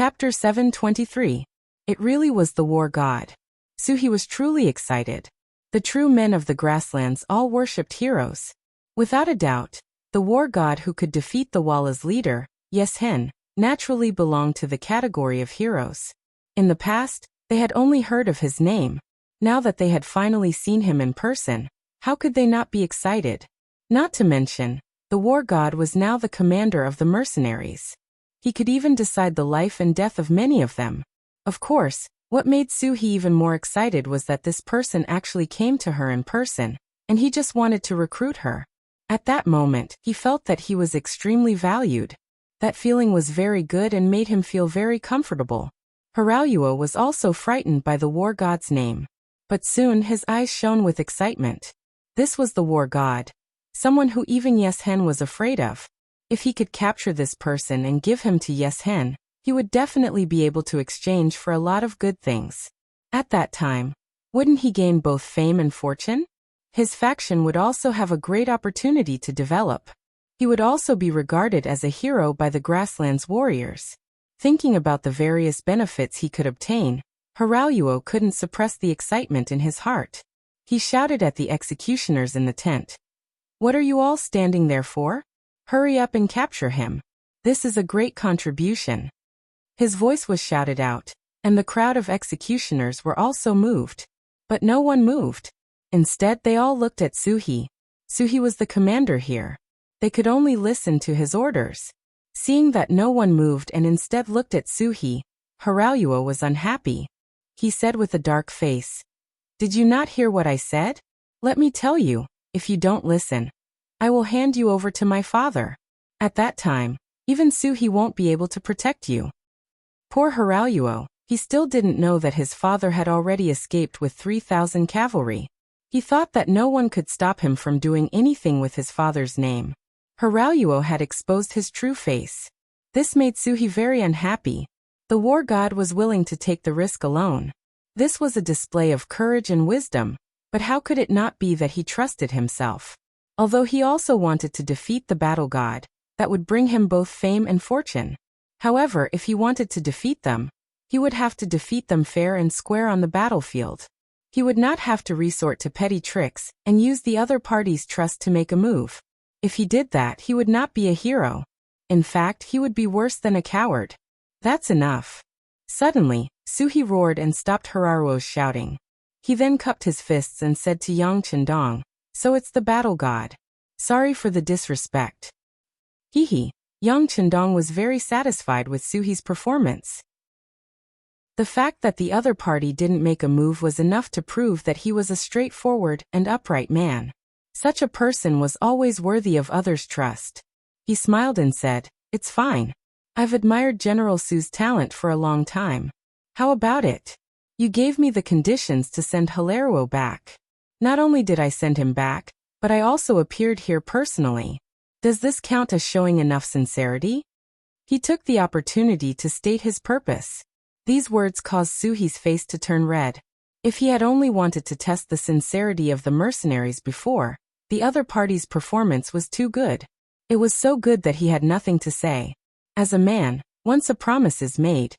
Chapter 723. It really was the war god. Suhi was truly excited. The true men of the grasslands all worshipped heroes. Without a doubt, the war god who could defeat the Walla's leader, Yeshen, naturally belonged to the category of heroes. In the past, they had only heard of his name. Now that they had finally seen him in person, how could they not be excited? Not to mention, the war god was now the commander of the mercenaries. He could even decide the life and death of many of them. Of course, what made Suhi even more excited was that this person actually came to her in person, and he just wanted to recruit her. At that moment, he felt that he was extremely valued. That feeling was very good and made him feel very comfortable. Haralyuo was also frightened by the war god's name. But soon his eyes shone with excitement. This was the war god. Someone who even Yeshen was afraid of. If he could capture this person and give him to Yeshen, he would definitely be able to exchange for a lot of good things. At that time, wouldn't he gain both fame and fortune? His faction would also have a great opportunity to develop. He would also be regarded as a hero by the grasslands warriors. Thinking about the various benefits he could obtain, Haralyuo couldn't suppress the excitement in his heart. He shouted at the executioners in the tent. "What are you all standing there for? Hurry up and capture him. This is a great contribution." His voice was shouted out, and the crowd of executioners were also moved. But no one moved. Instead, they all looked at Suhi. Suhi was the commander here. They could only listen to his orders. Seeing that no one moved and instead looked at Suhi, Haralyuo was unhappy. He said with a dark face, "Did you not hear what I said? Let me tell you, if you don't listen, I will hand you over to my father. At that time, even Suhi won't be able to protect you." Poor Haralyuo, he still didn't know that his father had already escaped with 3,000 cavalry. He thought that no one could stop him from doing anything with his father's name. Haralyuo had exposed his true face. This made Suhi very unhappy. The war god was willing to take the risk alone. This was a display of courage and wisdom, but how could it not be that he trusted himself? Although he also wanted to defeat the battle god, that would bring him both fame and fortune. However, if he wanted to defeat them, he would have to defeat them fair and square on the battlefield. He would not have to resort to petty tricks and use the other party's trust to make a move. If he did that, he would not be a hero. In fact, he would be worse than a coward. That's enough. Suddenly, Suhi roared and stopped Haralyuo's shouting. He then cupped his fists and said to Yang Chendong, "So it's the battle god. Sorry for the disrespect." Hehe. Yang Chendong was very satisfied with Suhi's performance. The fact that the other party didn't make a move was enough to prove that he was a straightforward and upright man. Such a person was always worthy of others' trust. He smiled and said, "It's fine. I've admired General Su's talent for a long time. How about it? You gave me the conditions to send Haralyuo back. Not only did I send him back, but I also appeared here personally. Does this count as showing enough sincerity?" He took the opportunity to state his purpose. These words caused Suhi's face to turn red. If he had only wanted to test the sincerity of the mercenaries before, the other party's performance was too good. It was so good that he had nothing to say. As a man, once a promise is made,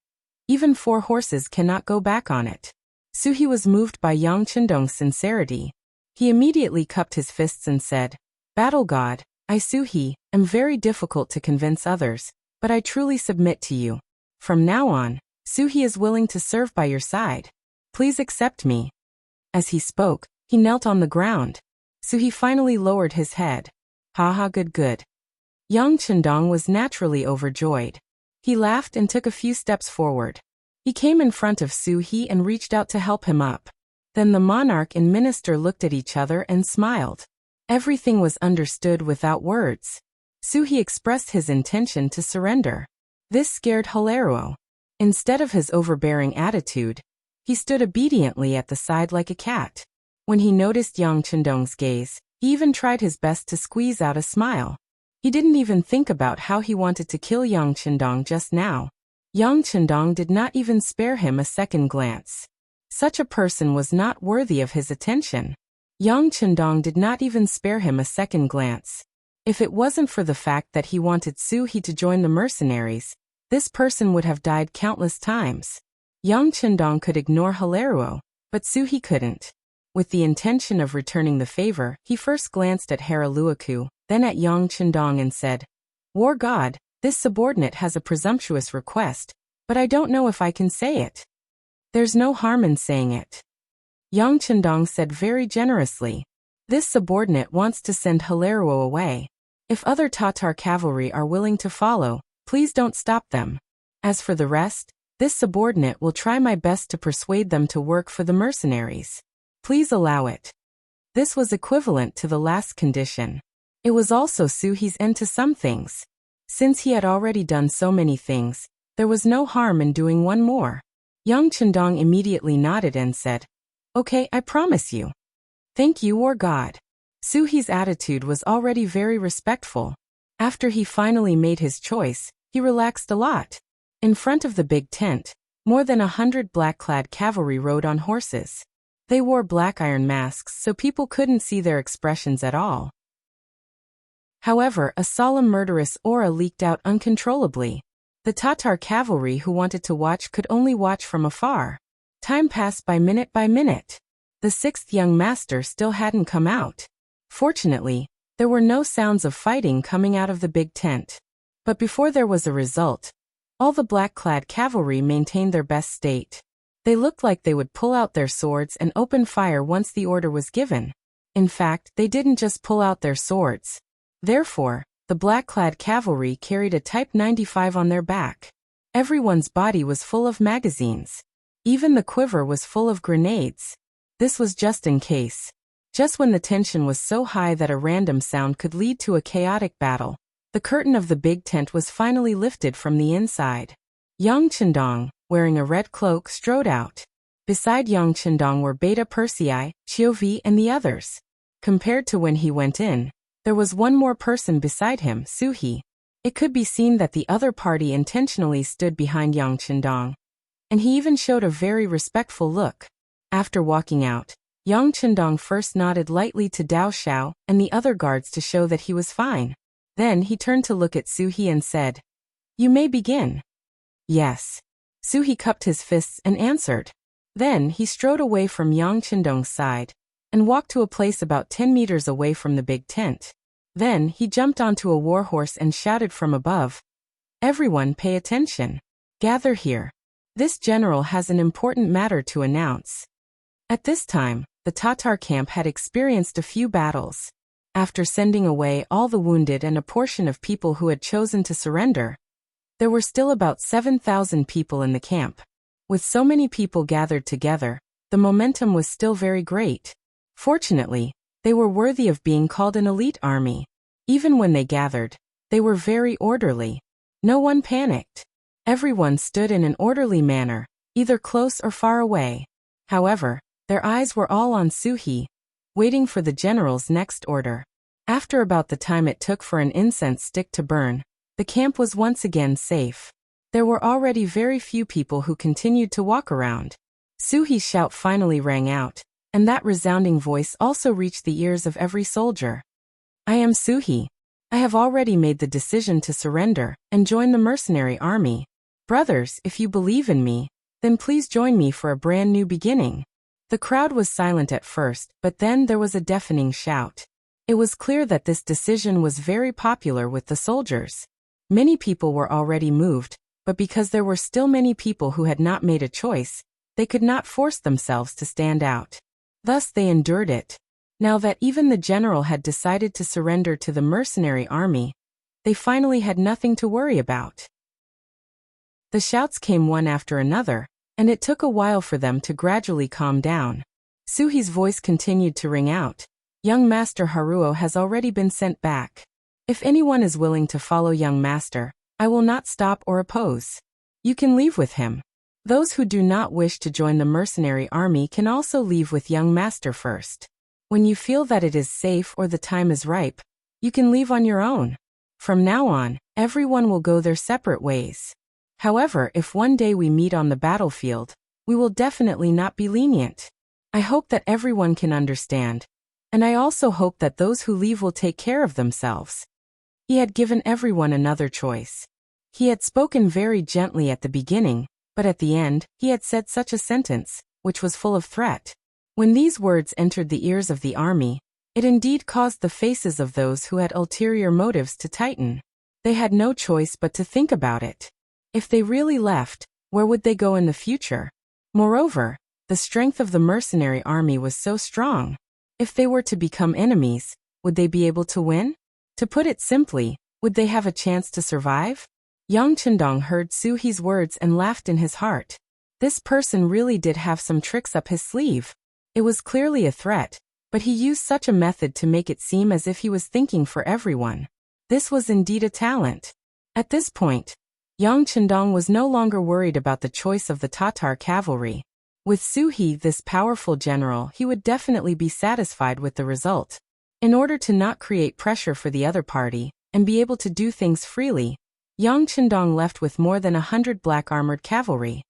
even 4 horses cannot go back on it. Suhi was moved by Yang Chendong's sincerity. He immediately cupped his fists and said, "Battle god, I Suhi, am very difficult to convince others, but I truly submit to you. From now on, Suhi is willing to serve by your side. Please accept me." As he spoke, he knelt on the ground. Suhi finally lowered his head. "Haha, good. Yang Chendong was naturally overjoyed. He laughed and took a few steps forward. He came in front of Suhi and reached out to help him up. Then the monarch and minister looked at each other and smiled. Everything was understood without words. Suhi expressed his intention to surrender. This scared Haralyuo. Instead of his overbearing attitude, he stood obediently at the side like a cat. When he noticed Yang Chendong's gaze, he even tried his best to squeeze out a smile. He didn't even think about how he wanted to kill Yang Chendong just now. Yang Chendong did not even spare him a second glance. Such a person was not worthy of his attention. Yang Chendong did not even spare him a second glance. If it wasn't for the fact that he wanted Suhi to join the mercenaries, this person would have died countless times. Yang Chendong could ignore Hilaruo, but Suhi couldn't. With the intention of returning the favor, he first glanced at Haraluaku, then at Yang Chendong and said, "War God, this subordinate has a presumptuous request, but I don't know if I can say it." "There's no harm in saying it," Yang Chendong said very generously. "This subordinate wants to send Hilaruo away. If other Tatar cavalry are willing to follow, please don't stop them. As for the rest, this subordinate will try my best to persuade them to work for the mercenaries. Please allow it." This was equivalent to the last condition. It was also Suhi's end to some things. Since he had already done so many things, there was no harm in doing one more. Yang Chendong immediately nodded and said, "Okay, I promise you." "Thank you, War God." Suhi's attitude was already very respectful. After he finally made his choice, he relaxed a lot. In front of the big tent, more than 100 black-clad cavalry rode on horses. They wore black iron masks so people couldn't see their expressions at all. However, a solemn murderous aura leaked out uncontrollably. The Tatar cavalry who wanted to watch could only watch from afar. Time passed by minute by minute. The sixth young master still hadn't come out. Fortunately, there were no sounds of fighting coming out of the big tent. But before there was a result, all the black-clad cavalry maintained their best state. They looked like they would pull out their swords and open fire once the order was given. In fact, they didn't just pull out their swords. Therefore, the black-clad cavalry carried a Type 95 on their back. Everyone's body was full of magazines. Even the quiver was full of grenades. This was just in case. Just when the tension was so high that a random sound could lead to a chaotic battle, the curtain of the big tent was finally lifted from the inside. Yang Chendong, wearing a red cloak, strode out. Beside Yang Chendong were Beta Persei, Chiovi, and the others. Compared to when he went in, there was one more person beside him, Suhi. It could be seen that the other party intentionally stood behind Yang Chendong. And he even showed a very respectful look. After walking out, Yang Chendong first nodded lightly to Dao Xiao and the other guards to show that he was fine. Then he turned to look at Suhi and said, "You may begin." "Yes." Suhi cupped his fists and answered. Then he strode away from Yang Chendong's side and walked to a place about 10 meters away from the big tent. Then he jumped onto a warhorse and shouted from above, "Everyone pay attention. Gather here. This general has an important matter to announce." At this time, the Tatar camp had experienced a few battles. After sending away all the wounded and a portion of people who had chosen to surrender, there were still about 7,000 people in the camp. With so many people gathered together, the momentum was still very great. Fortunately, they were worthy of being called an elite army. Even when they gathered, they were very orderly. No one panicked. Everyone stood in an orderly manner, either close or far away. However, their eyes were all on Suhi, waiting for the general's next order. After about the time it took for an incense stick to burn, the camp was once again safe. There were already very few people who continued to walk around. Suhi's shout finally rang out, and that resounding voice also reached the ears of every soldier. "I am Suhi. I have already made the decision to surrender and join the mercenary army. Brothers, if you believe in me, then please join me for a brand new beginning." The crowd was silent at first, but then there was a deafening shout. It was clear that this decision was very popular with the soldiers. Many people were already moved, but because there were still many people who had not made a choice, they could not force themselves to stand out. Thus they endured it. Now that even the general had decided to surrender to the mercenary army, they finally had nothing to worry about. The shouts came one after another, and it took a while for them to gradually calm down. Suhi's voice continued to ring out. "Young Master Haruo has already been sent back. If anyone is willing to follow young master, I will not stop or oppose. You can leave with him. Those who do not wish to join the mercenary army can also leave with young master first. When you feel that it is safe or the time is ripe, you can leave on your own. From now on, everyone will go their separate ways. However, if one day we meet on the battlefield, we will definitely not be lenient. I hope that everyone can understand, and I also hope that those who leave will take care of themselves." He had given everyone another choice. He had spoken very gently at the beginning, but at the end, he had said such a sentence, which was full of threat. When these words entered the ears of the army, it indeed caused the faces of those who had ulterior motives to tighten. They had no choice but to think about it. If they really left, where would they go in the future? Moreover, the strength of the mercenary army was so strong. If they were to become enemies, would they be able to win? To put it simply, would they have a chance to survive? Yang Chendong heard Su He's words and laughed in his heart. This person really did have some tricks up his sleeve. It was clearly a threat, but he used such a method to make it seem as if he was thinking for everyone. This was indeed a talent. At this point, Yang Chendong was no longer worried about the choice of the Tatar cavalry. With Su He, this powerful general, he would definitely be satisfied with the result. In order to not create pressure for the other party, and be able to do things freely, Yang Chendong left with more than 100 black-armored cavalry.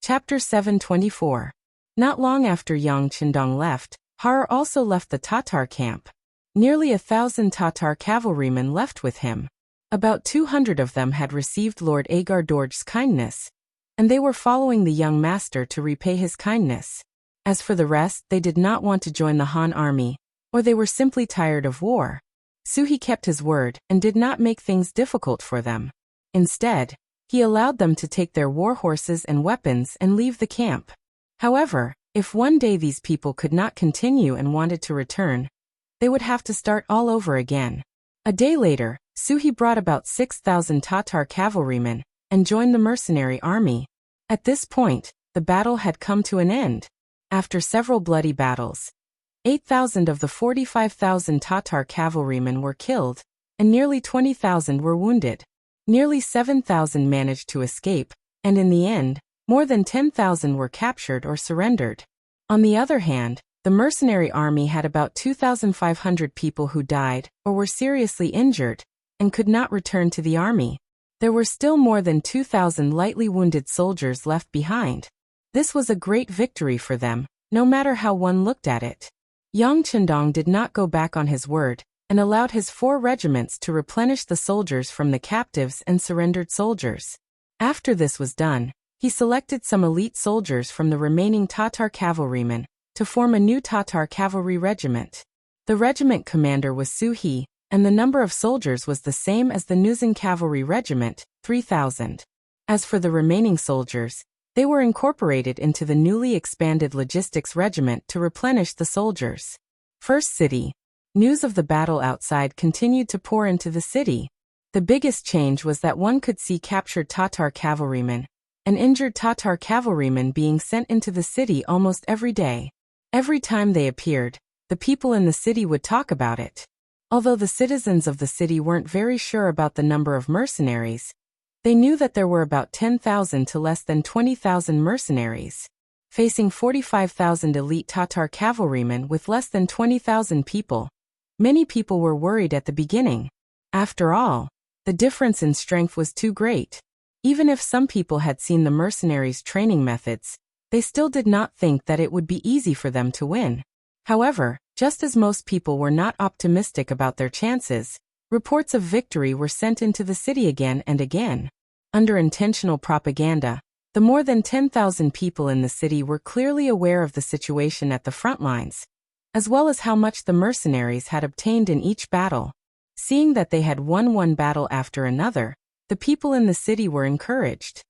Chapter 724. Not long after Yang Chendong left, Har also left the Tatar camp. Nearly 1,000 Tatar cavalrymen left with him. About 200 of them had received Lord Agar Dorj's kindness, and they were following the young master to repay his kindness. As for the rest, they did not want to join the Han army, or they were simply tired of war. Su He kept his word and did not make things difficult for them. Instead, he allowed them to take their war horses and weapons and leave the camp. However, if one day these people could not continue and wanted to return, they would have to start all over again. A day later, Su He brought about 6,000 Tatar cavalrymen and joined the mercenary army. At this point, the battle had come to an end. After several bloody battles, 8,000 of the 45,000 Tatar cavalrymen were killed, and nearly 20,000 were wounded. Nearly 7,000 managed to escape, and in the end, more than 10,000 were captured or surrendered. On the other hand, the mercenary army had about 2,500 people who died or were seriously injured and could not return to the army. There were still more than 2,000 lightly wounded soldiers left behind. This was a great victory for them, no matter how one looked at it. Yang Chendong did not go back on his word, and allowed his 4 regiments to replenish the soldiers from the captives and surrendered soldiers. After this was done, he selected some elite soldiers from the remaining Tatar cavalrymen to form a new Tatar cavalry regiment. The regiment commander was Su He, and the number of soldiers was the same as the Nuzan cavalry regiment, 3,000. As for the remaining soldiers, they were incorporated into the newly expanded logistics regiment to replenish the soldiers. First city. News of the battle outside continued to pour into the city. The biggest change was that one could see captured Tatar cavalrymen and injured Tatar cavalrymen being sent into the city almost every day. Every time they appeared, the people in the city would talk about it. Although the citizens of the city weren't very sure about the number of mercenaries, they knew that there were about 10,000 to less than 20,000 mercenaries. Facing 45,000 elite Tatar cavalrymen with less than 20,000 people, many people were worried at the beginning. After all, the difference in strength was too great. Even if some people had seen the mercenaries' training methods, they still did not think that it would be easy for them to win. However, just as most people were not optimistic about their chances, reports of victory were sent into the city again and again. Under intentional propaganda, the more than 10,000 people in the city were clearly aware of the situation at the front lines, as well as how much the mercenaries had obtained in each battle. Seeing that they had won one battle after another, the people in the city were encouraged.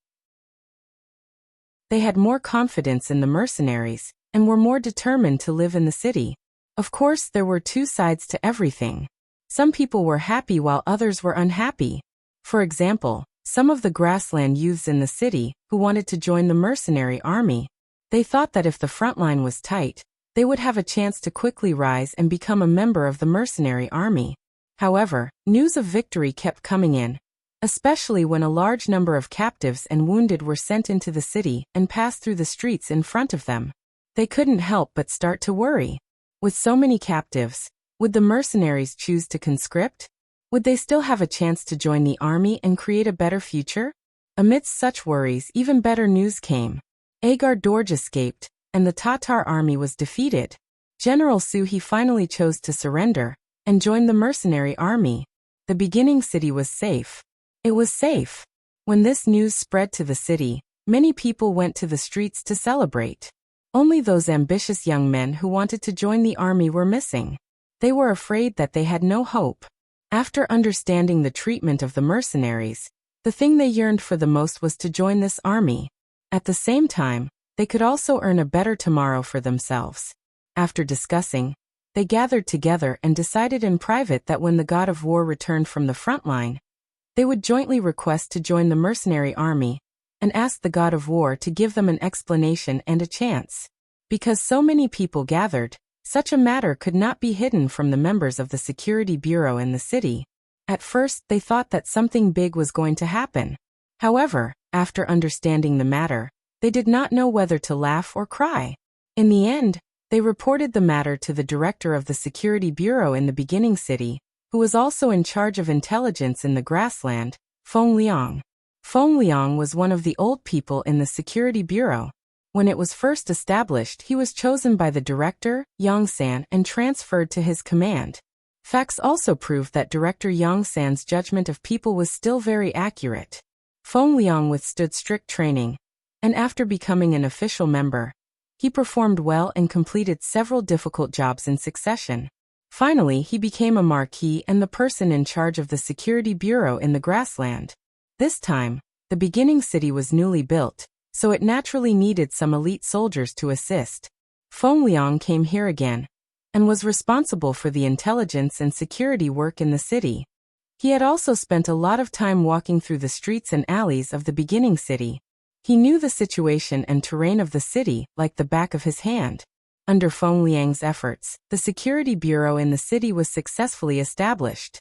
They had more confidence in the mercenaries, and were more determined to live in the city. Of course, there were two sides to everything. Some people were happy while others were unhappy. For example, some of the grassland youths in the city, who wanted to join the mercenary army, they thought that if the front line was tight, they would have a chance to quickly rise and become a member of the mercenary army. However, news of victory kept coming in, especially when a large number of captives and wounded were sent into the city and passed through the streets in front of them. They couldn't help but start to worry. With so many captives, would the mercenaries choose to conscript? Would they still have a chance to join the army and create a better future? Amidst such worries, even better news came. Agar Dorj escaped, and the Tatar army was defeated. General Su He finally chose to surrender and join the mercenary army. The beginning city was safe. It was safe. When this news spread to the city, many people went to the streets to celebrate. Only those ambitious young men who wanted to join the army were missing. They were afraid that they had no hope. After understanding the treatment of the mercenaries, the thing they yearned for the most was to join this army. At the same time, they could also earn a better tomorrow for themselves. After discussing, they gathered together and decided in private that when the god of war returned from the front line, they would jointly request to join the mercenary army and ask the god of war to give them an explanation and a chance. Because so many people gathered, such a matter could not be hidden from the members of the security bureau in the city. At first, they thought that something big was going to happen. However, after understanding the matter, they did not know whether to laugh or cry. In the end, they reported the matter to the director of the security bureau in the beginning city, who was also in charge of intelligence in the grassland, Feng Liang. Feng Liang was one of the old people in the security bureau. When it was first established, he was chosen by the director, Yang San, and transferred to his command. Facts also proved that Director Yang San's judgment of people was still very accurate. Feng Liang withstood strict training, and after becoming an official member, he performed well and completed several difficult jobs in succession. Finally, he became a marquis and the person in charge of the security bureau in the grassland. This time, the beginning city was newly built, so it naturally needed some elite soldiers to assist. Feng Liang came here again, and was responsible for the intelligence and security work in the city. He had also spent a lot of time walking through the streets and alleys of the beginning city. He knew the situation and terrain of the city like the back of his hand. Under Feng Liang's efforts, the security bureau in the city was successfully established.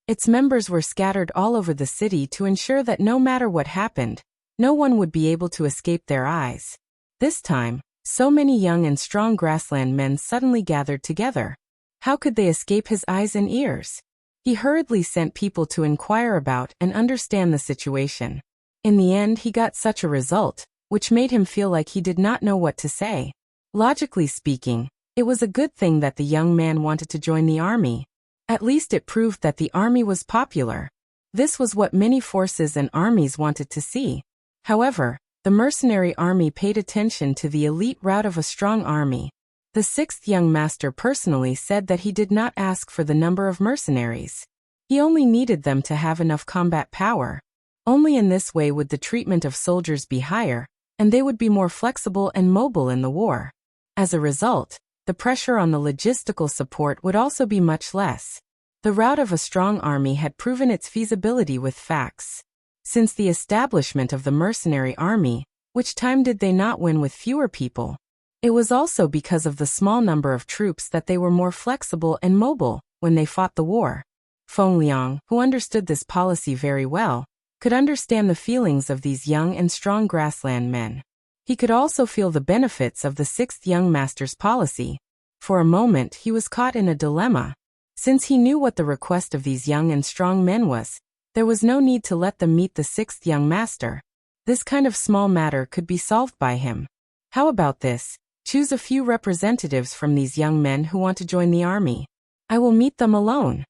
Its members were scattered all over the city to ensure that no matter what happened, no one would be able to escape their eyes. This time, so many young and strong grassland men suddenly gathered together. How could they escape his eyes and ears? He hurriedly sent people to inquire about and understand the situation. In the end, he got such a result, which made him feel like he did not know what to say. Logically speaking, it was a good thing that the young man wanted to join the army. At least it proved that the army was popular. This was what many forces and armies wanted to see. However, the mercenary army paid attention to the elite route of a strong army. The sixth young master personally said that he did not ask for the number of mercenaries. He only needed them to have enough combat power. Only in this way would the treatment of soldiers be higher, and they would be more flexible and mobile in the war. As a result, the pressure on the logistical support would also be much less. The route of a strong army had proven its feasibility with facts. Since the establishment of the mercenary army, which time did they not win with fewer people? It was also because of the small number of troops that they were more flexible and mobile when they fought the war. Feng Liang, who understood this policy very well, could understand the feelings of these young and strong grassland men. He could also feel the benefits of the sixth young master's policy. For a moment, he was caught in a dilemma. Since he knew what the request of these young and strong men was, there was no need to let them meet the sixth young master. This kind of small matter could be solved by him. How about this? Choose a few representatives from these young men who want to join the army. I will meet them alone.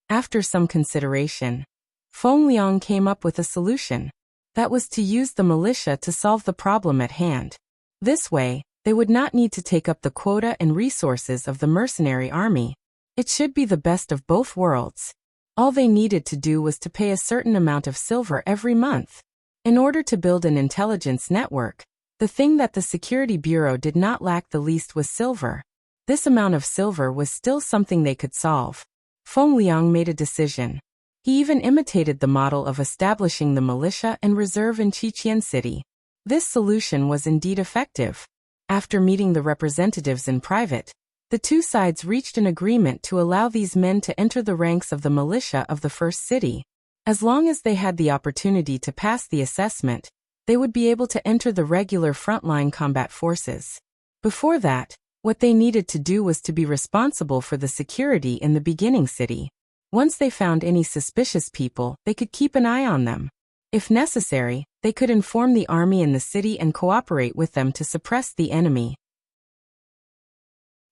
After some consideration, Feng Liang came up with a solution. That was to use the militia to solve the problem at hand. This way, they would not need to take up the quota and resources of the mercenary army. It should be the best of both worlds. All they needed to do was to pay a certain amount of silver every month. In order to build an intelligence network, the thing that the security bureau did not lack the least was silver. This amount of silver was still something they could solve. Feng Liang made a decision. He even imitated the model of establishing the militia and reserve in Qiqian City. This solution was indeed effective. After meeting the representatives in private, the two sides reached an agreement to allow these men to enter the ranks of the militia of the first city. As long as they had the opportunity to pass the assessment, they would be able to enter the regular frontline combat forces. Before that, what they needed to do was to be responsible for the security in the beginning city. Once they found any suspicious people, they could keep an eye on them. If necessary, they could inform the army in the city and cooperate with them to suppress the enemy.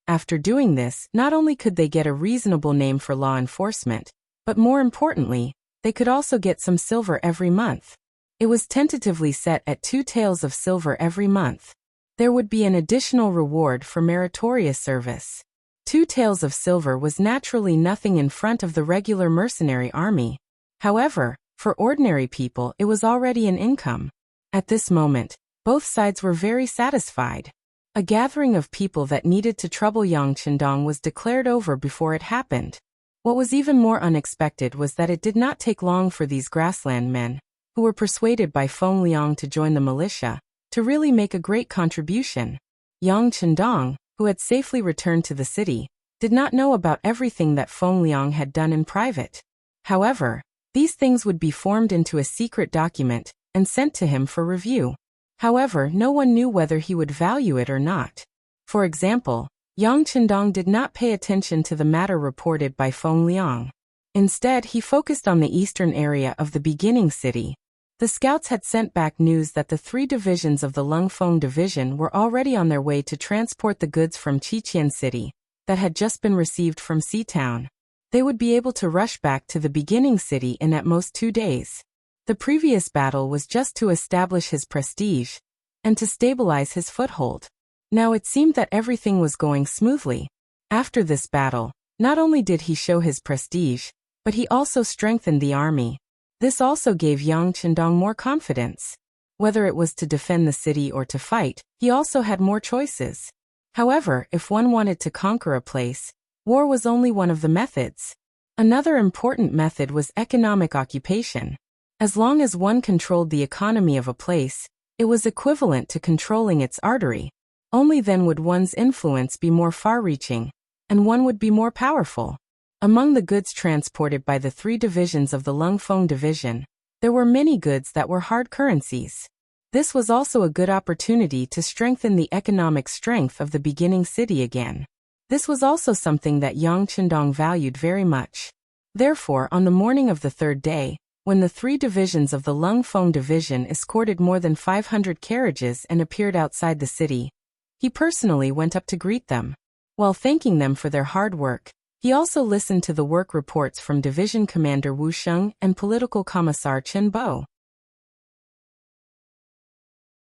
After doing this, not only could they get a reasonable name for law enforcement, but more importantly, they could also get some silver every month. It was tentatively set at 2 taels of silver every month. There would be an additional reward for meritorious service. 2 taels of silver was naturally nothing in front of the regular mercenary army. However, for ordinary people it was already an income. At this moment, both sides were very satisfied. A gathering of people that needed to trouble Yang Chendong was declared over before it happened. What was even more unexpected was that it did not take long for these grassland men, who were persuaded by Feng Liang to join the militia, to really make a great contribution. Yang Chendong, who had safely returned to the city, did not know about everything that Feng Liang had done in private. However, these things would be formed into a secret document and sent to him for review. However, no one knew whether he would value it or not. For example, Yang Chendong did not pay attention to the matter reported by Feng Liang. Instead, he focused on the eastern area of the beginning city. The scouts had sent back news that the 3 divisions of the Lungfeng division were already on their way to transport the goods from Qiqian City that had just been received from Seatown. They would be able to rush back to the beginning city in at most 2 days. The previous battle was just to establish his prestige and to stabilize his foothold. Now it seemed that everything was going smoothly. After this battle, not only did he show his prestige, but he also strengthened the army. This also gave Yang Chendong more confidence. Whether it was to defend the city or to fight, he also had more choices. However, if one wanted to conquer a place, war was only one of the methods. Another important method was economic occupation. As long as one controlled the economy of a place, it was equivalent to controlling its artery. Only then would one's influence be more far-reaching, and one would be more powerful. Among the goods transported by the 3 divisions of the Lungfeng division, there were many goods that were hard currencies. This was also a good opportunity to strengthen the economic strength of the beginning city again. This was also something that Yang Chendong valued very much. Therefore, on the morning of the 3rd day, when the 3 divisions of the Lungfeng division escorted more than 500 carriages and appeared outside the city, he personally went up to greet them. While thanking them for their hard work, he also listened to the work reports from Division Commander Wu Sheng and Political Commissar Chen Bo.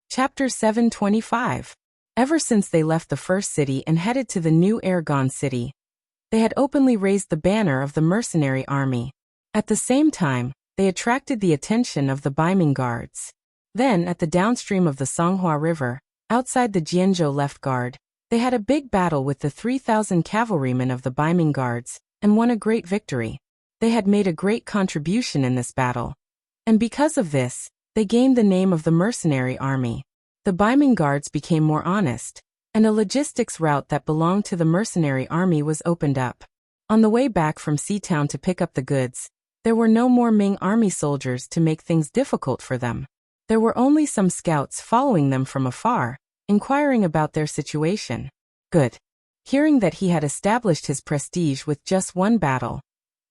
Chapter 725. Ever since they left the first city and headed to the new Ergon city, they had openly raised the banner of the mercenary army. At the same time, they attracted the attention of the Baiming guards. Then, at the downstream of the Songhua River, outside the Jianzhou left guard, they had a big battle with the 3,000 cavalrymen of the Baiming guards, and won a great victory. They had made a great contribution in this battle. And because of this, they gained the name of the mercenary army. The Baiming guards became more honest, and a logistics route that belonged to the mercenary army was opened up. On the way back from Seatown to pick up the goods, there were no more Ming army soldiers to make things difficult for them. There were only some scouts following them from afar, inquiring about their situation. Good. Hearing that he had established his prestige with just one battle,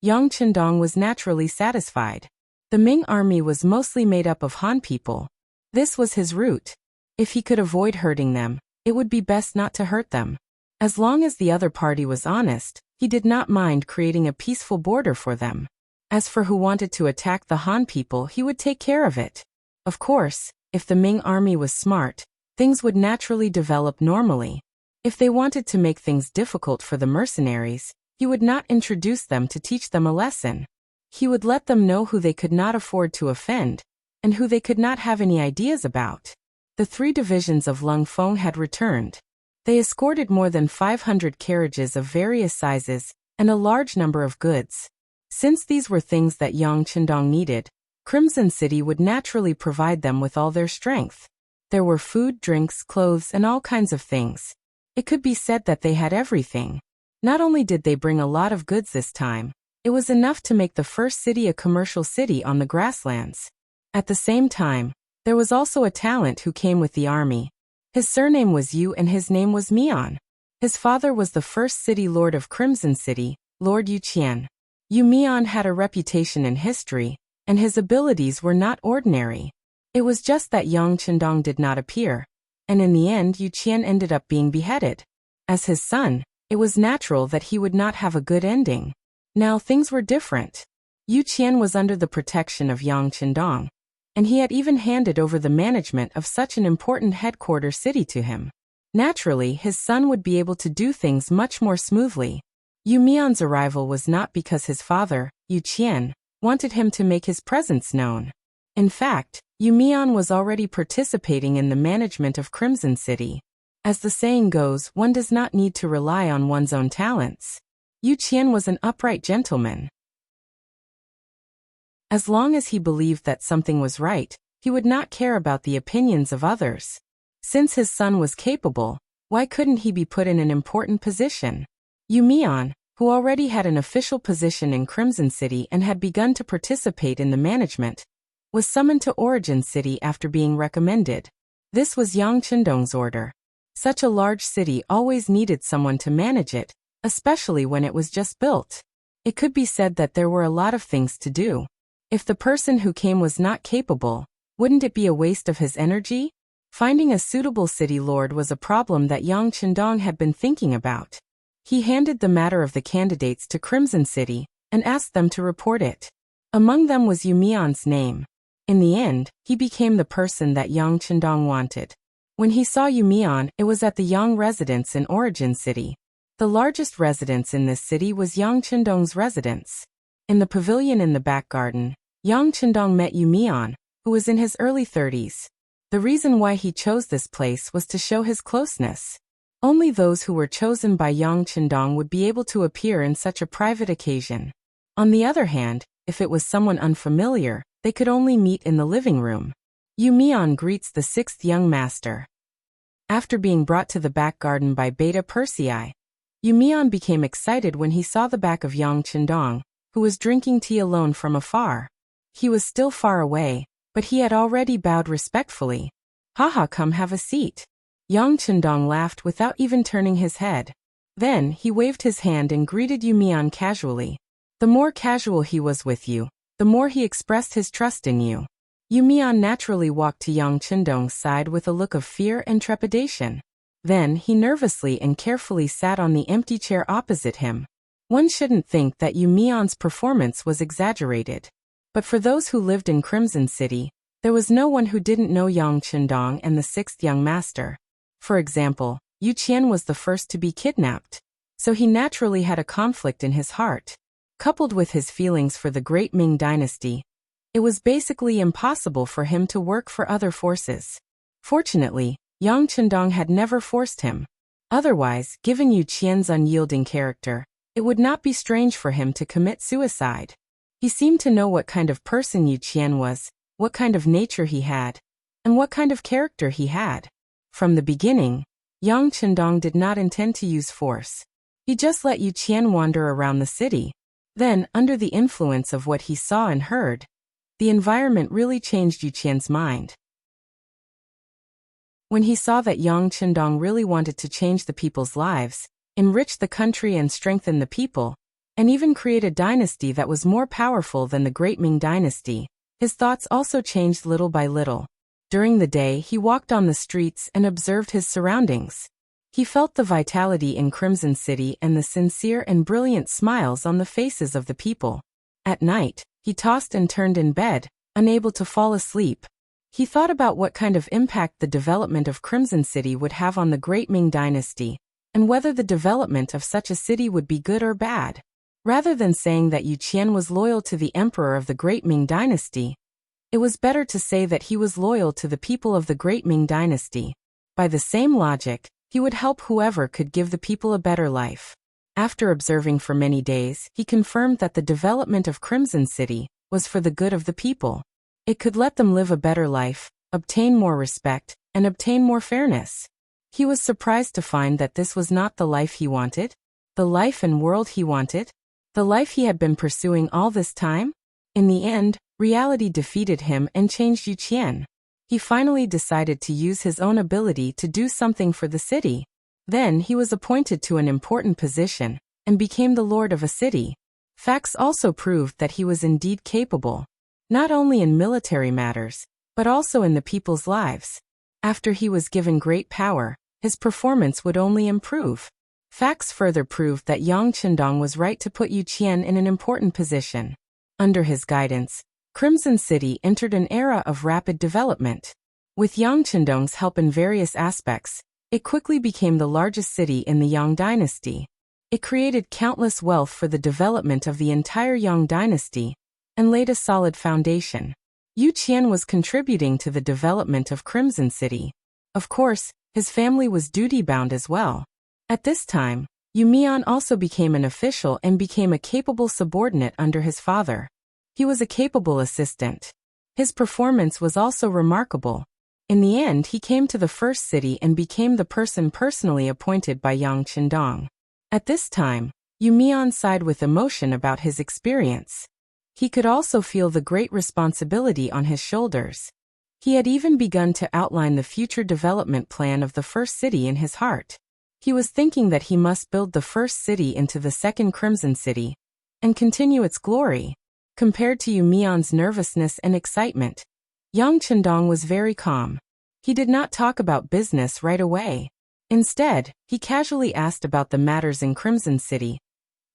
Yang Chendong was naturally satisfied. The Ming army was mostly made up of Han people. This was his route. If he could avoid hurting them, it would be best not to hurt them. As long as the other party was honest, he did not mind creating a peaceful border for them. As for who wanted to attack the Han people, he would take care of it. Of course, if the Ming army was smart, things would naturally develop normally. If they wanted to make things difficult for the mercenaries, he would not introduce them to teach them a lesson. He would let them know who they could not afford to offend, and who they could not have any ideas about. The 3 divisions of Lungfeng had returned. They escorted more than 500 carriages of various sizes, and a large number of goods. Since these were things that Yang Chendong needed, Crimson City would naturally provide them with all their strength. There were food, drinks, clothes, and all kinds of things. It could be said that they had everything. Not only did they bring a lot of goods this time, it was enough to make the first city a commercial city on the grasslands. At the same time, there was also a talent who came with the army. His surname was Yu and his name was Mian. His father was the first city lord of Crimson City, Lord Yu Qian. Yu Mian had a reputation in history, and his abilities were not ordinary. It was just that Yang Chendong did not appear, and in the end Yu Qian ended up being beheaded. As his son, It was natural that he would not have a good ending. Now things were different. Yu Qian was under the protection of Yang Qindong, and he had even handed over the management of such an important headquarter city to him. Naturally, his son would be able to do things much more smoothly. Yu Mian's arrival was not because his father, Yu Qian, wanted him to make his presence known. In fact, Yu Mian was already participating in the management of Crimson City. As the saying goes, one does not need to rely on one's own talents. Yu Qian was an upright gentleman. As long as he believed that something was right, he would not care about the opinions of others. Since his son was capable, why couldn't he be put in an important position? Yu Mian, who already had an official position in Crimson City and had begun to participate in the management, was summoned to Origin City after being recommended. This was Yang Qindong's order. Such a large city always needed someone to manage it, especially when it was just built. It could be said that there were a lot of things to do. If the person who came was not capable, wouldn't it be a waste of his energy? Finding a suitable city lord was a problem that Yang Qindong had been thinking about. He handed the matter of the candidates to Crimson City and asked them to report it. Among them was Yu Mian's name. In the end, he became the person that Yang Qindong wanted. When he saw Yu Mian, it was at the Yang residence in Origin City. The largest residence in this city was Yang Qindong's residence. In the pavilion in the back garden, Yang Qindong met Yu Mian, who was in his early 30s. The reason why he chose this place was to show his closeness. Only those who were chosen by Yang Qindong would be able to appear in such a private occasion. On the other hand, if it was someone unfamiliar, they could only meet in the living room. Yu Mian greets the sixth young master. After being brought to the back garden by Beta Persei, Yu Mian became excited when he saw the back of Yang Qindong, who was drinking tea alone from afar. He was still far away, but he had already bowed respectfully. "Haha, come have a seat." Yang Qindong laughed without even turning his head. Then he waved his hand and greeted Yu Mian casually. The more casual he was with you, the more he expressed his trust in you. Yu Mian naturally walked to Yang Qindong's side with a look of fear and trepidation. Then he nervously and carefully sat on the empty chair opposite him. One shouldn't think that Yu Mian's performance was exaggerated. But for those who lived in Crimson City, there was no one who didn't know Yang Qindong and the sixth young master. For example, Yu Qian was the first to be kidnapped, so he naturally had a conflict in his heart. Coupled with his feelings for the great Ming Dynasty, it was basically impossible for him to work for other forces. Fortunately, Yang Qindong had never forced him. Otherwise, given Yu Qian's unyielding character, it would not be strange for him to commit suicide. He seemed to know what kind of person Yu Qian was, what kind of nature he had, and what kind of character he had. From the beginning, Yang Qindong did not intend to use force. He just let Yu Qian wander around the city. Then, under the influence of what he saw and heard, the environment really changed Yu Qian's mind. When he saw that Yang Qindong really wanted to change the people's lives, enrich the country and strengthen the people, and even create a dynasty that was more powerful than the Great Ming Dynasty, his thoughts also changed little by little. During the day, he walked on the streets and observed his surroundings. He felt the vitality in Crimson City and the sincere and brilliant smiles on the faces of the people. At night, he tossed and turned in bed, unable to fall asleep. He thought about what kind of impact the development of Crimson City would have on the Great Ming Dynasty, and whether the development of such a city would be good or bad. Rather than saying that Yu Qian was loyal to the emperor of the Great Ming Dynasty, it was better to say that he was loyal to the people of the Great Ming Dynasty. By the same logic, he would help whoever could give the people a better life. After observing for many days, he confirmed that the development of Crimson City was for the good of the people. It could let them live a better life, obtain more respect, and obtain more fairness. He was surprised to find that this was not the life he wanted, the life and world he wanted, the life he had been pursuing all this time. In the end, reality defeated him and changed Yu Qian. He finally decided to use his own ability to do something for the city. Then he was appointed to an important position and became the lord of a city. Facts also proved that he was indeed capable, not only in military matters, but also in the people's lives. After he was given great power, his performance would only improve. Facts further proved that Yang Chendong was right to put Yu Qian in an important position. Under his guidance, Crimson City entered an era of rapid development. With Yang Chendong's help in various aspects, it quickly became the largest city in the Yang Dynasty. It created countless wealth for the development of the entire Yang Dynasty and laid a solid foundation. Yu Qian was contributing to the development of Crimson City. Of course, his family was duty-bound as well. At this time, Yu Mian also became an official and became a capable subordinate under his father. He was a capable assistant. His performance was also remarkable. In the end, he came to the first city and became the person personally appointed by Yang Chendong. At this time, Yu Mian sighed with emotion about his experience. He could also feel the great responsibility on his shoulders. He had even begun to outline the future development plan of the first city in his heart. He was thinking that he must build the first city into the second Crimson City and continue its glory. Compared to Yu Mian's nervousness and excitement, Yang Chendong was very calm. He did not talk about business right away. Instead, he casually asked about the matters in Crimson City,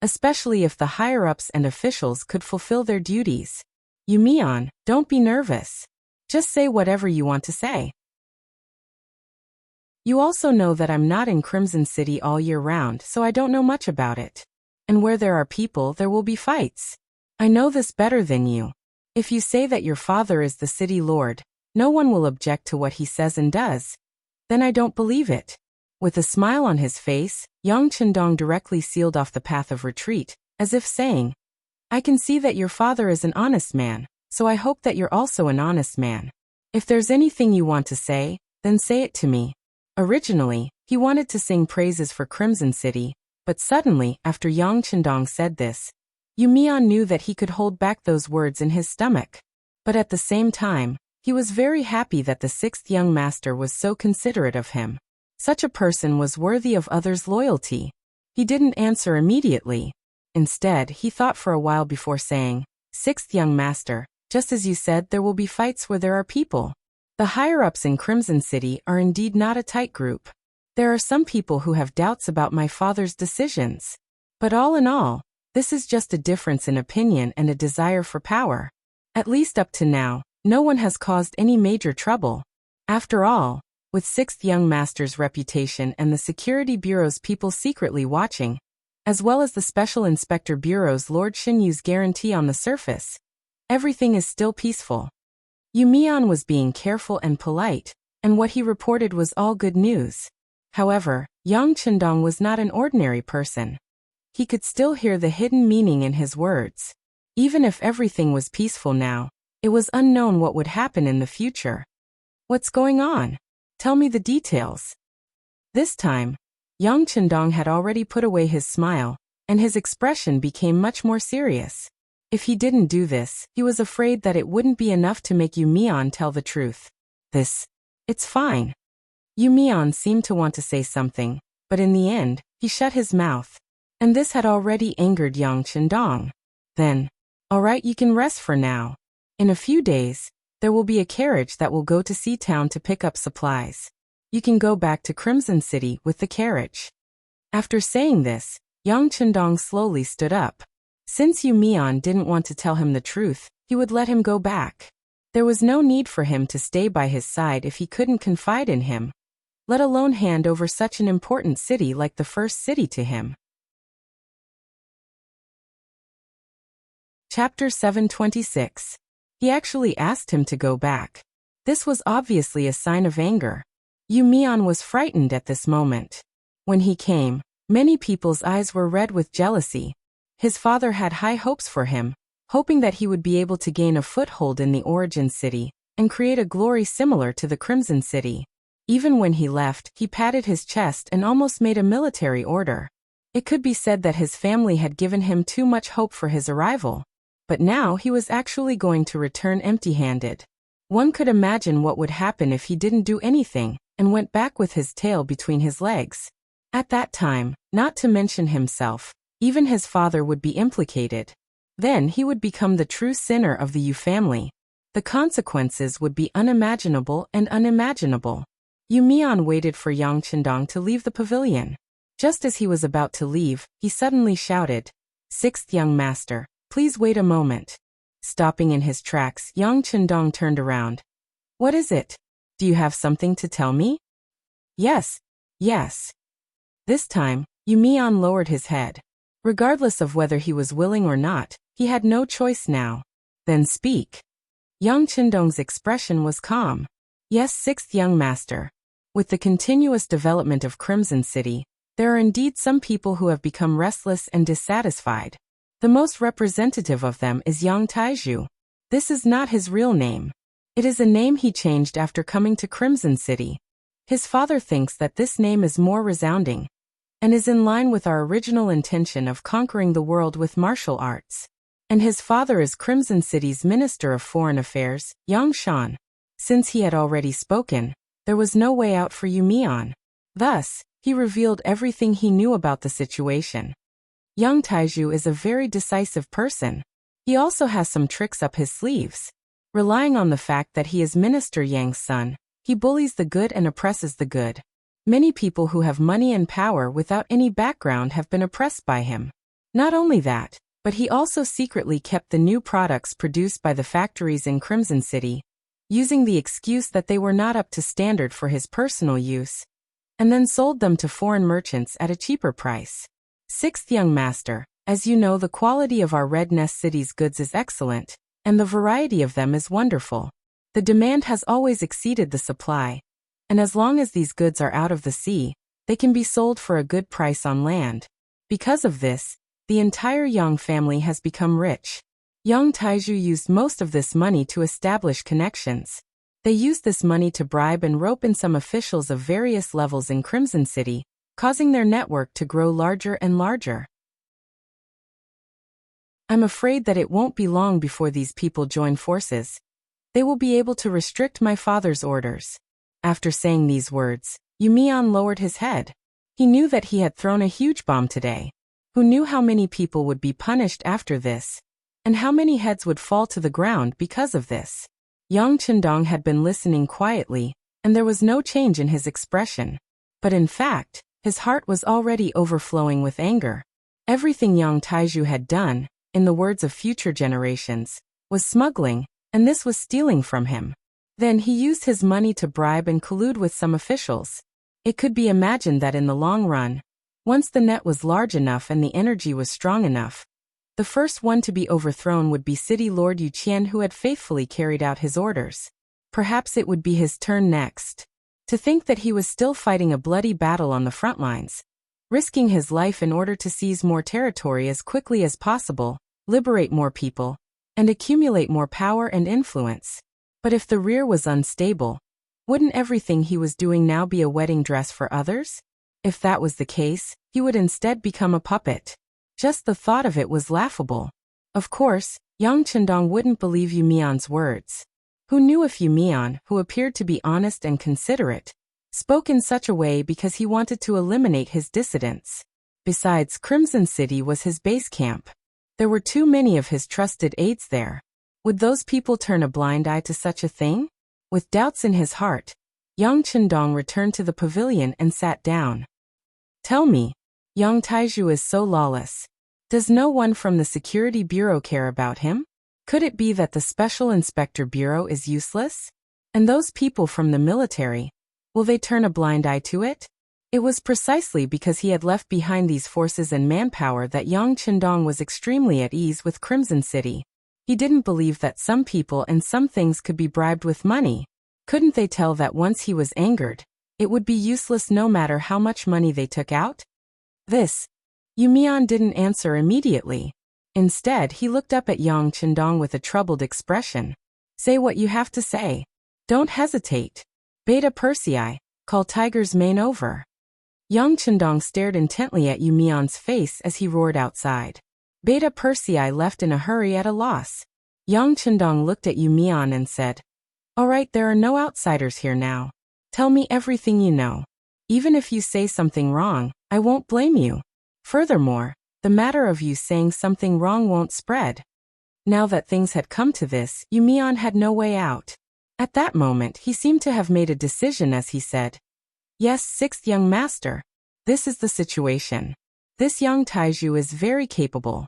especially if the higher-ups and officials could fulfill their duties. Yu Mian, don't be nervous. Just say whatever you want to say. You also know that I'm not in Crimson City all year round, so I don't know much about it. And where there are people, there will be fights. I know this better than you. If you say that your father is the city lord, no one will object to what he says and does. Then I don't believe it. With a smile on his face, Yang Chendong directly sealed off the path of retreat, as if saying, I can see that your father is an honest man, so I hope that you're also an honest man. If there's anything you want to say, then say it to me. Originally, he wanted to sing praises for Crimson City, but suddenly, after Yang Chendong said this, Yu Mian knew that he could hold back those words in his stomach. But at the same time, he was very happy that the sixth young master was so considerate of him. Such a person was worthy of others' loyalty. He didn't answer immediately. Instead, he thought for a while before saying, Sixth young master, just as you said, there will be fights where there are people. The higher-ups in Crimson City are indeed not a tight group. There are some people who have doubts about my father's decisions. But all in all, this is just a difference in opinion and a desire for power. At least up to now, no one has caused any major trouble. After all, with Sixth Young Master's reputation and the Security Bureau's people secretly watching, as well as the Special Inspector Bureau's Lord Xinyu's guarantee on the surface, everything is still peaceful. Yu Mian was being careful and polite, and what he reported was all good news. However, Yang Chendong was not an ordinary person. He could still hear the hidden meaning in his words. Even if everything was peaceful now, it was unknown what would happen in the future. What's going on? Tell me the details. This time, Yang Chendong had already put away his smile, and his expression became much more serious. If he didn't do this, he was afraid that it wouldn't be enough to make Yu Mian tell the truth. It's fine. Yu Mian seemed to want to say something, but in the end, he shut his mouth. And this had already angered Yang Chendong. Then, all right, you can rest for now. In a few days, there will be a carriage that will go to Sea Town to pick up supplies. You can go back to Crimson City with the carriage. After saying this, Yang Chendong slowly stood up. Since Yu Mian didn't want to tell him the truth, he would let him go back. There was no need for him to stay by his side if he couldn't confide in him, let alone hand over such an important city like the first city to him. Chapter 726. He actually asked him to go back. This was obviously a sign of anger. Yu Mian was frightened at this moment. When he came, many people's eyes were red with jealousy. His father had high hopes for him, hoping that he would be able to gain a foothold in the origin city and create a glory similar to the Crimson City. Even when he left, he patted his chest and almost made a military order. It could be said that his family had given him too much hope for his arrival. But now he was actually going to return empty-handed. One could imagine what would happen if he didn't do anything and went back with his tail between his legs. At that time, not to mention himself, even his father would be implicated. Then he would become the true sinner of the Yu family. The consequences would be unimaginable and unimaginable. Yu Mian waited for Yang Chendong to leave the pavilion. Just as he was about to leave, he suddenly shouted, "Sixth young master, please wait a moment." Stopping in his tracks, Yang Chendong turned around. "What is it? Do you have something to tell me?" "Yes, yes." This time, Yu Mian lowered his head. Regardless of whether he was willing or not, he had no choice now. "Then speak." Yang Chendong's expression was calm. "Yes, sixth young master. With the continuous development of Crimson City, there are indeed some people who have become restless and dissatisfied. The most representative of them is Yang Taizhu. This is not his real name. It is a name he changed after coming to Crimson City. His father thinks that this name is more resounding and is in line with our original intention of conquering the world with martial arts. And his father is Crimson City's Minister of Foreign Affairs, Yang Shan." Since he had already spoken, there was no way out for Yu Mian. Thus, he revealed everything he knew about the situation. Yang Taizhu is a very decisive person. He also has some tricks up his sleeves. Relying on the fact that he is Minister Yang's son, he bullies the good and oppresses the good. Many people who have money and power without any background have been oppressed by him. Not only that, but he also secretly kept the new products produced by the factories in Crimson City, using the excuse that they were not up to standard for his personal use, and then sold them to foreign merchants at a cheaper price. Sixth young master, as you know, the quality of our Red Nest City's goods is excellent, and the variety of them is wonderful. The demand has always exceeded the supply, and as long as these goods are out of the sea, they can be sold for a good price on land. Because of this, the entire Yang family has become rich. Yang Taizhu used most of this money to establish connections. They used this money to bribe and rope in some officials of various levels in Crimson City, causing their network to grow larger and larger. I'm afraid that it won't be long before these people join forces. They will be able to restrict my father's orders. After saying these words, Yu Mian lowered his head. He knew that he had thrown a huge bomb today. Who knew how many people would be punished after this? And how many heads would fall to the ground because of this? Yang Chendong had been listening quietly, and there was no change in his expression. But in fact, his heart was already overflowing with anger. Everything Yang Taizhu had done, in the words of future generations, was smuggling, and this was stealing from him. Then he used his money to bribe and collude with some officials. It could be imagined that in the long run, once the net was large enough and the energy was strong enough, the first one to be overthrown would be City Lord Yu Qian, who had faithfully carried out his orders. Perhaps it would be his turn next. To think that he was still fighting a bloody battle on the front lines, risking his life in order to seize more territory as quickly as possible, liberate more people, and accumulate more power and influence. But if the rear was unstable, wouldn't everything he was doing now be a wedding dress for others? If that was the case, he would instead become a puppet. Just the thought of it was laughable. Of course, Yang Chendong wouldn't believe Yu Mian's words. Who knew if Yu Mian, who appeared to be honest and considerate, spoke in such a way because he wanted to eliminate his dissidents? Besides, Crimson City was his base camp. There were too many of his trusted aides there. Would those people turn a blind eye to such a thing? With doubts in his heart, Yang Chendong returned to the pavilion and sat down. Tell me, Yang Taizhu is so lawless. Does no one from the Security Bureau care about him? Could it be that the Special Inspector Bureau is useless? And those people from the military, will they turn a blind eye to it? It was precisely because he had left behind these forces and manpower that Yang Chendong was extremely at ease with Crimson City. He didn't believe that some people and some things could be bribed with money. Couldn't they tell that once he was angered, it would be useless no matter how much money they took out? Yu Mian didn't answer immediately. Instead, he looked up at Yang Chendong with a troubled expression. Say what you have to say. Don't hesitate. Beta Persei, call Tiger's mane over. Yang Chendong stared intently at Yu Mian's face as he roared outside. Beta Persei left in a hurry at a loss. Yang Chendong looked at Yu Mian and said, "All right, there are no outsiders here now. Tell me everything you know. Even if you say something wrong, I won't blame you. Furthermore, the matter of you saying something wrong won't spread." Now that things had come to this, Yu Mian had no way out. At that moment, he seemed to have made a decision as he said, "Yes, sixth young master. This is the situation. This young Taiju is very capable.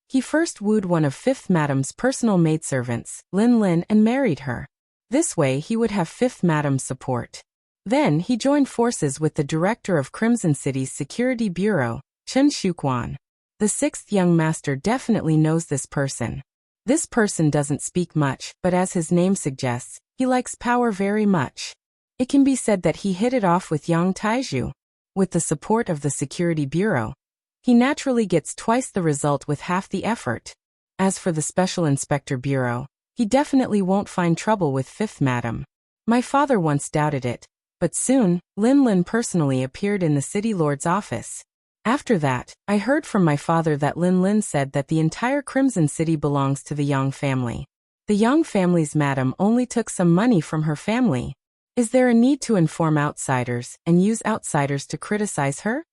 He first wooed one of Fifth Madam's personal maidservants, Lin Lin, and married her. This way he would have Fifth Madam's support. Then he joined forces with the director of Crimson City's Security Bureau, Chen Shuquan. The sixth young master definitely knows this person. This person doesn't speak much, but as his name suggests, he likes power very much. It can be said that he hit it off with young Taiju. With the support of the Security Bureau, he naturally gets twice the result with half the effort. As for the Special Inspector Bureau, he definitely won't find trouble with Fifth Madam. My father once doubted it, but soon, Lin Lin personally appeared in the City Lord's office. After that, I heard from my father that Lin Lin said that the entire Crimson City belongs to the Young family. The Young family's madam only took some money from her family. Is there a need to inform outsiders and use outsiders to criticize her?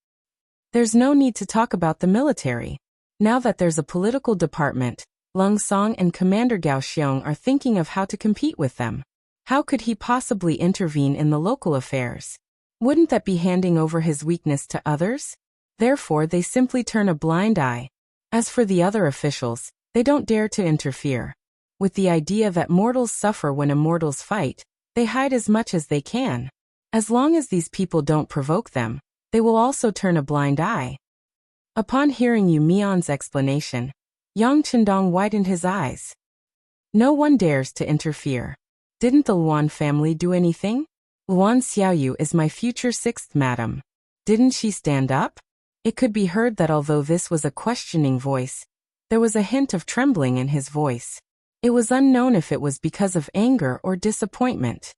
There's no need to talk about the military. Now that there's a political department, Lung Song and Commander Gao Xiong are thinking of how to compete with them. How could he possibly intervene in the local affairs? Wouldn't that be handing over his weakness to others? Therefore they simply turn a blind eye. As for the other officials, they don't dare to interfere. With the idea that mortals suffer when immortals fight, they hide as much as they can. As long as these people don't provoke them, they will also turn a blind eye. Upon hearing Yu Mian's explanation, Yang Chendong widened his eyes. No one dares to interfere. Didn't the Luan family do anything? Luan Xiaoyu is my future sixth madam. Didn't she stand up? It could be heard that although this was a questioning voice, there was a hint of trembling in his voice. It was unknown if it was because of anger or disappointment.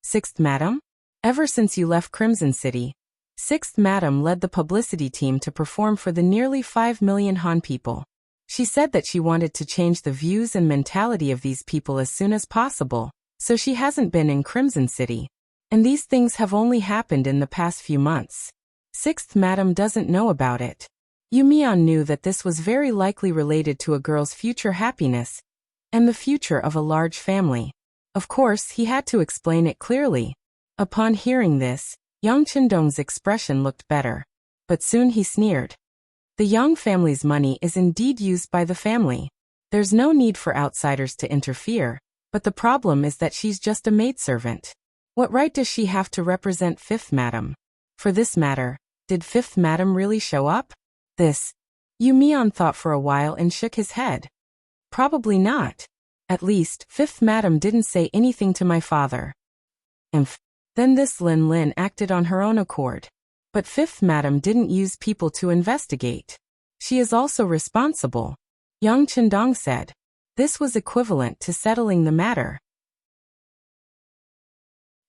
Sixth Madam? Ever since you left Crimson City, Sixth Madam led the publicity team to perform for the nearly 5 million Han people. She said that she wanted to change the views and mentality of these people as soon as possible, so she hasn't been in Crimson City. And these things have only happened in the past few months. Sixth Madam doesn't know about it. Yu Mian knew that this was very likely related to a girl's future happiness and the future of a large family. Of course, he had to explain it clearly. Upon hearing this, Yang Chendong's expression looked better. But soon he sneered. The Yang family's money is indeed used by the family. There's no need for outsiders to interfere, but the problem is that she's just a maidservant. What right does she have to represent Fifth Madam? For this matter, did Fifth Madam really show up? Yu Mian thought for a while and shook his head. Probably not. At least, Fifth Madam didn't say anything to my father. Then this Lin Lin acted on her own accord. But Fifth Madam didn't use people to investigate. She is also responsible, Yang Chendong said. This was equivalent to settling the matter.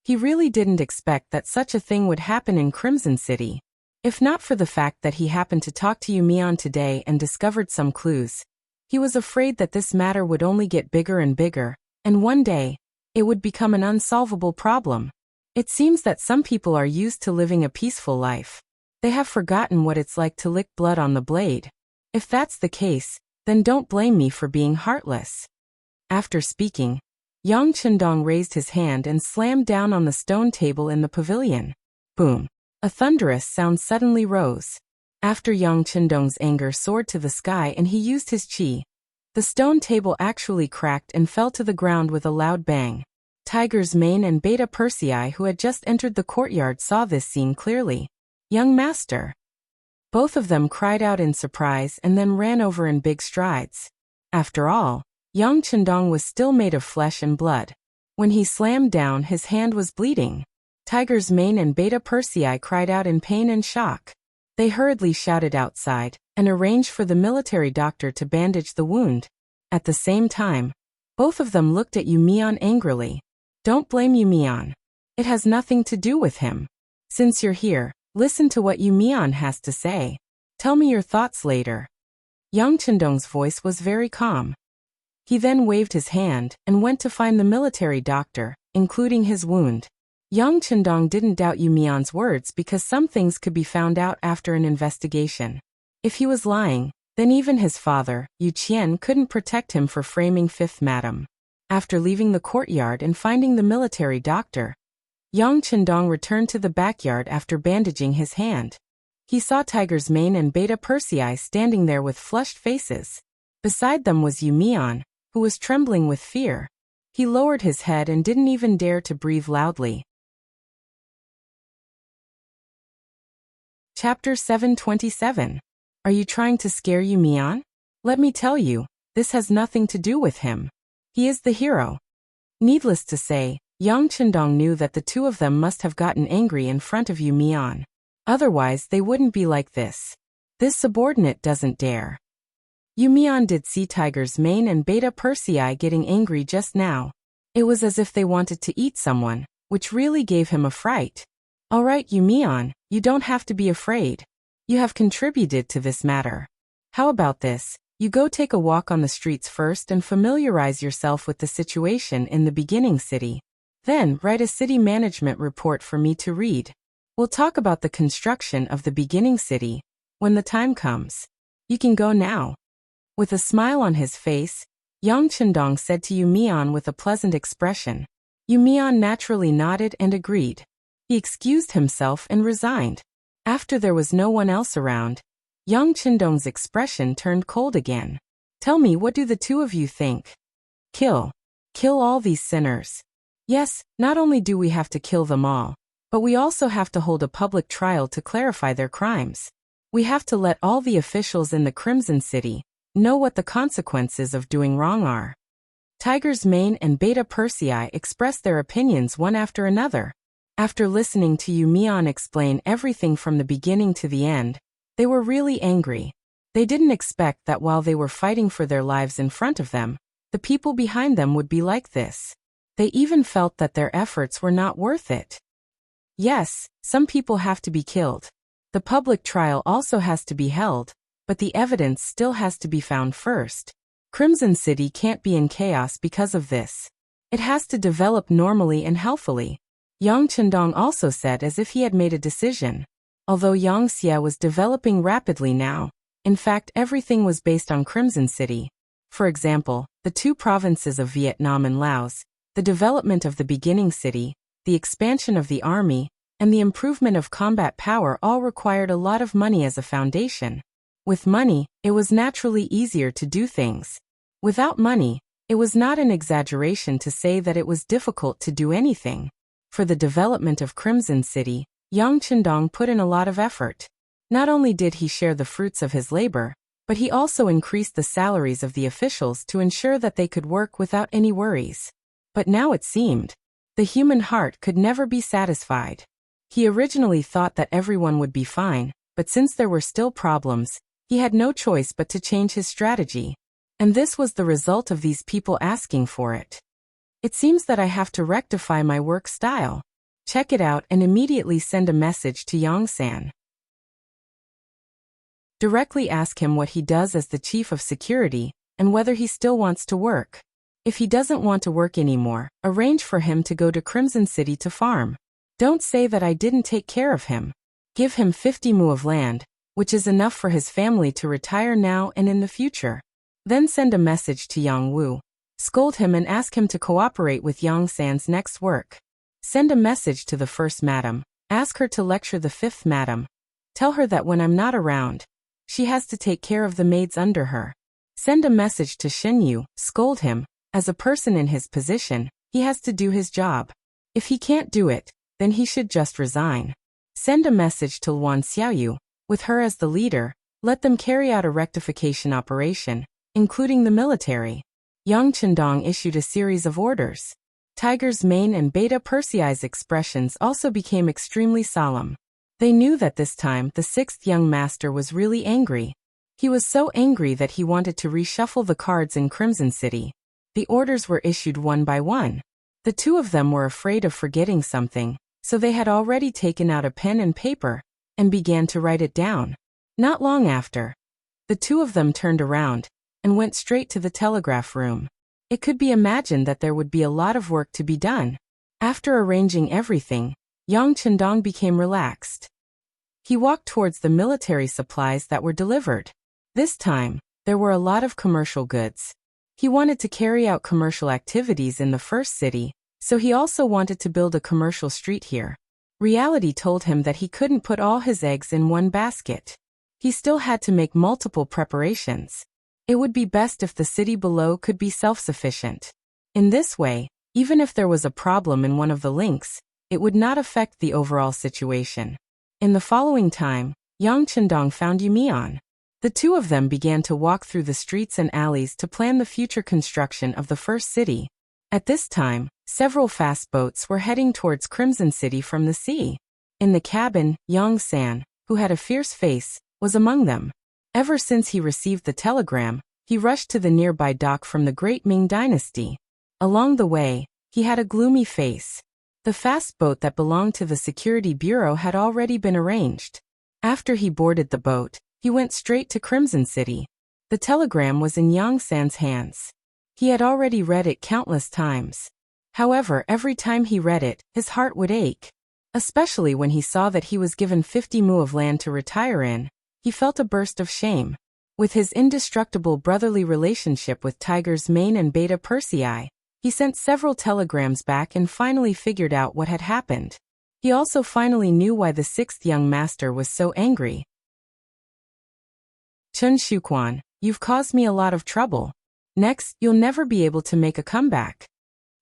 He really didn't expect that such a thing would happen in Crimson City. If not for the fact that he happened to talk to Yu Mian today and discovered some clues, he was afraid that this matter would only get bigger and bigger, and one day, it would become an unsolvable problem. It seems that some people are used to living a peaceful life. They have forgotten what it's like to lick blood on the blade. If that's the case, then don't blame me for being heartless. After speaking, Yang Chendong raised his hand and slammed down on the stone table in the pavilion. Boom. A thunderous sound suddenly rose. After Yang Chendong's anger soared to the sky and he used his qi, the stone table actually cracked and fell to the ground with a loud bang. Tiger's Mane and Beta Persei, who had just entered the courtyard, saw this scene clearly. Young master. Both of them cried out in surprise and then ran over in big strides. After all, Yang Chendong was still made of flesh and blood. When he slammed down, his hand was bleeding. Tiger's Mane and Beta Persei cried out in pain and shock. They hurriedly shouted outside and arranged for the military doctor to bandage the wound. At the same time, both of them looked at Yu Mian angrily. Don't blame Yu Mian. It has nothing to do with him. Since you're here, listen to what Yu Mian has to say. Tell me your thoughts later. Yang Chendong's voice was very calm. He then waved his hand and went to find the military doctor, including his wound. Yang Chendong didn't doubt Yu Mian's words because some things could be found out after an investigation. If he was lying, then even his father, Yu Qian, couldn't protect him for framing Fifth Madam. After leaving the courtyard and finding the military doctor, Yang Chendong returned to the backyard after bandaging his hand. He saw Tiger's Mane and Beta Persei standing there with flushed faces. Beside them was Yumian, who was trembling with fear. He lowered his head and didn't even dare to breathe loudly. Chapter 727. Are you trying to scare Yumian? Let me tell you, this has nothing to do with him. He is the hero. Needless to say, Yang Chendong knew that the two of them must have gotten angry in front of Yumian. Otherwise, they wouldn't be like this. This subordinate doesn't dare. Yumian did see Tiger's Mane and Beta Persei getting angry just now. It was as if they wanted to eat someone, which really gave him a fright. Alright Yumian, you don't have to be afraid. You have contributed to this matter. How about this? You go take a walk on the streets first and familiarize yourself with the situation in the beginning city. Then, write a city management report for me to read. We'll talk about the construction of the beginning city when the time comes. You can go now. With a smile on his face, Yang Chendong said to Yumian with a pleasant expression. Yumian naturally nodded and agreed. He excused himself and resigned. After there was no one else around, Yang Chendong's expression turned cold again. Tell me, what do the two of you think? Kill. Kill all these sinners. Yes, not only do we have to kill them all, but we also have to hold a public trial to clarify their crimes. We have to let all the officials in the Crimson City know what the consequences of doing wrong are. Tiger's Mane and Beta Persei expressed their opinions one after another. After listening to Yumian explain everything from the beginning to the end, they were really angry. They didn't expect that while they were fighting for their lives in front of them, the people behind them would be like this. They even felt that their efforts were not worth it. Yes, some people have to be killed. The public trial also has to be held, but the evidence still has to be found first. Crimson City can't be in chaos because of this. It has to develop normally and healthily. Yang Chendong also said as if he had made a decision. Although Yangxia was developing rapidly now, in fact everything was based on Crimson City. For example, the two provinces of Vietnam and Laos, the development of the beginning city, the expansion of the army, and the improvement of combat power all required a lot of money as a foundation. With money, it was naturally easier to do things. Without money, it was not an exaggeration to say that it was difficult to do anything. For the development of Crimson City, Yang Chendong put in a lot of effort. Not only did he share the fruits of his labor, but he also increased the salaries of the officials to ensure that they could work without any worries. But now it seemed, the human heart could never be satisfied. He originally thought that everyone would be fine, but since there were still problems, he had no choice but to change his strategy. And this was the result of these people asking for it. It seems that I have to rectify my work style. Check it out and immediately send a message to Yang-san. Directly ask him what he does as the chief of security, and whether he still wants to work. If he doesn't want to work anymore, arrange for him to go to Crimson City to farm. Don't say that I didn't take care of him. Give him 50 mu of land, which is enough for his family to retire now and in the future. Then send a message to Yang Wu. Scold him and ask him to cooperate with Yang San's next work. Send a message to the first madam. Ask her to lecture the fifth madam. Tell her that when I'm not around, she has to take care of the maids under her. Send a message to Shin Yu. Scold him. As a person in his position, he has to do his job. If he can't do it, then he should just resign. Send a message to Luan Xiaoyu. With her as the leader, let them carry out a rectification operation, including the military. Yang Chendong issued a series of orders. Tiger's Mane and Beta Persei's expressions also became extremely solemn. They knew that this time the sixth young master was really angry. He was so angry that he wanted to reshuffle the cards in Crimson City. The orders were issued one by one. The two of them were afraid of forgetting something, so they had already taken out a pen and paper and began to write it down. Not long after, the two of them turned around and went straight to the telegraph room. It could be imagined that there would be a lot of work to be done. After arranging everything, Yang Chendong became relaxed. He walked towards the military supplies that were delivered. This time, there were a lot of commercial goods. He wanted to carry out commercial activities in the first city, So he also wanted to build a commercial street here. Reality told him that he couldn't put all his eggs in one basket. He still had to make multiple preparations. It would be best if the city below could be self-sufficient. In this way, even if there was a problem in one of the links, it would not affect the overall situation. In the following time, Yang Chendong found Yumian. The two of them began to walk through the streets and alleys to plan the future construction of the first city. At this time, several fast boats were heading towards Crimson City from the sea. In the cabin, Yang San, who had a fierce face, was among them. Ever since he received the telegram, he rushed to the nearby dock from the Great Ming Dynasty. Along the way, he had a gloomy face. The fast boat that belonged to the Security Bureau had already been arranged. After he boarded the boat, he went straight to Crimson City. The telegram was in Yang San's hands. He had already read it countless times. However, every time he read it, his heart would ache. Especially when he saw that he was given 50 mu of land to retire in, he felt a burst of shame. With his indestructible brotherly relationship with Tigers Mane and Beta Persei, he sent several telegrams back and finally figured out what had happened. He also finally knew why the sixth young master was so angry. Chun Shuquan, you've caused me a lot of trouble. Next, you'll never be able to make a comeback.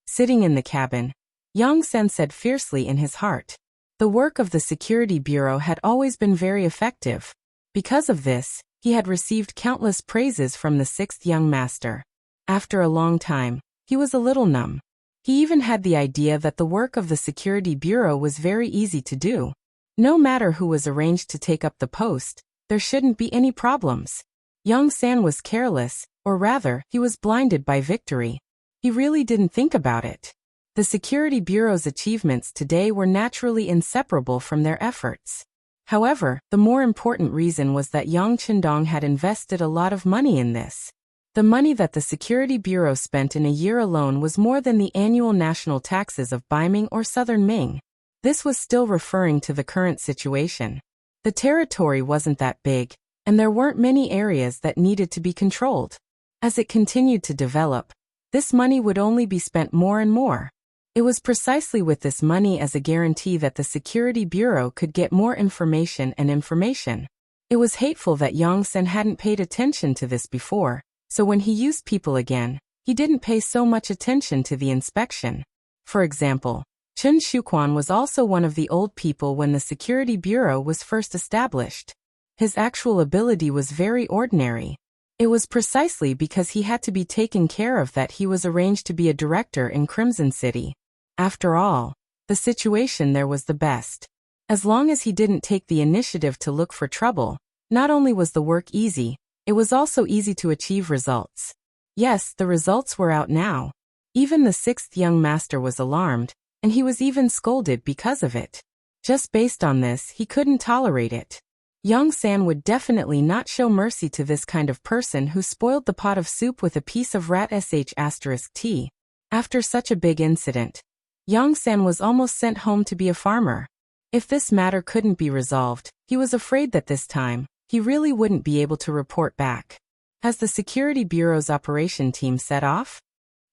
Sitting in the cabin, Yang Sen said fiercely in his heart. The work of the Security Bureau had always been very effective. Because of this, he had received countless praises from the sixth young master. After a long time, he was a little numb. He even had the idea that the work of the Security Bureau was very easy to do. No matter who was arranged to take up the post, there shouldn't be any problems. Yang San was careless, or rather, he was blinded by victory. He really didn't think about it. The Security Bureau's achievements today were naturally inseparable from their efforts. However, the more important reason was that Yang Chendong had invested a lot of money in this. The money that the Security Bureau spent in a year alone was more than the annual national taxes of Beiming or Southern Ming. This was still referring to the current situation. The territory wasn't that big, and there weren't many areas that needed to be controlled. As it continued to develop, this money would only be spent more and more. It was precisely with this money as a guarantee that the Security Bureau could get more information and information. It was hateful that Yang Sen hadn't paid attention to this before, so when he used people again, he didn't pay so much attention to the inspection. For example, Chun Shuquan was also one of the old people when the Security Bureau was first established. His actual ability was very ordinary. It was precisely because he had to be taken care of that he was arranged to be a director in Crimson City. After all, the situation there was the best. As long as he didn't take the initiative to look for trouble, not only was the work easy, it was also easy to achieve results. Yes, the results were out now. Even the sixth young master was alarmed, and he was even scolded because of it. Just based on this, he couldn't tolerate it. Yang San would definitely not show mercy to this kind of person who spoiled the pot of soup with a piece of rat sh*t. After such a big incident, Yang San was almost sent home to be a farmer. If this matter couldn't be resolved, he was afraid that this time, he really wouldn't be able to report back. Has the Security Bureau's operation team set off?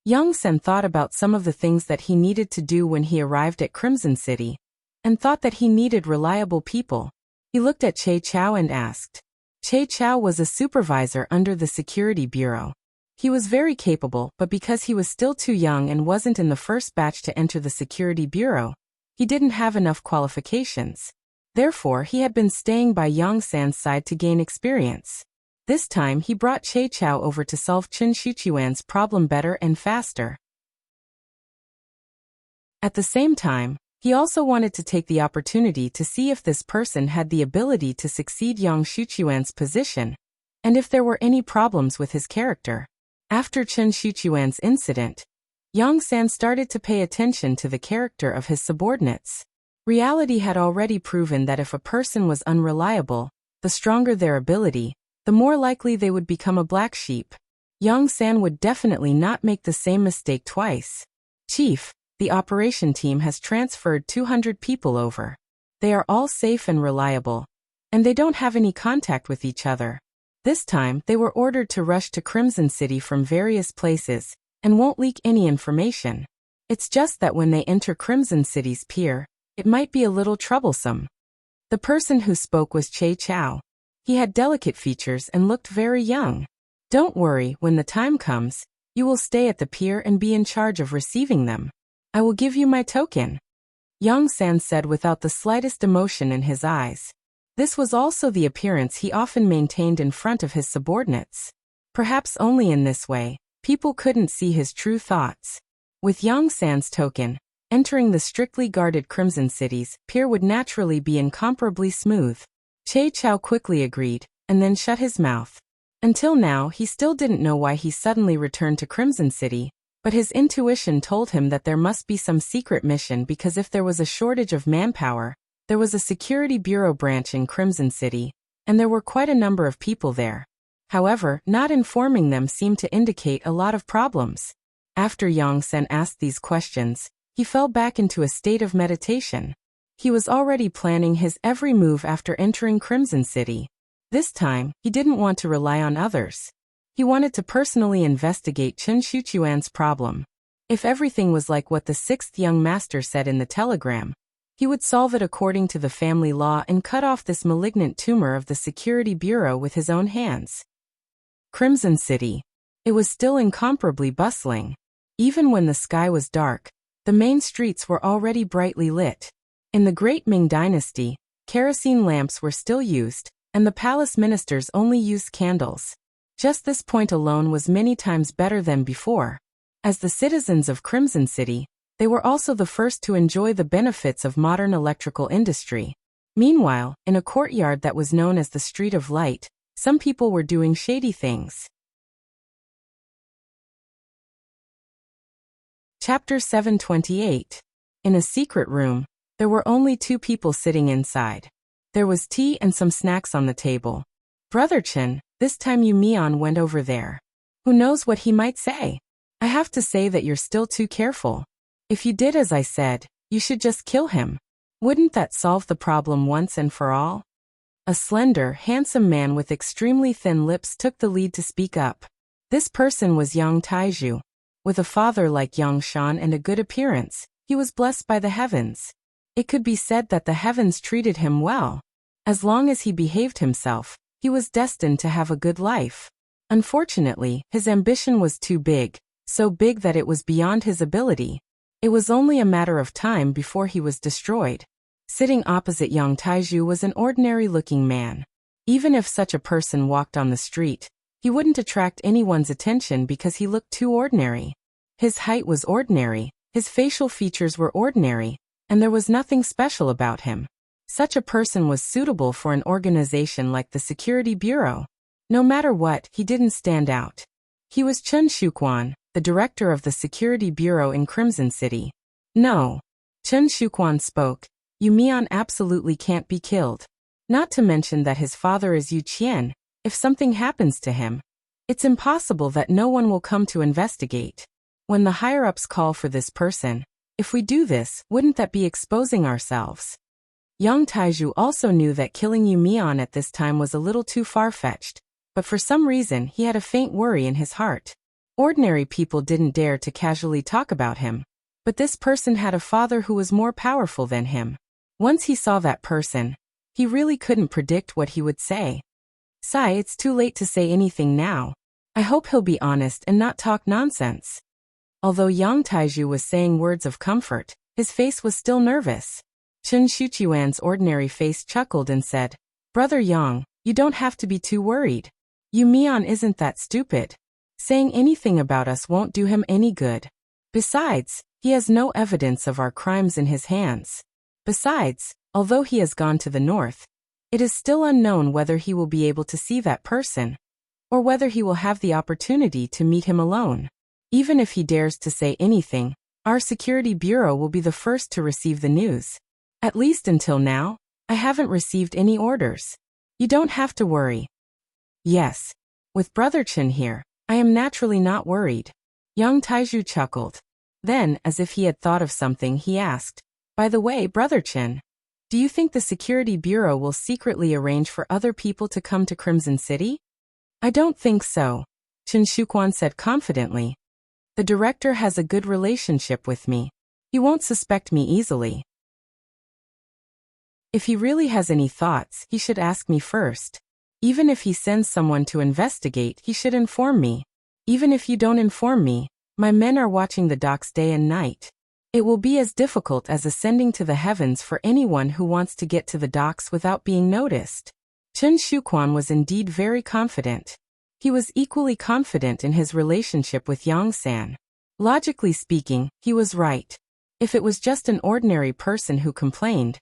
Yang San thought about some of the things that he needed to do when he arrived at Crimson City, and thought that he needed reliable people. He looked at Che Chao and asked. Che Chao was a supervisor under the Security Bureau. He was very capable, but because he was still too young and wasn't in the first batch to enter the Security Bureau, he didn't have enough qualifications. Therefore, he had been staying by Yang San's side to gain experience. This time, he brought Che Chao over to solve Chun Shuquan's problem better and faster. At the same time, he also wanted to take the opportunity to see if this person had the ability to succeed Yang Shuquan's position, and if there were any problems with his character. After Chun Shuquan's incident, Yang San started to pay attention to the character of his subordinates. Reality had already proven that if a person was unreliable, the stronger their ability, the more likely they would become a black sheep. Yang San would definitely not make the same mistake twice. Chief, the operation team has transferred 200 people over. They are all safe and reliable, and they don't have any contact with each other. This time, they were ordered to rush to Crimson City from various places, and won't leak any information. It's just that when they enter Crimson City's pier, it might be a little troublesome. The person who spoke was Che Chao. He had delicate features and looked very young. Don't worry, when the time comes, you will stay at the pier and be in charge of receiving them. I will give you my token. Yang San said without the slightest emotion in his eyes. This was also the appearance he often maintained in front of his subordinates. Perhaps only in this way, people couldn't see his true thoughts. With Yang San's token, entering the strictly guarded Crimson City's pier would naturally be incomparably smooth. Che Chao quickly agreed, and then shut his mouth. Until now, he still didn't know why he suddenly returned to Crimson City, but his intuition told him that there must be some secret mission because if there was a shortage of manpower, there was a security bureau branch in Crimson City, and there were quite a number of people there. However, not informing them seemed to indicate a lot of problems. After Yang Sen asked these questions, he fell back into a state of meditation. He was already planning his every move after entering Crimson City. This time, he didn't want to rely on others. He wanted to personally investigate Chen Shuchuan's problem. If everything was like what the sixth young master said in the telegram, he would solve it according to the family law and cut off this malignant tumor of the Security Bureau with his own hands. Crimson City. It was still incomparably bustling. Even when the sky was dark, the main streets were already brightly lit. In the Great Ming Dynasty, kerosene lamps were still used, and the palace ministers only used candles. Just this point alone was many times better than before. As the citizens of Crimson City, they were also the first to enjoy the benefits of modern electrical industry. Meanwhile, in a courtyard that was known as the Street of Light, some people were doing shady things. Chapter 728. In a secret room, there were only 2 people sitting inside. There was tea and some snacks on the table. Brother Chen, this time Yu Mian went over there. Who knows what he might say? I have to say that you're still too careful. If you did as I said, you should just kill him. Wouldn't that solve the problem once and for all? A slender, handsome man with extremely thin lips took the lead to speak up. This person was Yang Taiju. With a father like Yang Shan and a good appearance, he was blessed by the heavens. It could be said that the heavens treated him well. As long as he behaved himself, he was destined to have a good life. Unfortunately, his ambition was too big, so big that it was beyond his ability. It was only a matter of time before he was destroyed. Sitting opposite Yang Taiju was an ordinary-looking man. Even if such a person walked on the street, he wouldn't attract anyone's attention because he looked too ordinary. His height was ordinary, his facial features were ordinary, and there was nothing special about him. Such a person was suitable for an organization like the Security Bureau. No matter what, he didn't stand out. He was Chen Shuquan, the director of the Security Bureau in Crimson City. No. Chen Shuquan spoke. Yu Mian absolutely can't be killed. Not to mention that his father is Yu Qian. If something happens to him, it's impossible that no one will come to investigate. When the higher-ups call for this person, if we do this, wouldn't that be exposing ourselves? Yang Taiju also knew that killing Yu Mian at this time was a little too far-fetched, but for some reason he had a faint worry in his heart. Ordinary people didn't dare to casually talk about him, but this person had a father who was more powerful than him. Once he saw that person, he really couldn't predict what he would say. Sigh, it's too late to say anything now. I hope he'll be honest and not talk nonsense. Although Yang Taiju was saying words of comfort, his face was still nervous. Chen Shuchuan's ordinary face chuckled and said, Brother Yang, you don't have to be too worried. Yu Mian isn't that stupid. Saying anything about us won't do him any good. Besides, he has no evidence of our crimes in his hands. Besides, although he has gone to the north, it is still unknown whether he will be able to see that person, or whether he will have the opportunity to meet him alone. Even if he dares to say anything, our Security Bureau will be the first to receive the news. At least until now, I haven't received any orders. You don't have to worry. Yes. With Brother Chen here, I am naturally not worried. Yang Taiju chuckled. Then, as if he had thought of something, he asked, By the way, Brother Chen, do you think the Security Bureau will secretly arrange for other people to come to Crimson City? I don't think so, Chen Shuquan said confidently. The director has a good relationship with me. He won't suspect me easily. If he really has any thoughts, he should ask me first. Even if he sends someone to investigate, he should inform me. Even if you don't inform me, my men are watching the docks day and night. It will be as difficult as ascending to the heavens for anyone who wants to get to the docks without being noticed. Chen Shuquan was indeed very confident. He was equally confident in his relationship with Yang San. Logically speaking, he was right. If it was just an ordinary person who complained,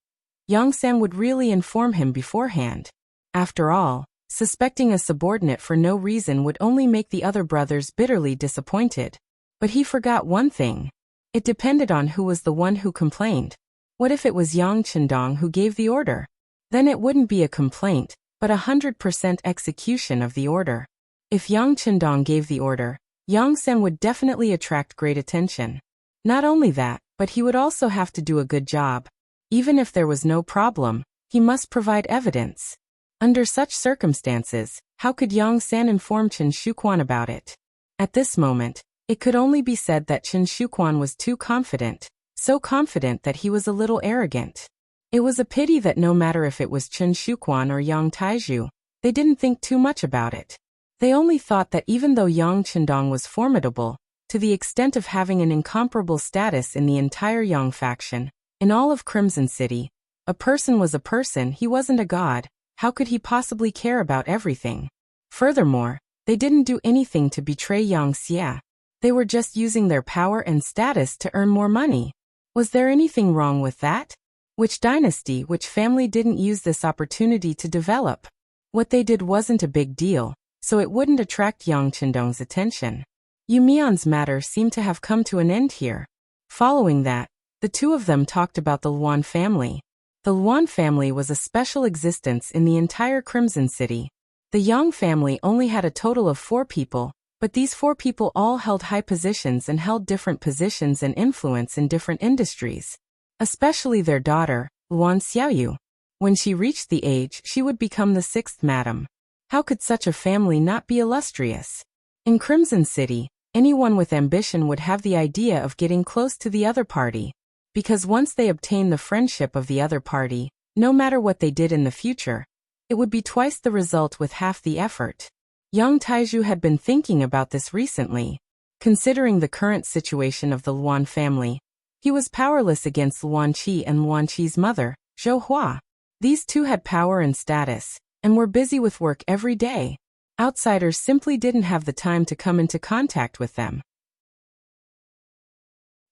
Yang San would really inform him beforehand. After all, suspecting a subordinate for no reason would only make the other brothers bitterly disappointed. But he forgot one thing. It depended on who was the one who complained. What if it was Yang Chendong who gave the order? Then it wouldn't be a complaint, but 100% execution of the order. If Yang Chendong gave the order, Yang San would definitely attract great attention. Not only that, but he would also have to do a good job. Even if there was no problem, he must provide evidence. Under such circumstances, how could Yang San inform Chen Shuquan about it? At this moment, it could only be said that Chen Shuquan was too confident, so confident that he was a little arrogant. It was a pity that no matter if it was Chen Shuquan or Yang Taizhu, they didn't think too much about it. They only thought that even though Yang Chendong was formidable, to the extent of having an incomparable status in the entire Yang faction, in all of Crimson City, a person was a person, he wasn't a god. How could he possibly care about everything? Furthermore, they didn't do anything to betray Yang Xia. They were just using their power and status to earn more money. Was there anything wrong with that? Which dynasty, which family didn't use this opportunity to develop? What they did wasn't a big deal, so it wouldn't attract Yang Chendong's attention. Yu Mian's matter seemed to have come to an end here. Following that, the two of them talked about the Luan family. The Luan family was a special existence in the entire Crimson City. The Yang family only had a total of 4 people, but these 4 people all held high positions and held different positions and influence in different industries. Especially their daughter, Luan Xiaoyu. When she reached the age, she would become the 6th madam. How could such a family not be illustrious? In Crimson City, anyone with ambition would have the idea of getting close to the other party. Because once they obtain the friendship of the other party, no matter what they did in the future, it would be twice the result with half the effort. Yang Taizhu had been thinking about this recently. Considering the current situation of the Luan family, he was powerless against Luan Qi and Luan Qi's mother, Zhou Hua. These two had power and status, and were busy with work every day. Outsiders simply didn't have the time to come into contact with them.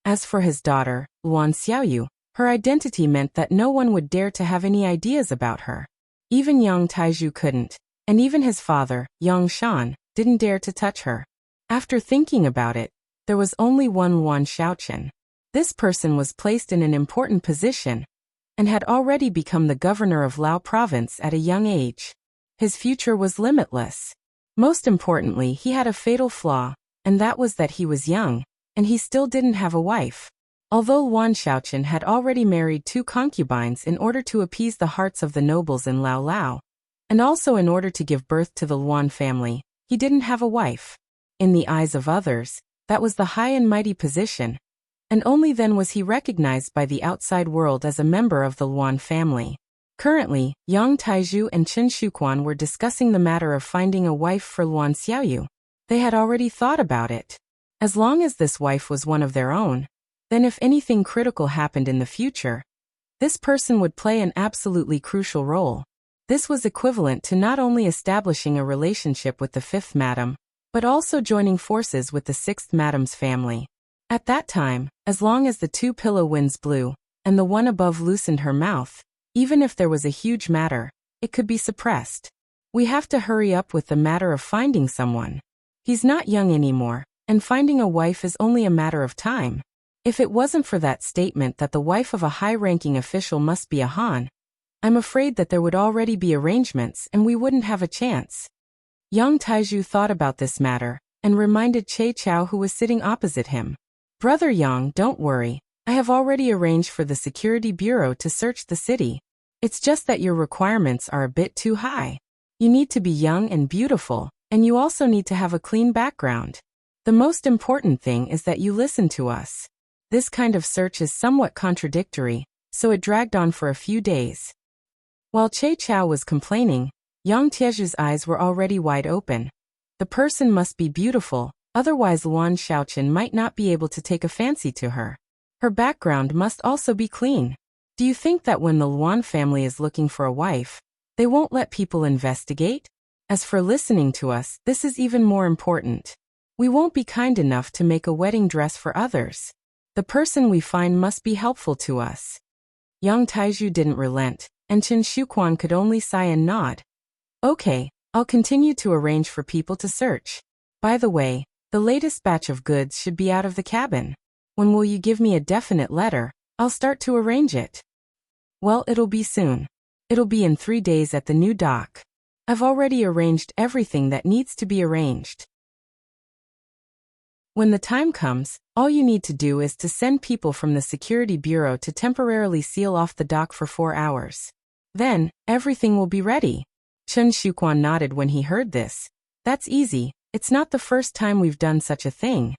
As for his daughter, Luan Xiaoyu, her identity meant that no one would dare to have any ideas about her. Even Yang Taizhu couldn't, and even his father, Yang Shan, didn't dare to touch her. After thinking about it, there was only one Luan Xiaochen. This person was placed in an important position, and had already become the governor of Lao province at a young age. His future was limitless. Most importantly, he had a fatal flaw, and that was that he was young, and he still didn't have a wife. Although Luan Xiaochen had already married 2 concubines in order to appease the hearts of the nobles in Lao Lao, and also in order to give birth to the Luan family, he didn't have a wife. In the eyes of others, that was the high and mighty position, and only then was he recognized by the outside world as a member of the Luan family. Currently, Yang Taizhu and Chen Shuquan were discussing the matter of finding a wife for Luan Xiaoyu. They had already thought about it. As long as this wife was one of their own, then if anything critical happened in the future, this person would play an absolutely crucial role. This was equivalent to not only establishing a relationship with the 5th madam, but also joining forces with the 6th madam's family. At that time, as long as the 2 pillow winds blew, and the one above loosened her mouth, even if there was a huge matter, it could be suppressed. We have to hurry up with the matter of finding someone. He's not young anymore, and finding a wife is only a matter of time. If it wasn't for that statement that the wife of a high-ranking official must be a Han, I'm afraid that there would already be arrangements and we wouldn't have a chance. Yang Taizhu thought about this matter, and reminded Che Chao, who was sitting opposite him. Brother Yang, don't worry. I have already arranged for the security bureau to search the city. It's just that your requirements are a bit too high. You need to be young and beautiful, and you also need to have a clean background. The most important thing is that you listen to us. This kind of search is somewhat contradictory, so it dragged on for a few days. While Che Chao was complaining, Yang Tieju's eyes were already wide open. The person must be beautiful, otherwise Luan Xiaoqin might not be able to take a fancy to her. Her background must also be clean. Do you think that when the Luan family is looking for a wife, they won't let people investigate? As for listening to us, this is even more important. We won't be kind enough to make a wedding dress for others. The person we find must be helpful to us. Yang Taiju didn't relent, and Chen Shuquan could only sigh and nod. Okay, I'll continue to arrange for people to search. By the way, the latest batch of goods should be out of the cabin. When will you give me a definite letter? I'll start to arrange it. Well, it'll be soon. It'll be in 3 days at the new dock. I've already arranged everything that needs to be arranged. When the time comes, all you need to do is to send people from the security bureau to temporarily seal off the dock for 4 hours. Then, everything will be ready. Chen Shuquan nodded when he heard this. That's easy, it's not the first time we've done such a thing.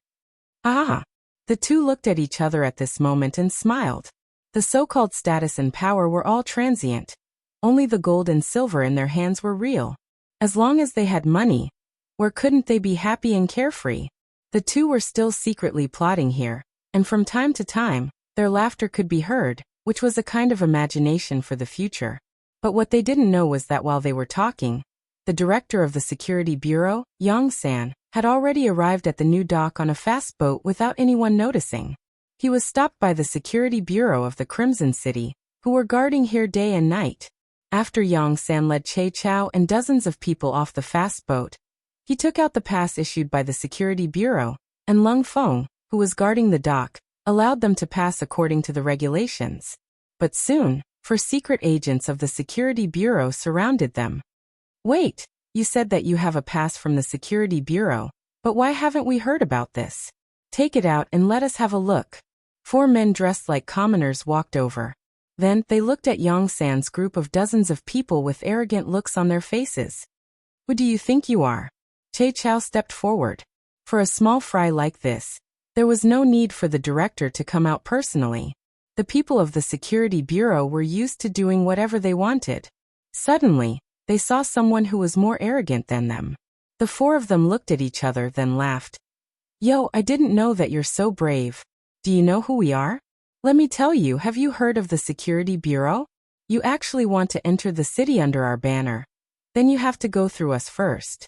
Ah! The two looked at each other at this moment and smiled. The so-called status and power were all transient. Only the gold and silver in their hands were real. As long as they had money, where couldn't they be happy and carefree? The two were still secretly plotting here, and from time to time, their laughter could be heard, which was a kind of imagination for the future. But what they didn't know was that while they were talking, the director of the security bureau, Yang San, had already arrived at the new dock on a fast boat without anyone noticing. He was stopped by the security bureau of the Crimson City, who were guarding here day and night. After Yang San led Che Chao and dozens of people off the fast boat, he took out the pass issued by the security bureau, and Lung Feng, who was guarding the dock, allowed them to pass according to the regulations. But soon, 4 secret agents of the security bureau surrounded them. Wait, you said that you have a pass from the security bureau, but why haven't we heard about this? Take it out and let us have a look. 4 men dressed like commoners walked over. Then, they looked at Yang San's group of dozens of people with arrogant looks on their faces. Who do you think you are? Che Chao stepped forward. For a small fry like this, there was no need for the director to come out personally. The people of the security bureau were used to doing whatever they wanted. Suddenly, they saw someone who was more arrogant than them. The 4 of them looked at each other then laughed. Yo, I didn't know that you're so brave. Do you know who we are? Let me tell you, have you heard of the security bureau? You actually want to enter the city under our banner. Then you have to go through us first.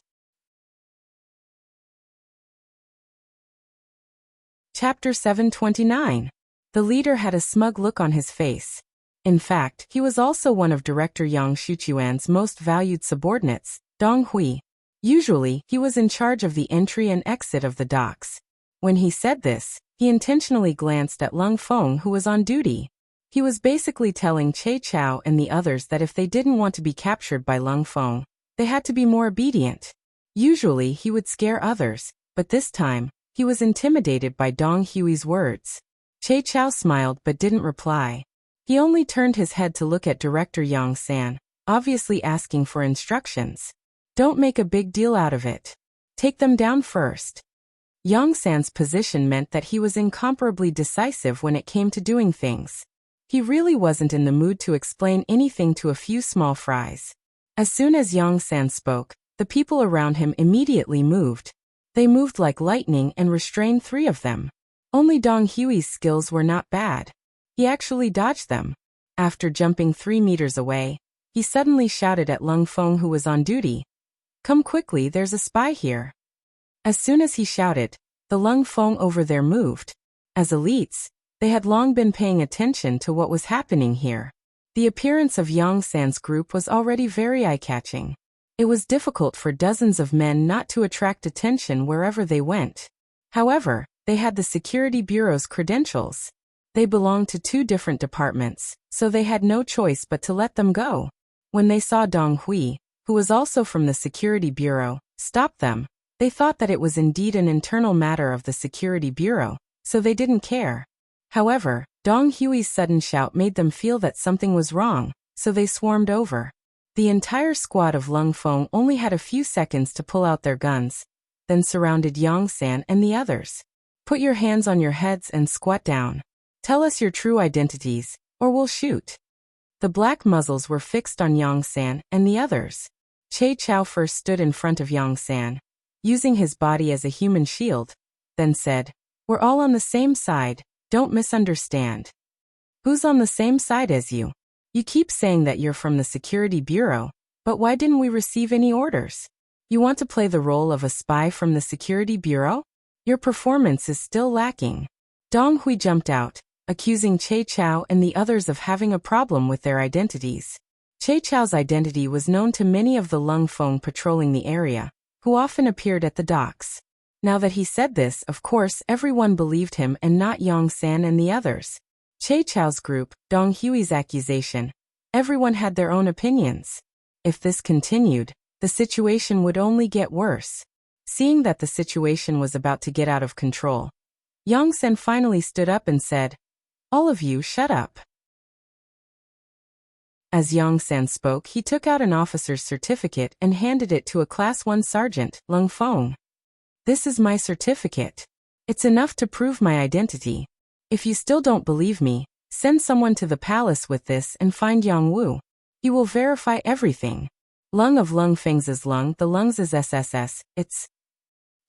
Chapter 729. The leader had a smug look on his face. In fact, he was also one of Director Yang Shuchuan's most valued subordinates, Dong Hui. Usually, he was in charge of the entry and exit of the docks. When he said this, he intentionally glanced at Lung Feng, who was on duty. He was basically telling Che Chao and the others that if they didn't want to be captured by Lung Feng, they had to be more obedient. Usually, he would scare others, but this time, he was intimidated by Dong Hui's words. Che Chao smiled but didn't reply. He only turned his head to look at Director Yang San, obviously asking for instructions. Don't make a big deal out of it. Take them down first. Yang San's position meant that he was incomparably decisive when it came to doing things. He really wasn't in the mood to explain anything to a few small fries. As soon as Yang San spoke, the people around him immediately moved. They moved like lightning and restrained 3 of them. Only Dong Hui's skills were not bad. He actually dodged them. After jumping 3 meters away, he suddenly shouted at Lung Feng, who was on duty. Come quickly, there's a spy here. As soon as he shouted, the Lung Feng over there moved. As elites, they had long been paying attention to what was happening here. The appearance of Yang San's group was already very eye-catching. It was difficult for dozens of men not to attract attention wherever they went. However, they had the security bureau's credentials. They belonged to 2 different departments, so they had no choice but to let them go. When they saw Dong Hui, who was also from the security bureau, stop them, they thought that it was indeed an internal matter of the security bureau, so they didn't care. However, Dong Hui's sudden shout made them feel that something was wrong, so they swarmed over. The entire squad of Lung Feng only had a few seconds to pull out their guns. then surrounded Yang San and the others. Put your hands on your heads and squat down. Tell us your true identities, or we'll shoot. The black muzzles were fixed on Yang San and the others. Che Chao first stood in front of Yang San, using his body as a human shield, then said, "We're all on the same side, don't misunderstand." "Who's on the same side as you? You keep saying that you're from the Security Bureau, but why didn't we receive any orders? You want to play the role of a spy from the Security Bureau? Your performance is still lacking." Dong Hui jumped out, accusing Che Chao and the others of having a problem with their identities. Che Chao's identity was known to many of the Lung Feng patrolling the area, who often appeared at the docks. Now that he said this, of course everyone believed him and not Yang San and the others. Che Chao's group, Dong Hui's accusation. Everyone had their own opinions. If this continued, the situation would only get worse. Seeing that the situation was about to get out of control, Yang San finally stood up and said, "All of you shut up." As Yang San spoke, he took out an officer's certificate and handed it to a Class 1 sergeant, Lung Feng. "This is my certificate. It's enough to prove my identity. If you still don't believe me, send someone to the palace with this and find Yang Wu. He will verify everything. Lung of Lung Feng's is Lung, the Lung's is SSS, it's..."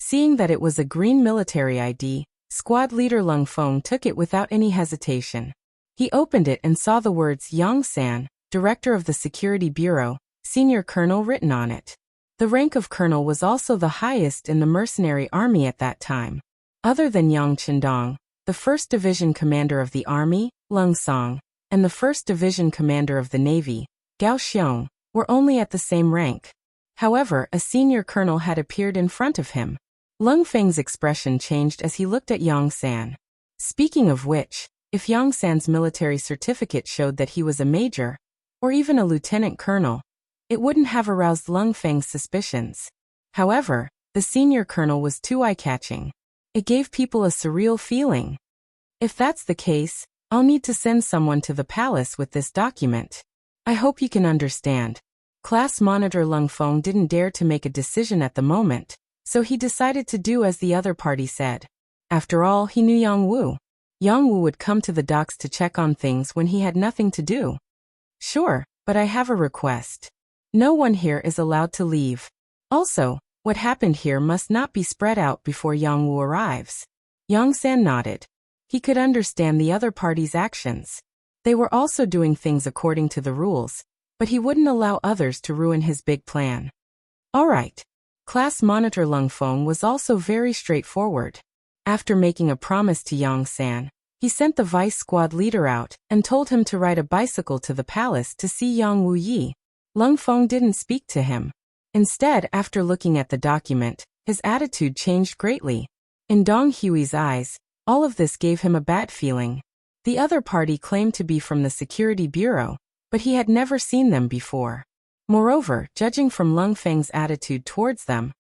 Seeing that it was a green military ID, squad leader Lung Feng took it without any hesitation. He opened it and saw the words Yang San, Director of the Security Bureau, Senior Colonel written on it. The rank of Colonel was also the highest in the mercenary army at that time. Other than Yang Qindong, the 1st Division Commander of the Army, Lung Song, and the 1st Division Commander of the Navy, Gao Xiong, were only at the same rank. However, a senior colonel had appeared in front of him. Lung Feng's expression changed as he looked at Yang San. Speaking of which, if Yang San's military certificate showed that he was a major, or even a lieutenant colonel, it wouldn't have aroused Lung Feng's suspicions. However, the senior colonel was too eye-catching. It gave people a surreal feeling. If that's the case, I'll need to send someone to the palace with this document. I hope you can understand. Class Monitor Lung Feng didn't dare to make a decision at the moment, so he decided to do as the other party said. After all, he knew Yang Wu. Yang Wu would come to the docks to check on things when he had nothing to do. "Sure, but I have a request. No one here is allowed to leave. Also, what happened here must not be spread out before Yang Wu arrives." Yang San nodded. He could understand the other party's actions. They were also doing things according to the rules, but he wouldn't allow others to ruin his big plan. All right. Class Monitor Lung Feng was also very straightforward. After making a promise to Yang San, he sent the vice squad leader out and told him to ride a bicycle to the palace to see Yang Wu Yi. Lung Feng didn't speak to him. Instead, after looking at the document, his attitude changed greatly. In Dong Hui's eyes, all of this gave him a bad feeling. The other party claimed to be from the Security Bureau, but he had never seen them before. Moreover, judging from Lung Feng's attitude towards them,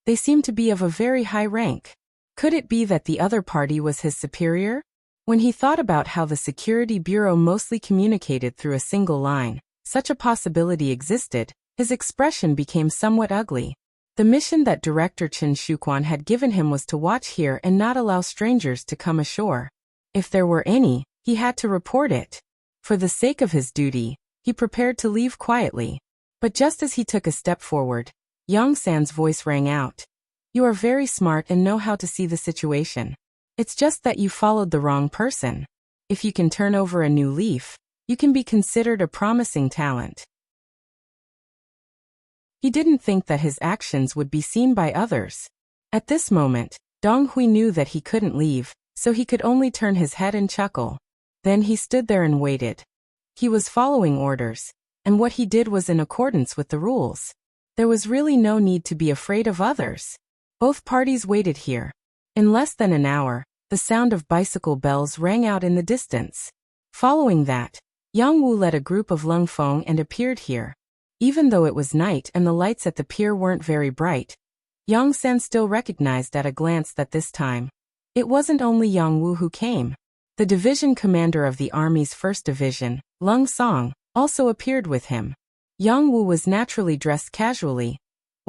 they seemed to be of a very high rank. Could it be that the other party was his superior? When he thought about how the Security Bureau mostly communicated through a single line, such a possibility existed, his expression became somewhat ugly. The mission that Director Chen Shuquan had given him was to watch here and not allow strangers to come ashore. If there were any, he had to report it. For the sake of his duty, he prepared to leave quietly. But just as he took a step forward, Yang San's voice rang out. "You are very smart and know how to see the situation. It's just that you followed the wrong person. If you can turn over a new leaf, you can be considered a promising talent." He didn't think that his actions would be seen by others. At this moment, Dong Hui knew that he couldn't leave, so he could only turn his head and chuckle. Then he stood there and waited. He was following orders, and what he did was in accordance with the rules. There was really no need to be afraid of others. Both parties waited here. In less than an hour, the sound of bicycle bells rang out in the distance. Following that, Yang Wu led a group of Lung Feng and appeared here. Even though it was night and the lights at the pier weren't very bright, Yang San still recognized at a glance that this time, it wasn't only Yang Wu who came. The division commander of the army's 1st Division, Lung Song, also appeared with him. Yang Wu was naturally dressed casually,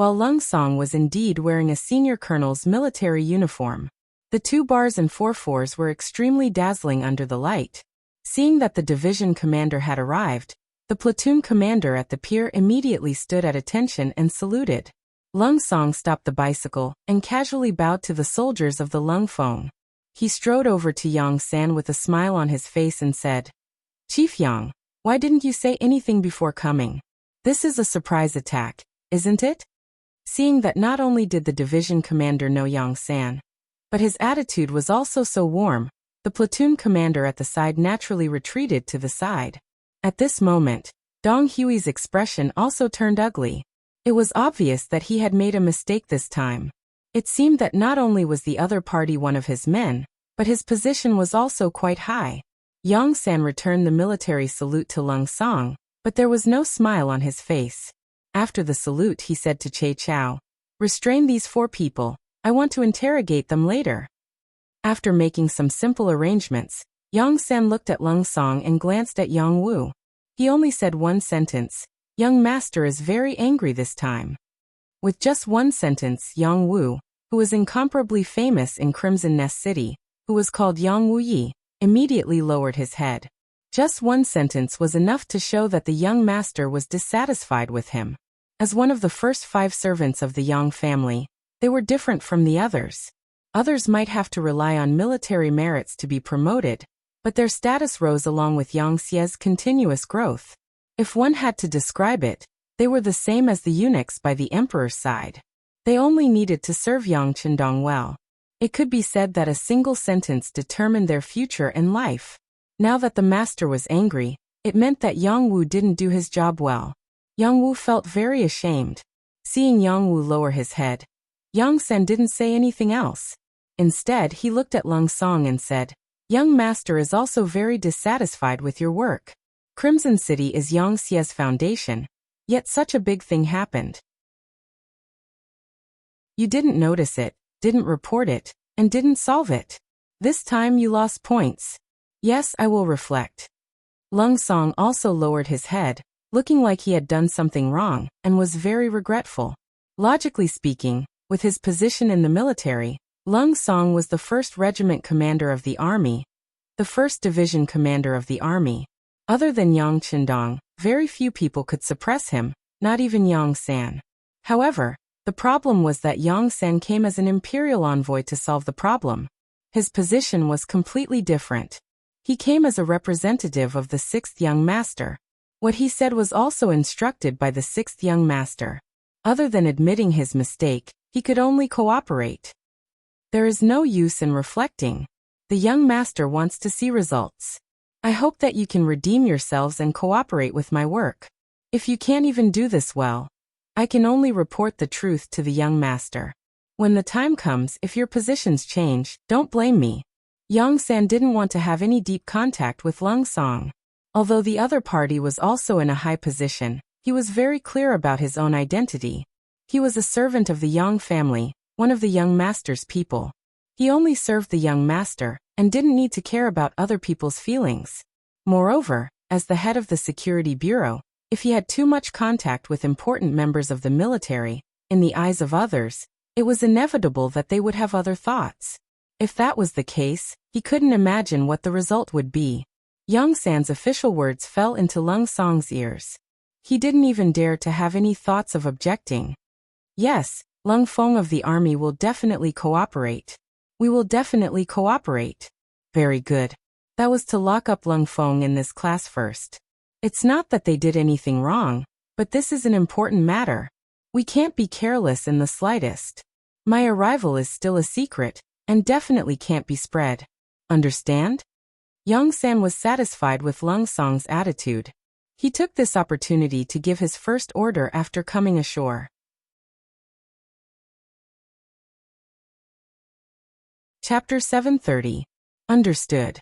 while Lung Song was indeed wearing a senior colonel's military uniform. The 2 bars and 4-4s were extremely dazzling under the light. Seeing that the division commander had arrived, the platoon commander at the pier immediately stood at attention and saluted. Lung Song stopped the bicycle and casually bowed to the soldiers of the Lung Fong. He strode over to Yang San with a smile on his face and said, "Chief Yang, why didn't you say anything before coming? This is a surprise attack, isn't it?" Seeing that not only did the division commander know Yang San, but his attitude was also so warm, the platoon commander at the side naturally retreated to the side. At this moment, Dong Hui's expression also turned ugly. It was obvious that he had made a mistake this time. It seemed that not only was the other party one of his men, but his position was also quite high. Yang San returned the military salute to Lung Song, but there was no smile on his face. After the salute he said to Che Chao, "Restrain these 4 people, I want to interrogate them later." After making some simple arrangements, Yang San looked at Lung Song and glanced at Yang Wu. He only said one sentence, "Young master is very angry this time." With just one sentence, Yang Wu, who was incomparably famous in Crimson Nest City, who was called Yang Wu Yi, immediately lowered his head. Just one sentence was enough to show that the young master was dissatisfied with him. As one of the first 5 servants of the Yang family, they were different from the others. Others might have to rely on military merits to be promoted, but their status rose along with Yang Xie's continuous growth. If one had to describe it, they were the same as the eunuchs by the emperor's side. They only needed to serve Yang Chendong well. It could be said that a single sentence determined their future and life. Now that the master was angry, it meant that Yang Wu didn't do his job well. Yang Wu felt very ashamed. Seeing Yang Wu lower his head, Yang San didn't say anything else. Instead, he looked at Lung Song and said, "Young master is also very dissatisfied with your work. Crimson City is Yang Xie's foundation, yet such a big thing happened. You didn't notice it, didn't report it, and didn't solve it. This time you lost points. Yes, I will reflect." Lung Song also lowered his head, looking like he had done something wrong, and was very regretful. Logically speaking, with his position in the military, Lung Song was the 1st Regiment commander of the army, the 1st Division commander of the army. Other than Yang Chendong, very few people could suppress him, not even Yang San. However, the problem was that Yang San came as an imperial envoy to solve the problem. His position was completely different. He came as a representative of the 6th Young Master. What he said was also instructed by the 6th Young Master. Other than admitting his mistake, he could only cooperate. There is no use in reflecting. The young master wants to see results. I hope that you can redeem yourselves and cooperate with my work. If you can't even do this well, I can only report the truth to the young master. When the time comes, if your positions change, don't blame me. Yang San didn't want to have any deep contact with Lung Song. Although the other party was also in a high position, he was very clear about his own identity. He was a servant of the Yang family, one of the young master's people. He only served the young master, and didn't need to care about other people's feelings. Moreover, as the head of the security bureau, if he had too much contact with important members of the military, in the eyes of others, it was inevitable that they would have other thoughts. If that was the case, he couldn't imagine what the result would be. Yang San's official words fell into Lung Song's ears. He didn't even dare to have any thoughts of objecting. Yes, Lung Fong of the army will definitely cooperate. We will definitely cooperate. Very good. That was to lock up Lung Fong in this class first. It's not that they did anything wrong, but this is an important matter. We can't be careless in the slightest. My arrival is still a secret, and definitely can't be spread. Understand? Yang San was satisfied with Lung Song's attitude. He took this opportunity to give his first order after coming ashore. Chapter 730. Understood.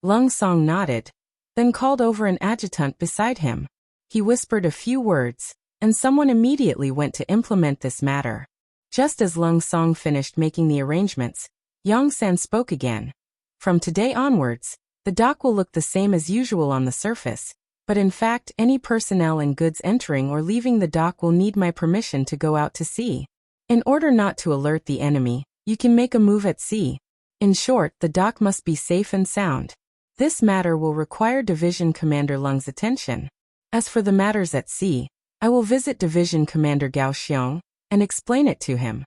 Lung Song nodded, then called over an adjutant beside him. He whispered a few words, and someone immediately went to implement this matter. Just as Lung Song finished making the arrangements, Yang San spoke again. From today onwards, the dock will look the same as usual on the surface. but in fact any personnel and goods entering or leaving the dock will need my permission to go out to sea. In order not to alert the enemy, you can make a move at sea. In short, the dock must be safe and sound. This matter will require Division Commander Lung's attention. As for the matters at sea, I will visit Division Commander Gao Xiong and explain it to him.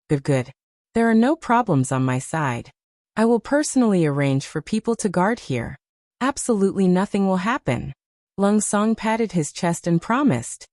Good. There are no problems on my side. I will personally arrange for people to guard here. Absolutely nothing will happen. Lung Song patted his chest and promised.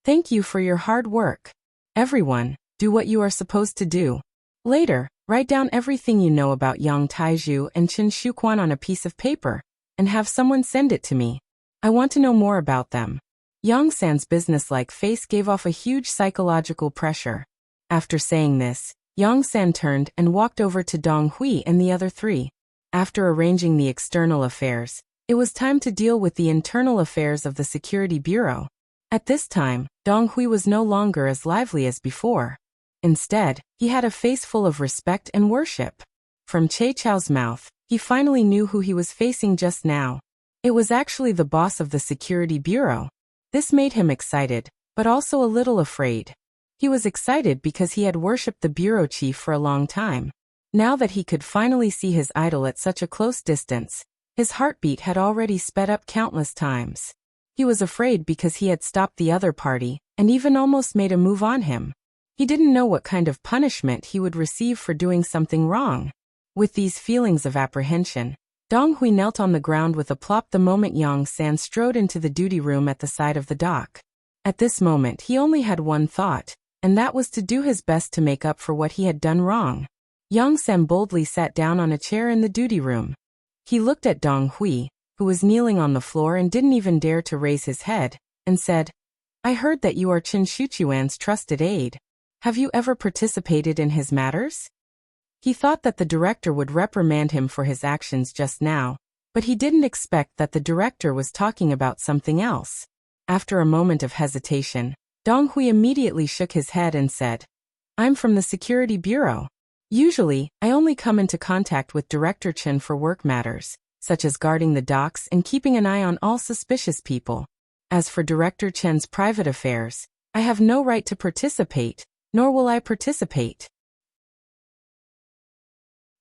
Thank you for your hard work. Everyone, do what you are supposed to do. Later, write down everything you know about Yang Taizhu and Qin Shuquan on a piece of paper, and have someone send it to me. I want to know more about them. Yang San's businesslike face gave off a huge psychological pressure. After saying this, Yang San turned and walked over to Dong Hui and the other three. After arranging the external affairs, it was time to deal with the internal affairs of the Security Bureau. At this time, Dong Hui was no longer as lively as before. Instead, he had a face full of respect and worship. From Che Chao's mouth, he finally knew who he was facing just now. It was actually the boss of the Security Bureau. This made him excited, but also a little afraid. He was excited because he had worshipped the bureau chief for a long time. Now that he could finally see his idol at such a close distance, his heartbeat had already sped up countless times. He was afraid because he had stopped the other party, and even almost made a move on him. He didn't know what kind of punishment he would receive for doing something wrong. With these feelings of apprehension, Dong Hui knelt on the ground with a plop the moment Yang San strode into the duty room at the side of the dock. At this moment he only had one thought, and that was to do his best to make up for what he had done wrong. Yang San boldly sat down on a chair in the duty room. He looked at Dong Hui, who was kneeling on the floor and didn't even dare to raise his head, and said, I heard that you are Qin Shuquan's trusted aide. Have you ever participated in his matters? He thought that the director would reprimand him for his actions just now, but he didn't expect that the director was talking about something else. After a moment of hesitation, Dong Hui immediately shook his head and said, I'm from the Security Bureau. Usually, I only come into contact with Director Chen for work matters, such as guarding the docks and keeping an eye on all suspicious people. As for Director Chen's private affairs, I have no right to participate, nor will I participate.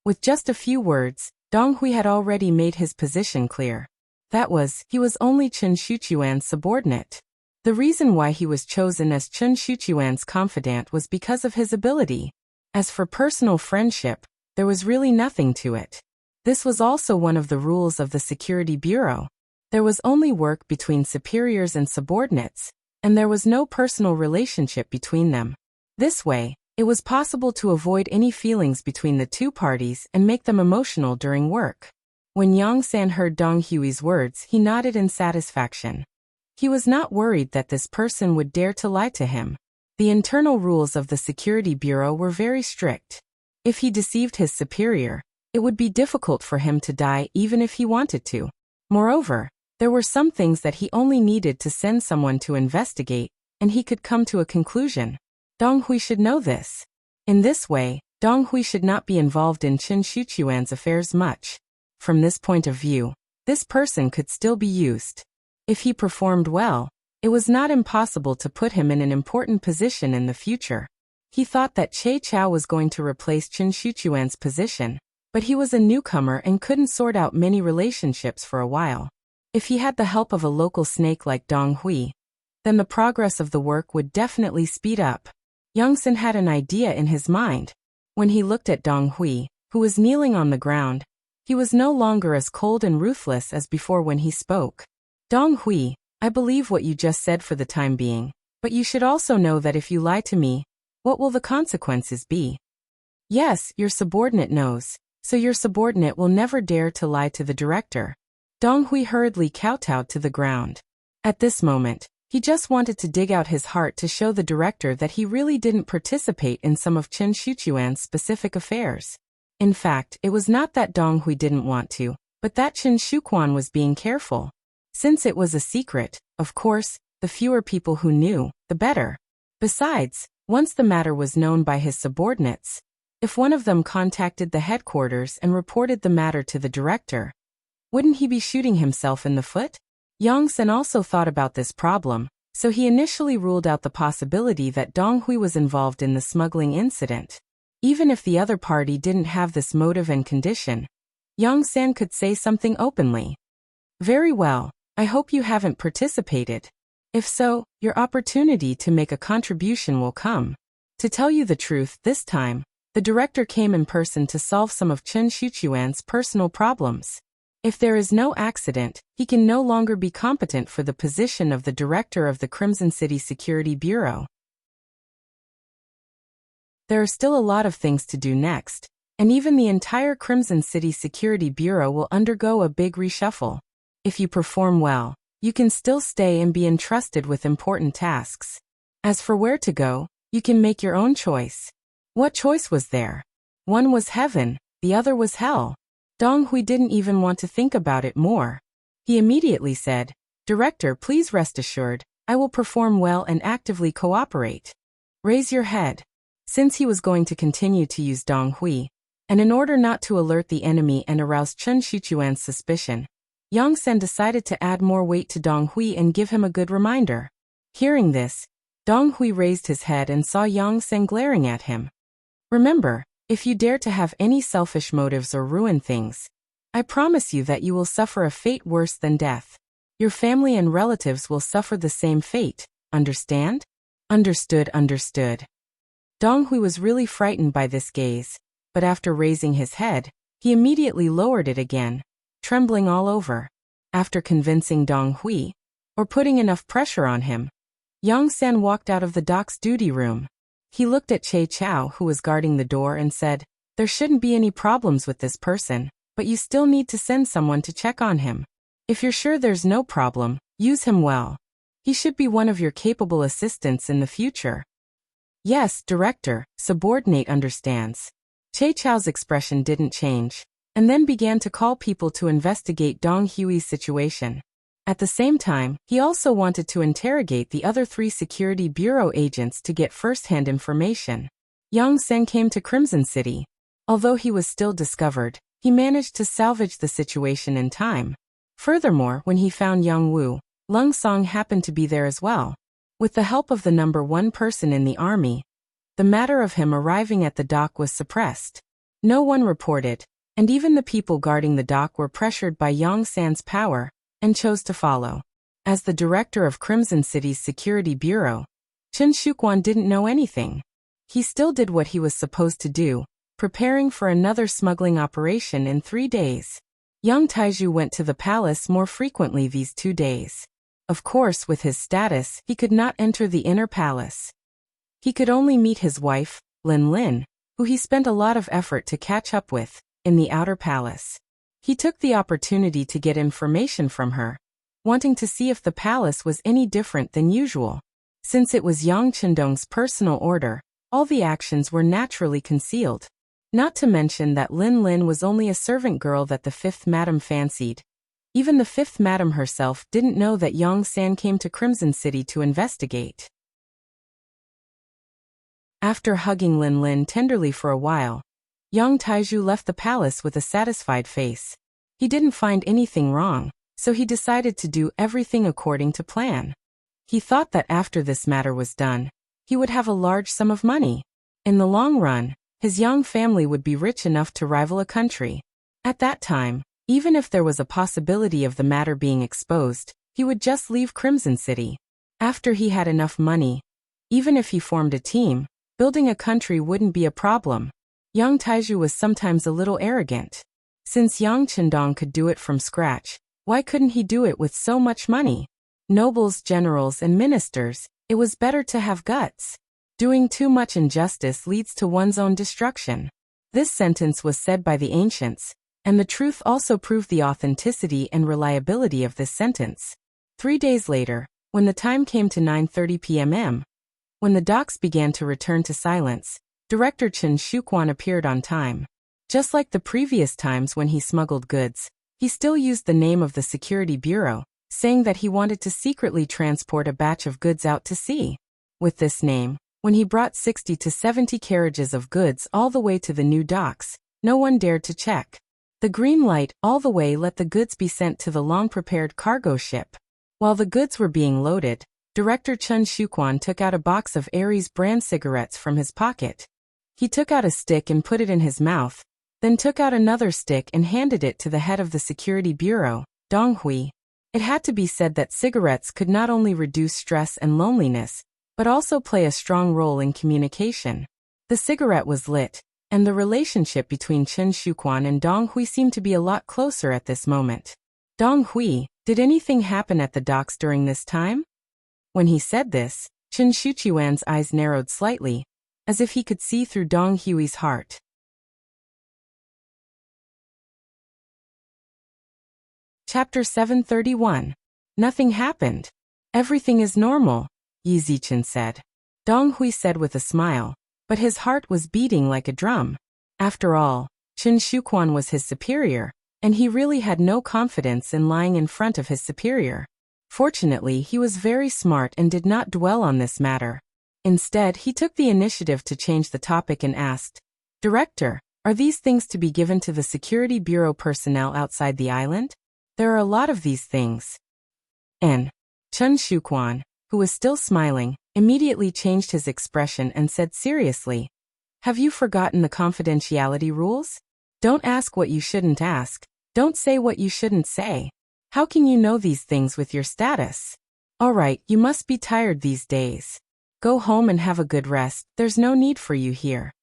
With just a few words, Dong Hui had already made his position clear. That was, he was only Qin Shuquan's subordinate. The reason why he was chosen as Qin Shuquan's confidant was because of his ability. As for personal friendship, there was really nothing to it. This was also one of the rules of the Security Bureau. There was only work between superiors and subordinates, and there was no personal relationship between them. This way, it was possible to avoid any feelings between the two parties and make them emotional during work. When Yang San heard Dong Hui's words, he nodded in satisfaction. He was not worried that this person would dare to lie to him. The internal rules of the Security Bureau were very strict. If he deceived his superior, it would be difficult for him to die even if he wanted to. Moreover, there were some things that he only needed to send someone to investigate, and he could come to a conclusion. Dong Hui should know this. In this way, Dong Hui should not be involved in Qin Shuquan's affairs much. From this point of view, this person could still be used. If he performed well, it was not impossible to put him in an important position in the future. He thought that Che Chao was going to replace Qin Shuquan's position, but he was a newcomer and couldn't sort out many relationships for a while. If he had the help of a local snake like Dong Hui, then the progress of the work would definitely speed up. Yang San had an idea in his mind. When he looked at Dong Hui, who was kneeling on the ground, he was no longer as cold and ruthless as before when he spoke. Dong Hui, I believe what you just said for the time being, but you should also know that if you lie to me, what will the consequences be? Yes, your subordinate knows, so your subordinate will never dare to lie to the director. Dong Hui hurriedly kowtowed to the ground. At this moment, he just wanted to dig out his heart to show the director that he really didn't participate in some of Qin Shuquan's specific affairs. In fact, it was not that Dong Hui didn't want to, but that Qin Shuquan was being careful. Since it was a secret, of course, the fewer people who knew, the better. Besides, once the matter was known by his subordinates, if one of them contacted the headquarters and reported the matter to the director, wouldn't he be shooting himself in the foot? Yang Sen also thought about this problem, so he initially ruled out the possibility that Dong Hui was involved in the smuggling incident. Even if the other party didn't have this motive and condition, Yang San could say something openly. Very well, I hope you haven't participated. If so, your opportunity to make a contribution will come. To tell you the truth, this time, the director came in person to solve some of Chen Shuchuan's personal problems. If there is no accident, he can no longer be competent for the position of the director of the Crimson City Security Bureau. There are still a lot of things to do next, and even the entire Crimson City Security Bureau will undergo a big reshuffle. If you perform well, you can still stay and be entrusted with important tasks. As for where to go, you can make your own choice. What choice was there? One was heaven, the other was hell. Dong Hui didn't even want to think about it more. He immediately said, Director, please rest assured, I will perform well and actively cooperate. Raise your head. Since he was going to continue to use Dong Hui, and in order not to alert the enemy and arouse Chen Shuchuan's suspicion, Yang Sen decided to add more weight to Dong Hui and give him a good reminder. Hearing this, Dong Hui raised his head and saw Yang Sen glaring at him. Remember, if you dare to have any selfish motives or ruin things, I promise you that you will suffer a fate worse than death. Your family and relatives will suffer the same fate, understand? Understood. Dong Hui was really frightened by this gaze, but after raising his head, he immediately lowered it again, trembling all over. After convincing Dong Hui, or putting enough pressure on him, Yang San walked out of the dock's duty room. He looked at Che Chao, who was guarding the door, and said, There shouldn't be any problems with this person, but you still need to send someone to check on him. If you're sure there's no problem, use him well. He should be one of your capable assistants in the future. Yes, Director, subordinate understands. Che Chao's expression didn't change, and then began to call people to investigate Dong Hui's situation. At the same time, he also wanted to interrogate the other 3 Security Bureau agents to get first-hand information. Yang Sen came to Crimson City. Although he was still discovered, he managed to salvage the situation in time. Furthermore, when he found Yang Wu, Lung Song happened to be there as well. With the help of the number 1 person in the army, the matter of him arriving at the dock was suppressed. No one reported, and even the people guarding the dock were pressured by Yang San's power, and chose to follow. As the director of Crimson City's Security Bureau, Chen Shuquan didn't know anything. He still did what he was supposed to do, preparing for another smuggling operation in 3 days. Young Taiju went to the palace more frequently these 2 days. Of course, with his status, he could not enter the inner palace. He could only meet his wife, Lin Lin, who he spent a lot of effort to catch up with, in the outer palace. He took the opportunity to get information from her, wanting to see if the palace was any different than usual. Since it was Yang Chendong's personal order, all the actions were naturally concealed. Not to mention that Lin Lin was only a servant girl that the 5th Madam fancied. Even the 5th Madam herself didn't know that Yang San came to Crimson City to investigate. After hugging Lin Lin tenderly for a while, Yang Taiju left the palace with a satisfied face. He didn't find anything wrong, so he decided to do everything according to plan. He thought that after this matter was done, he would have a large sum of money. In the long run, his young family would be rich enough to rival a country. At that time, even if there was a possibility of the matter being exposed, he would just leave Crimson City. After he had enough money, even if he formed a team, building a country wouldn't be a problem. Yang Taiju was sometimes a little arrogant. Since Yang Chendong could do it from scratch, why couldn't he do it with so much money? Nobles, generals, and ministers, it was better to have guts. Doing too much injustice leads to one's own destruction. This sentence was said by the ancients, and the truth also proved the authenticity and reliability of this sentence. 3 days later, when the time came to 9:30 p.m., when the docks began to return to silence, Director Chen Shuquan appeared on time. Just like the previous times when he smuggled goods, he still used the name of the Security Bureau, saying that he wanted to secretly transport a batch of goods out to sea. With this name, when he brought 60 to 70 carriages of goods all the way to the new docks, no one dared to check. The green light all the way let the goods be sent to the long-prepared cargo ship. While the goods were being loaded, Director Chen Shuquan took out a box of Aries brand cigarettes from his pocket. He took out a stick and put it in his mouth, then took out another stick and handed it to the head of the Security Bureau, Dong Hui. It had to be said that cigarettes could not only reduce stress and loneliness, but also play a strong role in communication. The cigarette was lit, and the relationship between Chen Shuquan and Dong Hui seemed to be a lot closer at this moment. Dong Hui, did anything happen at the docks during this time? When he said this, Chen Shuquan's eyes narrowed slightly, as if he could see through Dong Hui's heart. Chapter 731. Nothing happened. Everything is normal, Yi Zichen said. Dong Hui said with a smile, but his heart was beating like a drum. After all, Chen Shuquan was his superior, and he really had no confidence in lying in front of his superior. Fortunately, he was very smart and did not dwell on this matter. Instead, he took the initiative to change the topic and asked, "Director, are these things to be given to the Security Bureau personnel outside the island? There are a lot of these things." And Chen Shuquan, who was still smiling, immediately changed his expression and said seriously, "Have you forgotten the confidentiality rules? Don't ask what you shouldn't ask. Don't say what you shouldn't say. How can you know these things with your status? All right, you must be tired these days. Go home and have a good rest. There's no need for you here."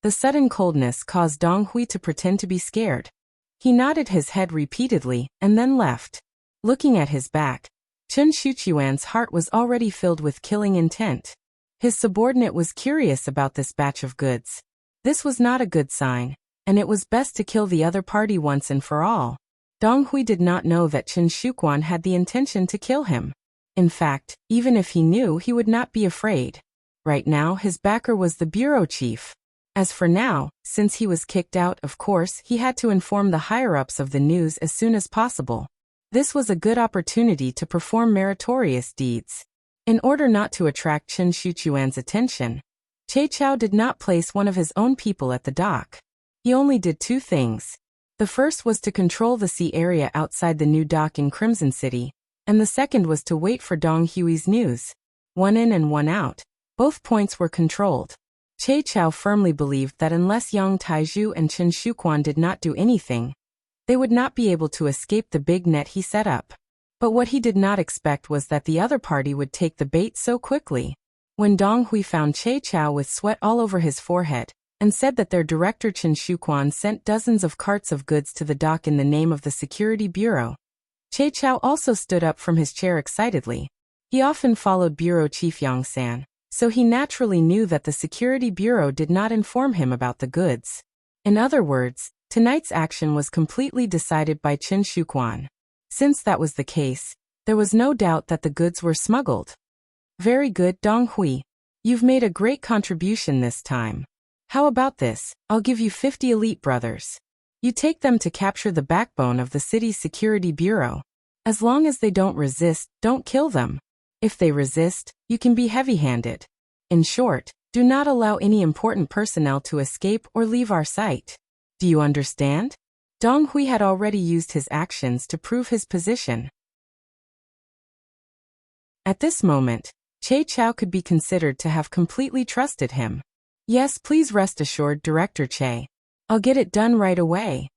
The sudden coldness caused Dong Hui to pretend to be scared. He nodded his head repeatedly and then left. Looking at his back, Chen Shuquan's heart was already filled with killing intent. His subordinate was curious about this batch of goods. This was not a good sign, and it was best to kill the other party once and for all. Dong Hui did not know that Chen Shuquan had the intention to kill him. In fact, even if he knew, he would not be afraid. Right now, his backer was the bureau chief. As for now, since he was kicked out, of course, he had to inform the higher-ups of the news as soon as possible. This was a good opportunity to perform meritorious deeds. In order not to attract Chen Shuquan's attention, Che Chao did not place one of his own people at the dock. He only did two things. The first was to control the sea area outside the new dock in Crimson City, and the second was to wait for Dong Hui's news. One in and one out. Both points were controlled. Che Chao firmly believed that unless Yang Taizhu and Chen Shuquan did not do anything, they would not be able to escape the big net he set up. But what he did not expect was that the other party would take the bait so quickly. When Dong Hui found Che Chao with sweat all over his forehead, and said that their director Chen Shuquan sent dozens of carts of goods to the dock in the name of the Security Bureau, Che Chao also stood up from his chair excitedly. He often followed Bureau Chief Yang San, so he naturally knew that the Security Bureau did not inform him about the goods. In other words, tonight's action was completely decided by Chen Shuquan. Since that was the case, there was no doubt that the goods were smuggled. Very good, Dong Hui. You've made a great contribution this time. How about this? I'll give you 50 elite brothers. You take them to capture the backbone of the city's Security Bureau. As long as they don't resist, don't kill them. If they resist, you can be heavy-handed. In short, do not allow any important personnel to escape or leave our sight. Do you understand? Dong Hui had already used his actions to prove his position. At this moment, Che Chao could be considered to have completely trusted him. Yes, please rest assured, Director Che. I'll get it done right away.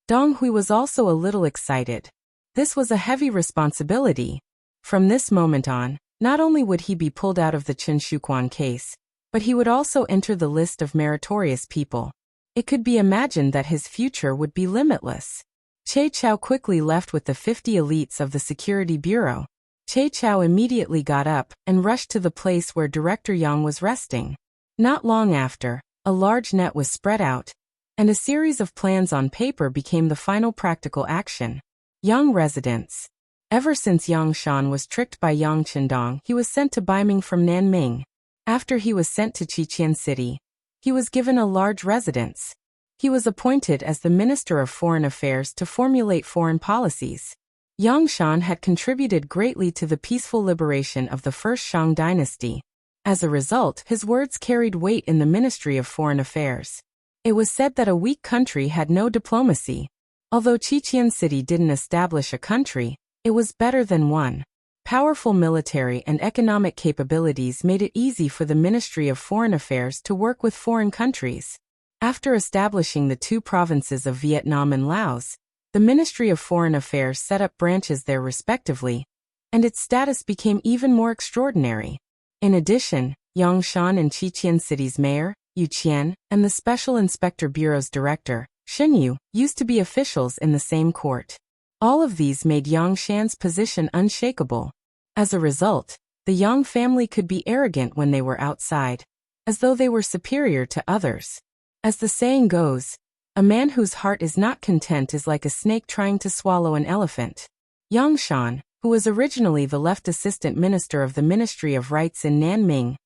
Dong Hui was also a little excited. This was a heavy responsibility. From this moment on, not only would he be pulled out of the Chen Shuquan case, but he would also enter the list of meritorious people. It could be imagined that his future would be limitless. Che Chao quickly left with the 50 elites of the Security Bureau. Che Chao immediately got up and rushed to the place where Director Yang was resting. Not long after, a large net was spread out, and a series of plans on paper became the final practical action. Yang residence. Ever since Yang Shan was tricked by Yang Qindong, he was sent to Baiming from Nanming. After he was sent to Qiqian City, he was given a large residence. He was appointed as the Minister of Foreign Affairs to formulate foreign policies. Yang Shan had contributed greatly to the peaceful liberation of the First Shang Dynasty. As a result, his words carried weight in the Ministry of Foreign Affairs. It was said that a weak country had no diplomacy. Although Qiqian City didn't establish a country, it was better than one. Powerful military and economic capabilities made it easy for the Ministry of Foreign Affairs to work with foreign countries. After establishing the two provinces of Vietnam and Laos, the Ministry of Foreign Affairs set up branches there respectively, and its status became even more extraordinary. In addition, Yongshan and Chichen City's mayor, Yu Qian, and the Special Inspector Bureau's director, Shen Yu, used to be officials in the same court. All of these made Yongshan's position unshakable. As a result, the Yang family could be arrogant when they were outside, as though they were superior to others. As the saying goes, a man whose heart is not content is like a snake trying to swallow an elephant. Yongshan, who was originally the left assistant minister of the Ministry of Rights in Nanming,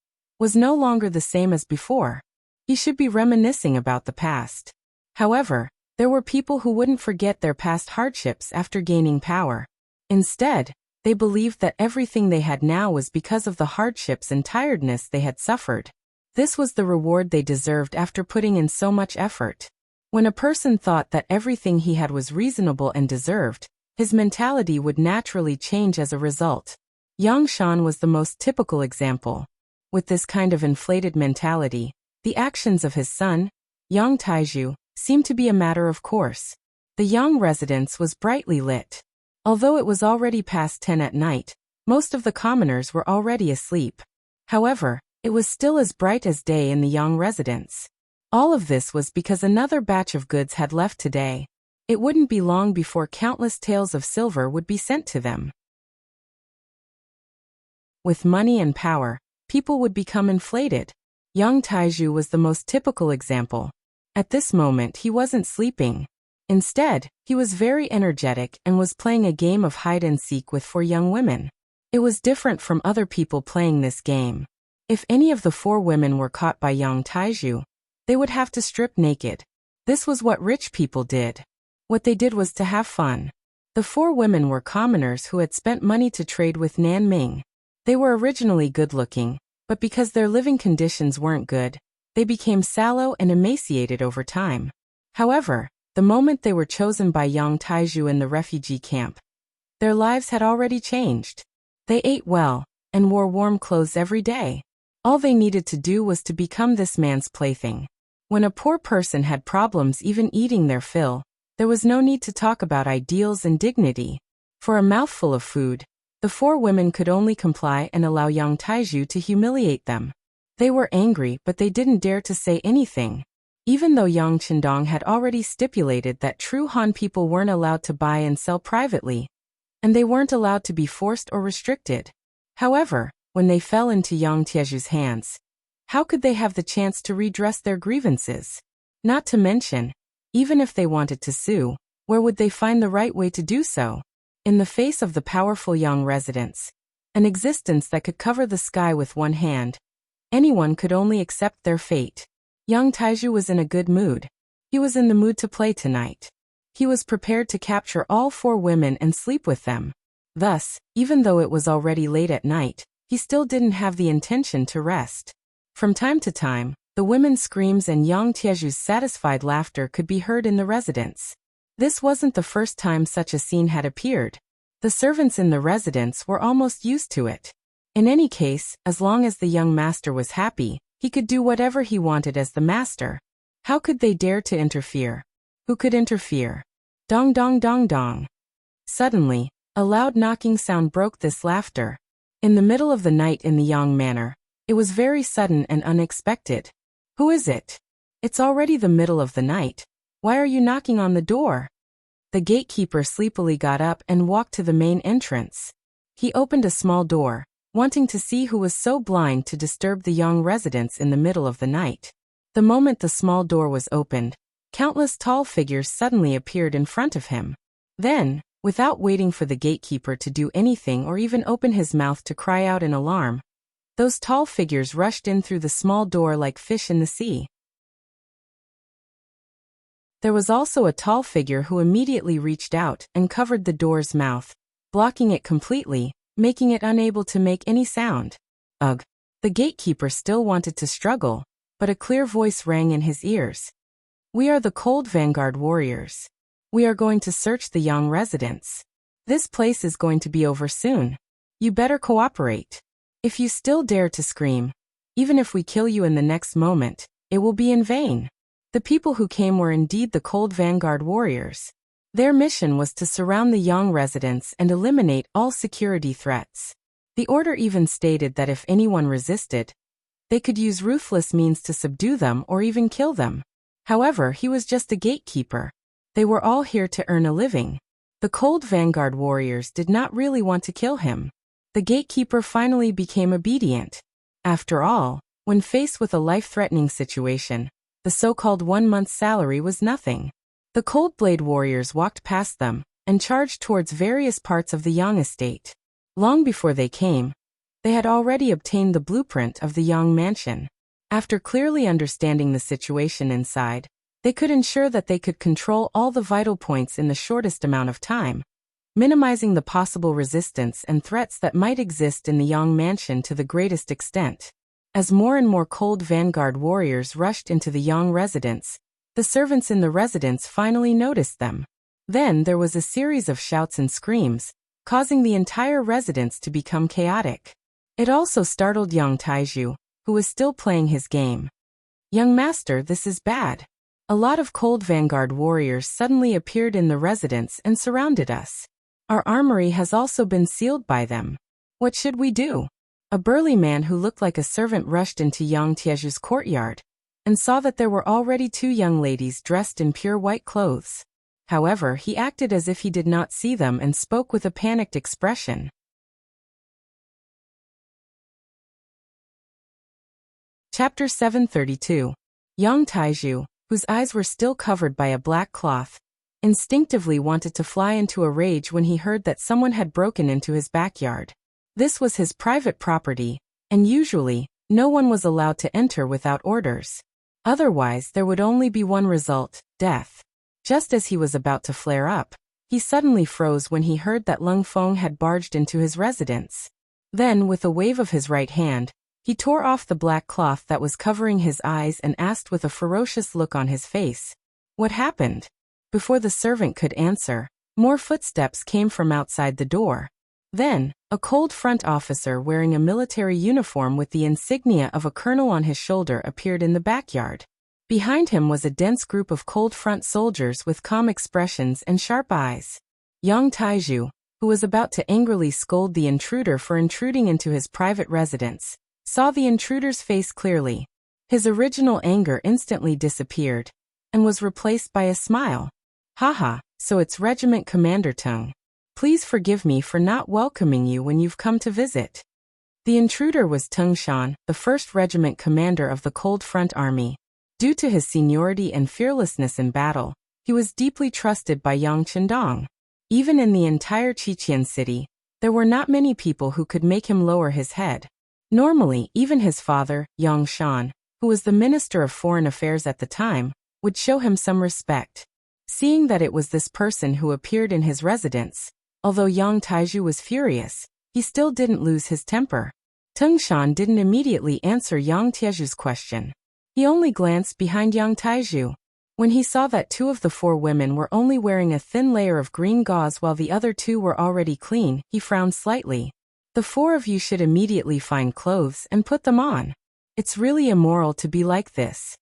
was no longer the same as before. He should be reminiscing about the past. However, there were people who wouldn't forget their past hardships after gaining power. Instead, they believed that everything they had now was because of the hardships and tiredness they had suffered. This was the reward they deserved after putting in so much effort. When a person thought that everything he had was reasonable and deserved, his mentality would naturally change as a result. Yongshan was the most typical example. With this kind of inflated mentality, the actions of his son, Yang Taiju, seemed to be a matter of course. The Yang residence was brightly lit. Although it was already past 10 at night, most of the commoners were already asleep. However, it was still as bright as day in the Yang residence. All of this was because another batch of goods had left today. It wouldn't be long before countless taels of silver would be sent to them. With money and power, people would become inflated. Yang Taiju was the most typical example. At this moment he wasn't sleeping. Instead, he was very energetic and was playing a game of hide-and-seek with 4 young women. It was different from other people playing this game. If any of the 4 women were caught by Yang Taiju, they would have to strip naked. This was what rich people did. What they did was to have fun. The 4 women were commoners who had spent money to trade with Nanming. They were originally good-looking, but because their living conditions weren't good, they became sallow and emaciated over time. However, the moment they were chosen by Yang Taiju in the refugee camp, their lives had already changed. They ate well, and wore warm clothes every day. All they needed to do was to become this man's plaything. When a poor person had problems even eating their fill, there was no need to talk about ideals and dignity. For a mouthful of food, the 4 women could only comply and allow Yang Taiju to humiliate them. They were angry, but they didn't dare to say anything. Even though Yang Qindong had already stipulated that true Han people weren't allowed to buy and sell privately, and they weren't allowed to be forced or restricted. However, when they fell into Yang Tieju's hands, how could they have the chance to redress their grievances? Not to mention, even if they wanted to sue, where would they find the right way to do so? In the face of the powerful Yang residents, an existence that could cover the sky with one hand, anyone could only accept their fate. Yang Taiju was in a good mood. He was in the mood to play tonight. He was prepared to capture all 4 women and sleep with them. Thus, even though it was already late at night, he still didn't have the intention to rest. From time to time, the women's screams and Yang Tieju's satisfied laughter could be heard in the residence. This wasn't the first time such a scene had appeared. The servants in the residence were almost used to it. In any case, as long as the young master was happy, he could do whatever he wanted as the master. How could they dare to interfere? Who could interfere? Dong dong dong dong. Suddenly, a loud knocking sound broke this laughter. In the middle of the night in the Yang manor, it was very sudden and unexpected. Who is it? It's already the middle of the night. Why are you knocking on the door? The gatekeeper sleepily got up and walked to the main entrance. He opened a small door, wanting to see who was so blind to disturb the Yang residents in the middle of the night. The moment the small door was opened, countless tall figures suddenly appeared in front of him. Then, without waiting for the gatekeeper to do anything or even open his mouth to cry out in alarm, those tall figures rushed in through the small door like fish in the sea. There was also a tall figure who immediately reached out and covered the door's mouth, blocking it completely, making it unable to make any sound. Ugh! The gatekeeper still wanted to struggle, but a clear voice rang in his ears. We are the Cold Vanguard warriors. We are going to search the Yang residence. This place is going to be over soon. You better cooperate. If you still dare to scream, even if we kill you in the next moment, it will be in vain. The people who came were indeed the cold vanguard warriors. Their mission was to surround the Yang residence and eliminate all security threats. The order even stated that if anyone resisted, they could use ruthless means to subdue them or even kill them. However, he was just a gatekeeper. They were all here to earn a living. The cold vanguard warriors did not really want to kill him. The gatekeeper finally became obedient. After all, when faced with a life-threatening situation, the so-called 1 month's salary was nothing. The cold blade warriors walked past them and charged towards various parts of the Yang estate. Long before they came, they had already obtained the blueprint of the Yang mansion. After clearly understanding the situation inside, they could ensure that they could control all the vital points in the shortest amount of time, minimizing the possible resistance and threats that might exist in the Yang mansion to the greatest extent. As more and more cold vanguard warriors rushed into the Yang residence, the servants in the residence finally noticed them. Then there was a series of shouts and screams, causing the entire residence to become chaotic. It also startled young Taiju, who was still playing his game. "Young master, this is bad. A lot of cold vanguard warriors suddenly appeared in the residence and surrounded us. Our armory has also been sealed by them. What should we do?" A burly man who looked like a servant rushed into Yang Tieju's courtyard and saw that there were already 2 young ladies dressed in pure white clothes. However, he acted as if he did not see them and spoke with a panicked expression. Chapter 732. Yang Taiju, whose eyes were still covered by a black cloth, instinctively wanted to fly into a rage when he heard that someone had broken into his backyard. This was his private property, and usually, no one was allowed to enter without orders. Otherwise, there would only be one result: death. Just as he was about to flare up, he suddenly froze when he heard that Lung Feng had barged into his residence. Then, with a wave of his right hand, he tore off the black cloth that was covering his eyes and asked with a ferocious look on his face, "What happened?" Before the servant could answer, more footsteps came from outside the door. Then, a cold front officer wearing a military uniform with the insignia of a colonel on his shoulder appeared in the backyard. Behind him was a dense group of cold front soldiers with calm expressions and sharp eyes. Yang Taiju, who was about to angrily scold the intruder for intruding into his private residence, saw the intruder's face clearly. His original anger instantly disappeared and was replaced by a smile. "Haha, so it's Regiment Commander Tung. Please forgive me for not welcoming you when you've come to visit." The intruder was Tung Shan, the 1st Regiment commander of the Cold Front Army. Due to his seniority and fearlessness in battle, he was deeply trusted by Yang Chendong. Even in the entire Qiqian city, there were not many people who could make him lower his head. Normally, even his father, Yang Shan, who was the Minister of Foreign Affairs at the time, would show him some respect. Seeing that it was this person who appeared in his residence, although Yang Taiju was furious, he still didn't lose his temper. Tung Shan didn't immediately answer Yang Tieju's question. He only glanced behind Yang Taiju. When he saw that 2 of the 4 women were only wearing a thin layer of green gauze while the other 2 were already clean, he frowned slightly. "The 4 of you should immediately find clothes and put them on. It's really immoral to be like this."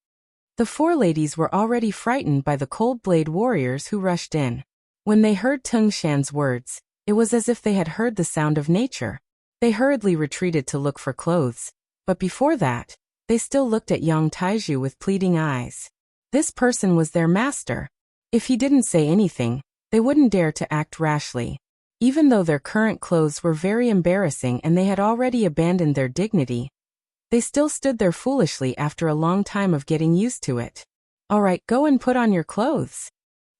The 4 ladies were already frightened by the cold blade warriors who rushed in. When they heard Tung Shan's words, it was as if they had heard the sound of nature. They hurriedly retreated to look for clothes, but before that, they still looked at Yang Taiju with pleading eyes. This person was their master. If he didn't say anything, they wouldn't dare to act rashly. Even though their current clothes were very embarrassing and they had already abandoned their dignity, they still stood there foolishly after a long time of getting used to it. "All right, go and put on your clothes."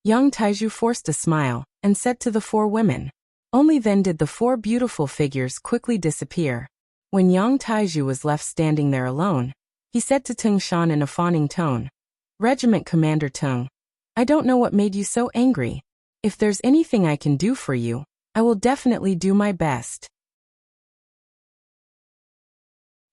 Yang Taiju forced a smile and said to the 4 women. Only then did the 4 beautiful figures quickly disappear. When Yang Taiju was left standing there alone, he said to Tung Shan in a fawning tone, "Regiment Commander Tung, I don't know what made you so angry. If there's anything I can do for you, I will definitely do my best.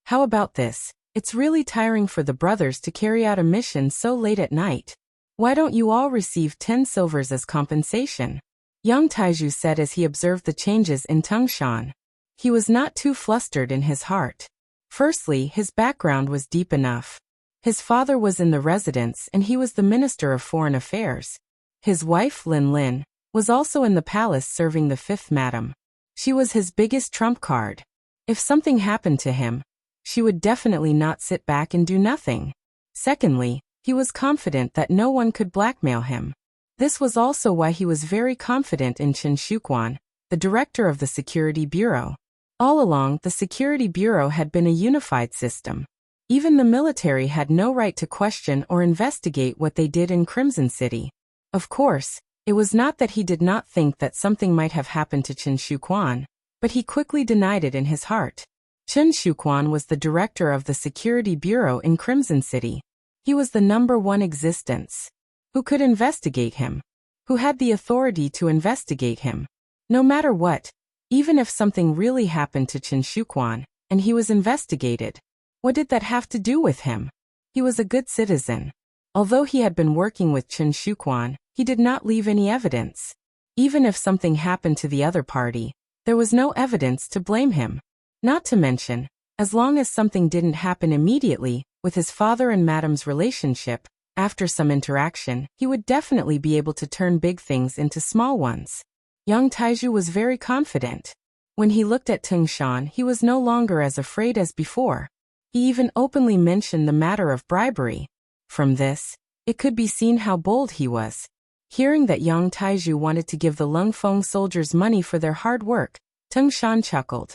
How about this? It's really tiring for the brothers to carry out a mission so late at night. Why don't you all receive 10 silvers as compensation?" Yang Taiju said as he observed the changes in Tung Shan. He was not too flustered in his heart. Firstly, his background was deep enough. His father was in the residence and he was the Minister of Foreign Affairs. His wife, Lin Lin, was also in the palace serving the fifth madam. She was his biggest trump card. If something happened to him, she would definitely not sit back and do nothing. Secondly, he was confident that no one could blackmail him. This was also why he was very confident in Chen Shuquan, the director of the Security Bureau. All along, the Security Bureau had been a unified system. Even the military had no right to question or investigate what they did in Crimson City. Of course, it was not that he did not think that something might have happened to Chen Shuquan, but he quickly denied it in his heart. Chen Shuquan was the director of the Security Bureau in Crimson City. He was the #1 existence. Who could investigate him? Who had the authority to investigate him? No matter what, even if something really happened to Chen Shuquan, and he was investigated, what did that have to do with him? He was a good citizen. Although he had been working with Chen Shuquan, he did not leave any evidence. Even if something happened to the other party, there was no evidence to blame him. Not to mention, as long as something didn't happen immediately, with his father and madam's relationship, after some interaction, he would definitely be able to turn big things into small ones. Yang Taiju was very confident. When he looked at Tung Shan, he was no longer as afraid as before. He even openly mentioned the matter of bribery. From this, it could be seen how bold he was. Hearing that Yang Taiju wanted to give the Lungfeng soldiers money for their hard work, Tung Shan chuckled.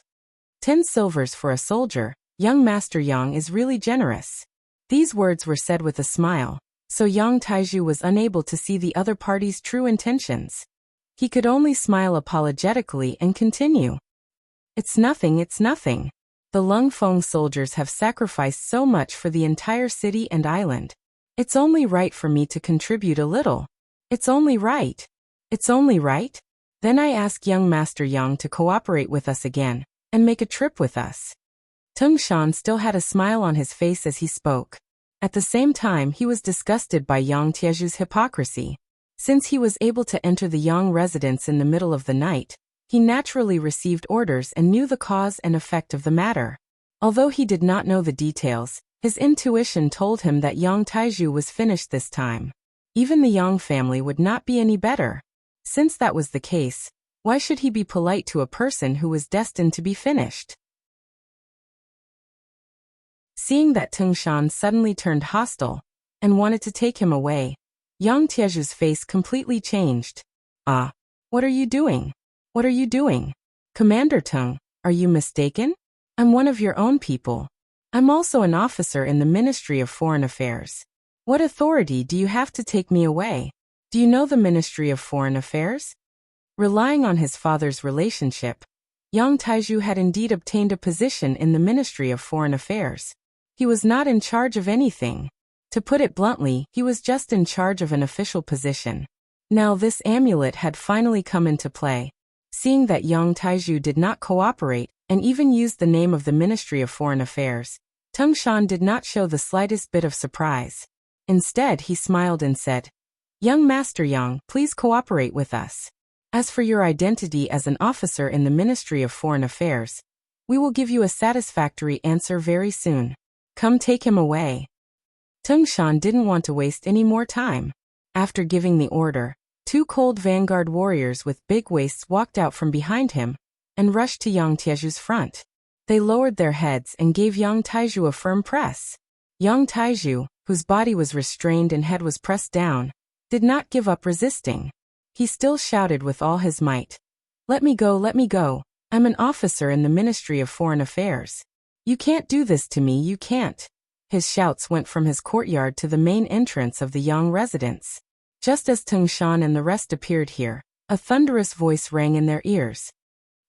10 silvers for a soldier, young Master Yang is really generous. These words were said with a smile, so Yang Taiju was unable to see the other party's true intentions. He could only smile apologetically and continue. It's nothing, it's nothing. The Lungfeng soldiers have sacrificed so much for the entire city and island. It's only right for me to contribute a little. It's only right. It's only right. Then I ask young Master Yang to cooperate with us again, and make a trip with us. Tung Shan still had a smile on his face as he spoke. At the same time, he was disgusted by Yang Tieju's hypocrisy. Since he was able to enter the Yang residence in the middle of the night, he naturally received orders and knew the cause and effect of the matter. Although he did not know the details, his intuition told him that Yang Taiju was finished this time. Even the Yang family would not be any better. Since that was the case, why should he be polite to a person who was destined to be finished? Seeing that Tung Shan suddenly turned hostile and wanted to take him away, Yang Tieju's face completely changed. Ah, what are you doing? What are you doing? Commander Tung, are you mistaken? I'm one of your own people. I'm also an officer in the Ministry of Foreign Affairs. What authority do you have to take me away? Do you know the Ministry of Foreign Affairs? Relying on his father's relationship, Yang Taiju had indeed obtained a position in the Ministry of Foreign Affairs. He was not in charge of anything. To put it bluntly, he was just in charge of an official position. Now this amulet had finally come into play. Seeing that Yang Taiju did not cooperate and even used the name of the Ministry of Foreign Affairs, Tung Shan did not show the slightest bit of surprise. Instead, he smiled and said, "Young Master Yang, please cooperate with us. As for your identity as an officer in the Ministry of Foreign Affairs, we will give you a satisfactory answer very soon. Come take him away." Tung Shan didn't want to waste any more time. After giving the order, 2 cold vanguard warriors with big waists walked out from behind him and rushed to Yang Tieju's front. They lowered their heads and gave Yang Taiju a firm press. Yang Taiju, whose body was restrained and head was pressed down, did not give up resisting. He still shouted with all his might, let me go, let me go. I'm an officer in the Ministry of Foreign Affairs. You can't do this to me, you can't." His shouts went from his courtyard to the main entrance of the Yang residence. Just as Tung Shan and the rest appeared here, a thunderous voice rang in their ears.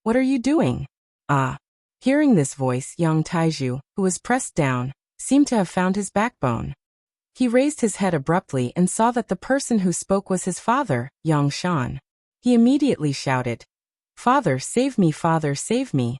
"What are you doing?" Ah. Hearing this voice, Yang Taiju, who was pressed down, seemed to have found his backbone. He raised his head abruptly and saw that the person who spoke was his father, Yang Shan. He immediately shouted, "Father, save me, father, save me.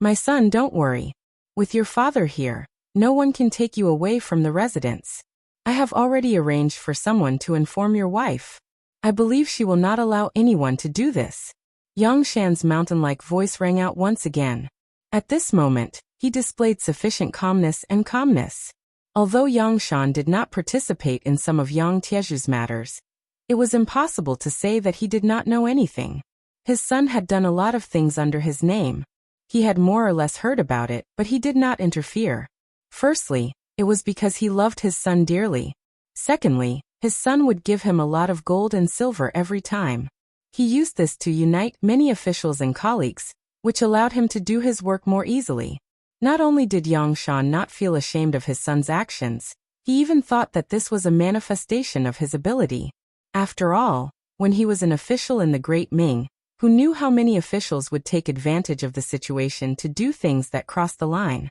My son, don't worry. With your father here, no one can take you away from the residence. I have already arranged for someone to inform your wife. I believe she will not allow anyone to do this." Yang Shan's mountain-like voice rang out once again. At this moment, he displayed sufficient calmness. Although Yang Shan did not participate in some of Yang Tieju's matters, it was impossible to say that he did not know anything. His son had done a lot of things under his name. He had more or less heard about it, but he did not interfere. Firstly, it was because he loved his son dearly. Secondly, his son would give him a lot of gold and silver every time. He used this to unite many officials and colleagues, which allowed him to do his work more easily. Not only did Yang Shan not feel ashamed of his son's actions, he even thought that this was a manifestation of his ability. After all, when he was an official in the Great Ming, who knew how many officials would take advantage of the situation to do things that crossed the line?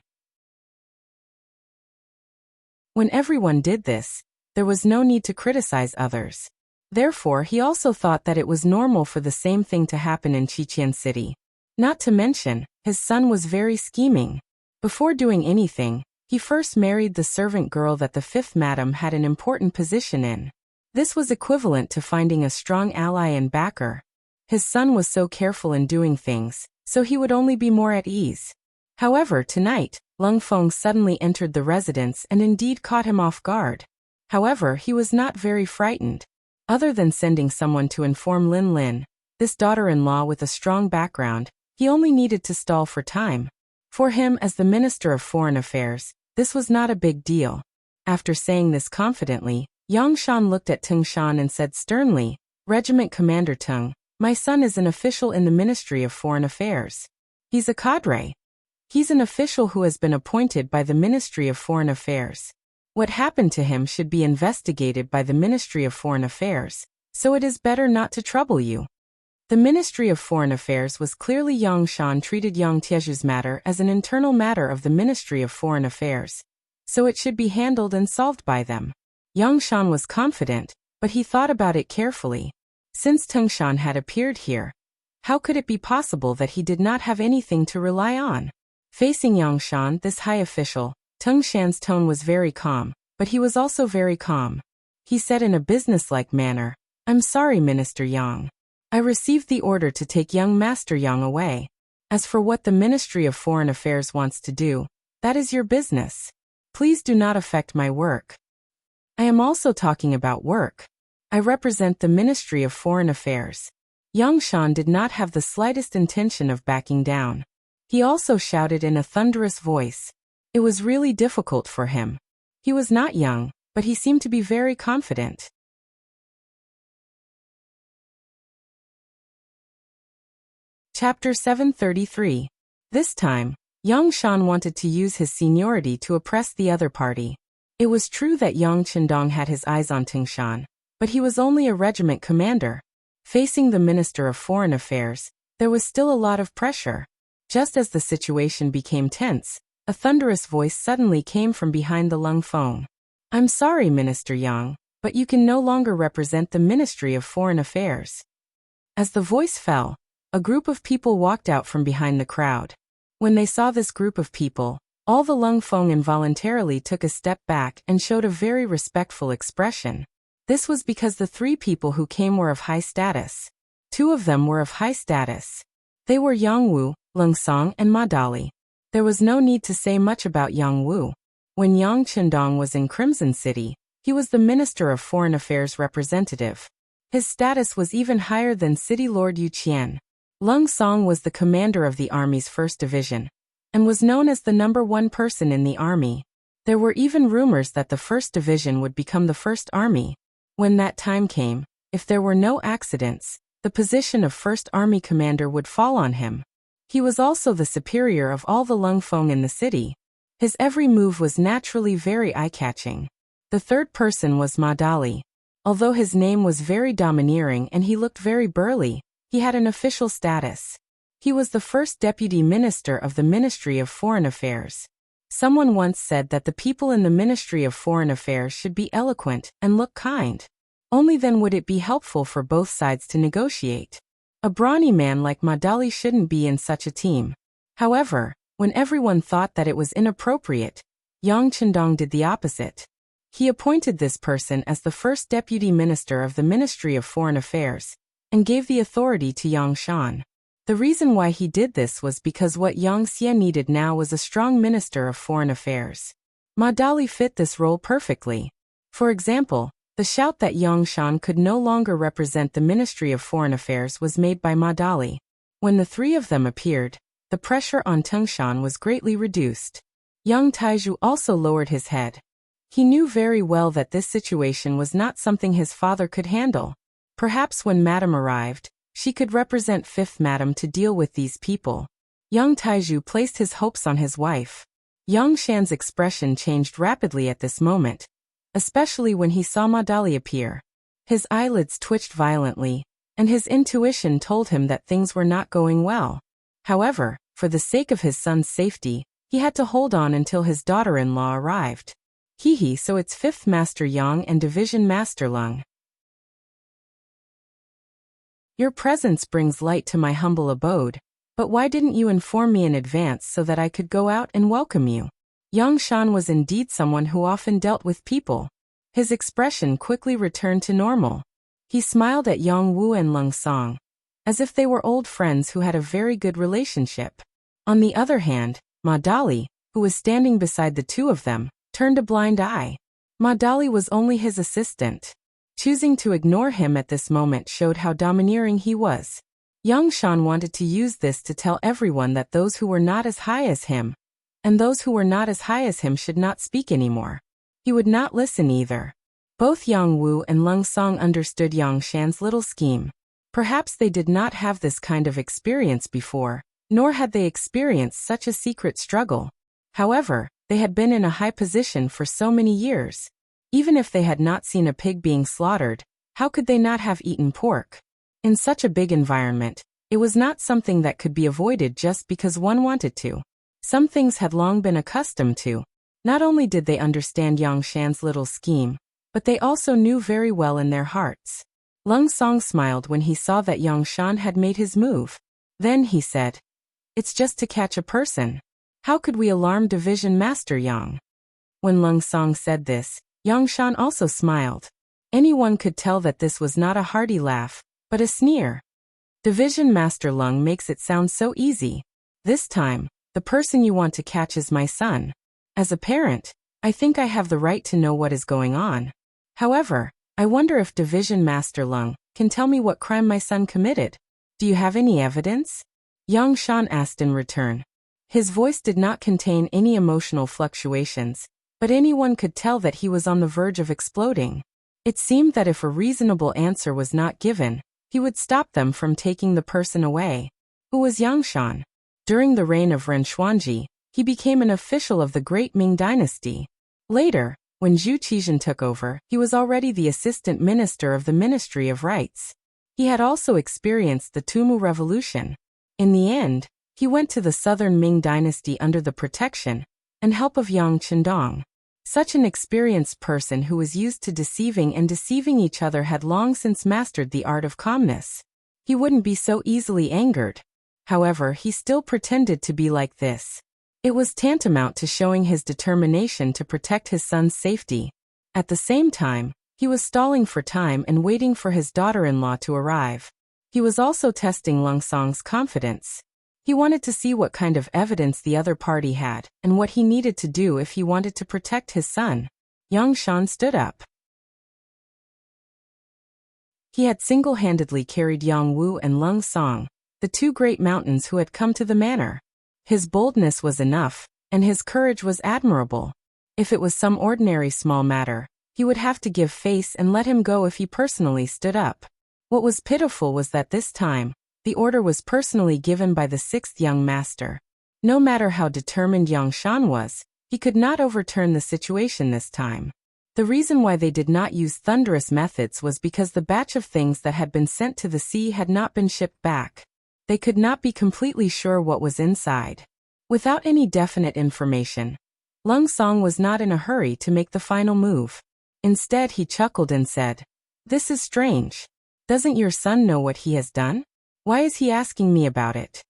When everyone did this, there was no need to criticize others. Therefore, he also thought that it was normal for the same thing to happen in Qiqian City. Not to mention, his son was very scheming. Before doing anything, he first married the servant girl that the fifth madam had an important position in. This was equivalent to finding a strong ally and backer. His son was so careful in doing things, so he would only be more at ease. However, tonight, Lung Feng suddenly entered the residence and indeed caught him off guard. However, he was not very frightened. Other than sending someone to inform Lin Lin, this daughter-in-law with a strong background, he only needed to stall for time. For him, as the Minister of Foreign Affairs, this was not a big deal. After saying this confidently, Yang Shan looked at Teng Shan and said sternly, "Regiment Commander Teng, my son is an official in the Ministry of Foreign Affairs. He's a cadre. He's an official who has been appointed by the Ministry of Foreign Affairs. What happened to him should be investigated by the Ministry of Foreign Affairs, so it is better not to trouble you." The Ministry of Foreign Affairs was clearly Yang Shan treated Yang Tieju's matter as an internal matter of the Ministry of Foreign Affairs, so it should be handled and solved by them. Yang Shan was confident, but he thought about it carefully. Since Teng Shan had appeared here, how could it be possible that he did not have anything to rely on? Facing Yang Shan, this high official, Teng Shan's tone was very calm, but he was also very calm. He said in a businesslike manner, "I'm sorry, Minister Yang. I received the order to take young Master Yang away. As for what the Ministry of Foreign Affairs wants to do, that is your business. Please do not affect my work. I am also talking about work. I represent the Ministry of Foreign Affairs." Yang Shan did not have the slightest intention of backing down. He also shouted in a thunderous voice. It was really difficult for him. He was not young, but he seemed to be very confident. Chapter 733. This time, Yang Shan wanted to use his seniority to oppress the other party. It was true that Yang Qindong had his eyes on Teng Shan, but he was only a regiment commander. Facing the Minister of Foreign Affairs, there was still a lot of pressure. Just as the situation became tense, a thunderous voice suddenly came from behind the Lung Feng. "I'm sorry, Minister Yang, but you can no longer represent the Ministry of Foreign Affairs." As the voice fell, a group of people walked out from behind the crowd. When they saw this group of people, all the Lung Feng involuntarily took a step back and showed a very respectful expression. This was because the three people who came were of high status. Two of them were of high status. They were Yang Wu, Lung Song, and Ma Dali. There was no need to say much about Yang Wu. When Yang Qindong was in Crimson City, he was the Minister of Foreign Affairs representative. His status was even higher than City Lord Yu Qian. Lung Song was the commander of the army's 1st Division, and was known as the #1 person in the army. There were even rumors that the 1st Division would become the 1st Army. When that time came, if there were no accidents, the position of 1st Army Commander would fall on him. He was also the superior of all the Lung Feng in the city. His every move was naturally very eye-catching. The third person was Ma Dali. Although his name was very domineering and he looked very burly, he had an official status. He was the first deputy minister of the Ministry of Foreign Affairs. Someone once said that the people in the Ministry of Foreign Affairs should be eloquent and look kind. Only then would it be helpful for both sides to negotiate. A brawny man like Ma Dali shouldn't be in such a team. However, when everyone thought that it was inappropriate, Yang Qindong did the opposite. He appointed this person as the first deputy minister of the Ministry of Foreign Affairs, and gave the authority to Yang Shan. The reason why he did this was because what Yang Xie needed now was a strong minister of foreign affairs. Ma Dali fit this role perfectly. For example, the shout that Yang Shan could no longer represent the Ministry of Foreign Affairs was made by Ma Dali. When the three of them appeared, the pressure on Tengshan was greatly reduced. Yang Taizhu also lowered his head. He knew very well that this situation was not something his father could handle. Perhaps when Madame arrived, she could represent Fifth Madame to deal with these people. Yang Taizhu placed his hopes on his wife. Yang Shan's expression changed rapidly at this moment, especially when he saw Ma Dali appear. His eyelids twitched violently, and his intuition told him that things were not going well. However, for the sake of his son's safety, he had to hold on until his daughter-in-law arrived. So it's Fifth Master Yang and Division Master Lung. Your presence brings light to my humble abode, but why didn't you inform me in advance so that I could go out and welcome you? Yang Shan was indeed someone who often dealt with people. His expression quickly returned to normal. He smiled at Yang Wu and Lung Song, as if they were old friends who had a very good relationship. On the other hand, Ma Dali, who was standing beside the two of them, turned a blind eye. Ma Dali was only his assistant. Choosing to ignore him at this moment showed how domineering he was. Yang Shan wanted to use this to tell everyone that those who were not as high as him, and those who were not as high as him should not speak anymore. He would not listen either. Both Yang Wu and Lung Song understood Yang Shan's little scheme. Perhaps they did not have this kind of experience before, nor had they experienced such a secret struggle. However, they had been in a high position for so many years. Even if they had not seen a pig being slaughtered, how could they not have eaten pork? In such a big environment, it was not something that could be avoided just because one wanted to. Some things had long been accustomed to. Not only did they understand Yang Shan's little scheme, but they also knew very well in their hearts. Lung Song smiled when he saw that Yang Shan had made his move. Then he said, "It's just to catch a person. How could we alarm Division Master Yang?" When Lung Song said this, Yang Shan also smiled. Anyone could tell that this was not a hearty laugh, but a sneer. Division Master Lung makes it sound so easy. This time, the person you want to catch is my son. As a parent, I think I have the right to know what is going on. However, I wonder if Division Master Lung can tell me what crime my son committed. Do you have any evidence? Yang Shan asked in return. His voice did not contain any emotional fluctuations, but anyone could tell that he was on the verge of exploding. It seemed that if a reasonable answer was not given, he would stop them from taking the person away. Who was Yang Shan? During the reign of Ren Xuanji, he became an official of the Great Ming Dynasty. Later, when Zhu Qizhen took over, he was already the assistant minister of the Ministry of Rights. He had also experienced the Tumu Revolution. In the end, he went to the southern Ming Dynasty under the protection and help of Yang Qindong. Such an experienced person who was used to deceiving and deceiving each other had long since mastered the art of calmness. He wouldn't be so easily angered. However, he still pretended to be like this. It was tantamount to showing his determination to protect his son's safety. At the same time, he was stalling for time and waiting for his daughter-in-law to arrive. He was also testing Lung Song's confidence. He wanted to see what kind of evidence the other party had, and what he needed to do if he wanted to protect his son. Yang Shan stood up. He had single-handedly carried Yang Wu and Lung Song, the two great mountains who had come to the manor. His boldness was enough, and his courage was admirable. If it was some ordinary small matter, he would have to give face and let him go if he personally stood up. What was pitiful was that this time, the order was personally given by the sixth young master. No matter how determined Yang Shan was, he could not overturn the situation this time. The reason why they did not use thunderous methods was because the batch of things that had been sent to the sea had not been shipped back. They could not be completely sure what was inside. Without any definite information, Lung Song was not in a hurry to make the final move. Instead, he chuckled and said, "This is strange. Doesn't your son know what he has done? Why is he asking me about it?"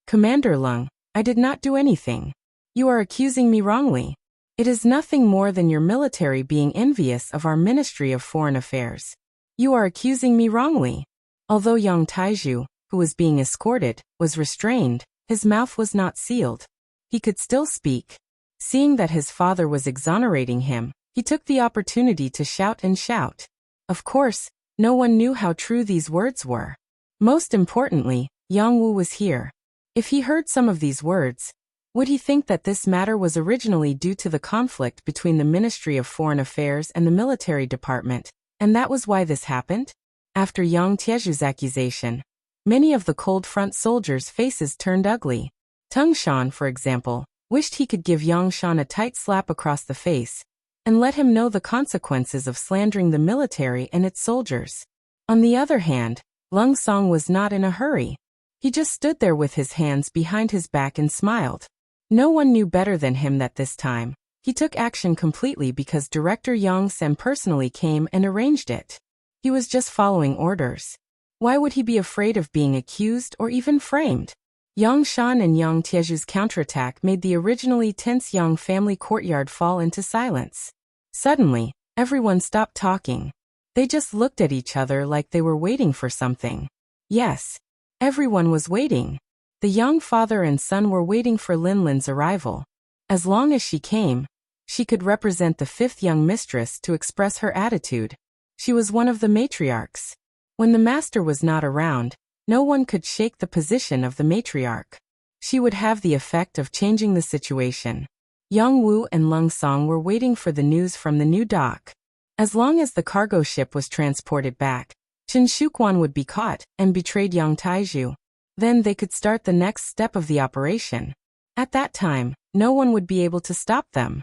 "Commander Lung, I did not do anything. You are accusing me wrongly. It is nothing more than your military being envious of our Ministry of Foreign Affairs. You are accusing me wrongly." Although Yang Taizhu, who was being escorted, was restrained. His mouth was not sealed. He could still speak. Seeing that his father was exonerating him, he took the opportunity to shout and shout. Of course, no one knew how true these words were. Most importantly, Yang Wu was here. If he heard some of these words, would he think that this matter was originally due to the conflict between the Ministry of Foreign Affairs and the military department, and that was why this happened? After Yang Tieju's accusation, many of the Cold Front soldiers' faces turned ugly. Tung Shan, for example, wished he could give Yang Shan a tight slap across the face and let him know the consequences of slandering the military and its soldiers. On the other hand, Lung Song was not in a hurry. He just stood there with his hands behind his back and smiled. No one knew better than him that this time he took action completely because Director Yang Sen personally came and arranged it. He was just following orders. Why would he be afraid of being accused or even framed? Yang Shan and Yang Tieju's counterattack made the originally tense Yang family courtyard fall into silence. Suddenly, everyone stopped talking. They just looked at each other like they were waiting for something. Yes, everyone was waiting. The Yang father and son were waiting for Lin Lin's arrival. As long as she came, she could represent the fifth young mistress to express her attitude. She was one of the matriarchs. When the master was not around, no one could shake the position of the matriarch. She would have the effect of changing the situation. Yang Wu and Lung Song were waiting for the news from the new dock. As long as the cargo ship was transported back, Chen Shuquan would be caught and betrayed Yang Taiju. Then they could start the next step of the operation. At that time, no one would be able to stop them.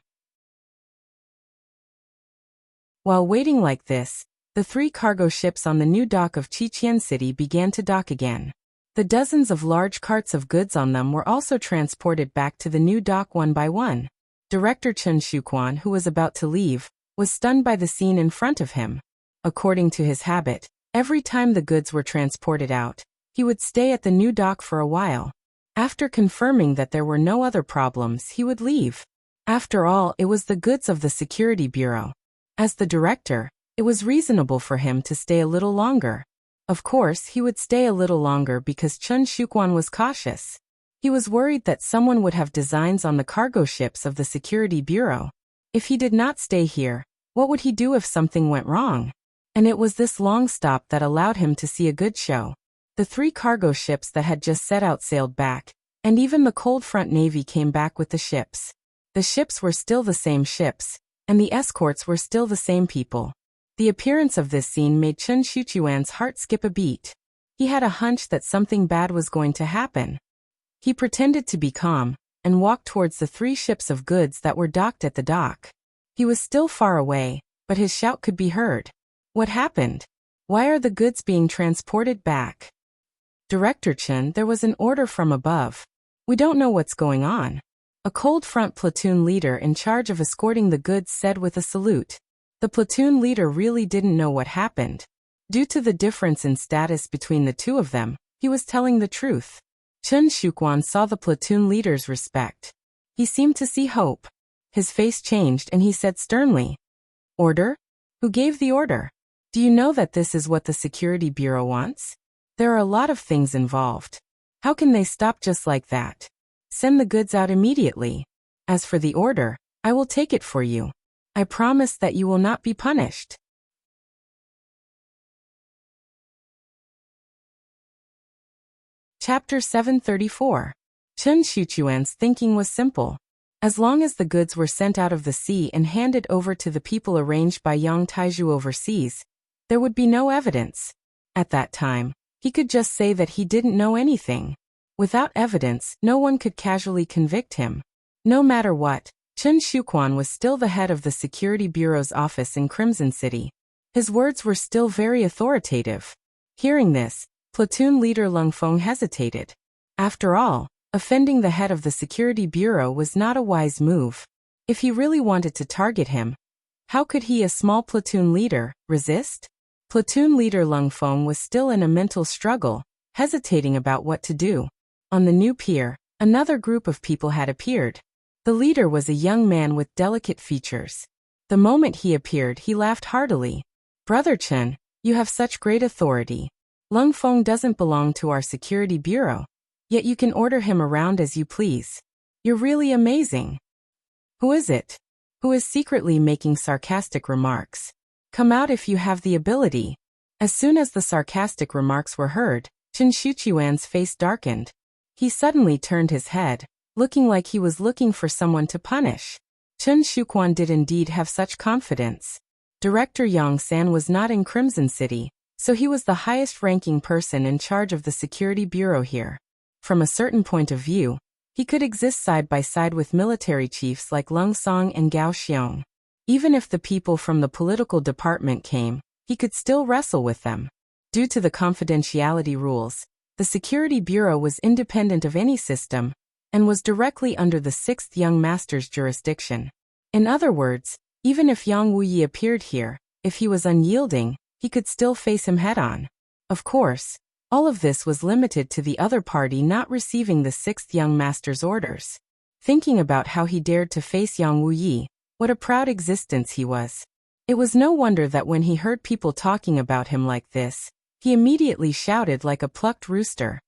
While waiting like this, the 3 cargo ships on the new dock of Qiqian City began to dock again. The dozens of large carts of goods on them were also transported back to the new dock one by one. Director Chen Shuquan, who was about to leave, was stunned by the scene in front of him. According to his habit, every time the goods were transported out, he would stay at the new dock for a while. After confirming that there were no other problems, he would leave. After all, it was the goods of the Security Bureau. As the director, it was reasonable for him to stay a little longer. Of course, he would stay a little longer because Chen Shuquan was cautious. He was worried that someone would have designs on the cargo ships of the Security Bureau. If he did not stay here, what would he do if something went wrong? And it was this long stop that allowed him to see a good show. The 3 cargo ships that had just set out sailed back, and even the Cold Front Navy came back with the ships. The ships were still the same ships, and the escorts were still the same people. The appearance of this scene made Chen Shuquan's heart skip a beat. He had a hunch that something bad was going to happen. He pretended to be calm, and walked towards the 3 ships of goods that were docked at the dock. He was still far away, but his shout could be heard. What happened? Why are the goods being transported back? Director Chen, there was an order from above. We don't know what's going on. A Cold Front platoon leader in charge of escorting the goods said with a salute. The platoon leader really didn't know what happened. Due to the difference in status between the two of them, he was telling the truth. Chen Shuquan saw the platoon leader's respect. He seemed to see hope. His face changed and he said sternly, "Order? Who gave the order? Do you know that this is what the Security Bureau wants? There are a lot of things involved. How can they stop just like that? Send the goods out immediately. As for the order, I will take it for you. I promise that you will not be punished." Chapter 734. Chen Shuquan's thinking was simple. As long as the goods were sent out of the sea and handed over to the people arranged by Yang Taiju overseas, there would be no evidence. At that time, he could just say that he didn't know anything. Without evidence, no one could casually convict him. No matter what, Chen Shuquan was still the head of the Security Bureau's office in Crimson City. His words were still very authoritative. Hearing this, platoon leader Lung Feng hesitated. After all, offending the head of the Security Bureau was not a wise move. If he really wanted to target him, how could he, a small platoon leader, resist? Platoon leader Lung Feng was still in a mental struggle, hesitating about what to do. On the new pier, another group of people had appeared. The leader was a young man with delicate features. The moment he appeared, he laughed heartily. "Brother Chen, you have such great authority. Lung Feng doesn't belong to our security bureau, yet you can order him around as you please. You're really amazing. Who is it? Who is secretly making sarcastic remarks? Come out if you have the ability. As soon as the sarcastic remarks were heard, Chen Shuchuan's face darkened. He suddenly turned his head, looking like he was looking for someone to punish. Chen Shuquan did indeed have such confidence. Director Yang San was not in Crimson City, so he was the highest-ranking person in charge of the security bureau here. From a certain point of view, he could exist side by side with military chiefs like Lung Song and Gao Xiong. Even if the people from the political department came, he could still wrestle with them. Due to the confidentiality rules, the security bureau was independent of any system and was directly under the 6th Young Master's jurisdiction. In other words, even if Yang Wuyi appeared here, if he was unyielding, he could still face him head-on. Of course, all of this was limited to the other party not receiving the 6th Young Master's orders. Thinking about how he dared to face Yang Wuyi, what a proud existence he was. It was no wonder that when he heard people talking about him like this, he immediately shouted like a plucked rooster.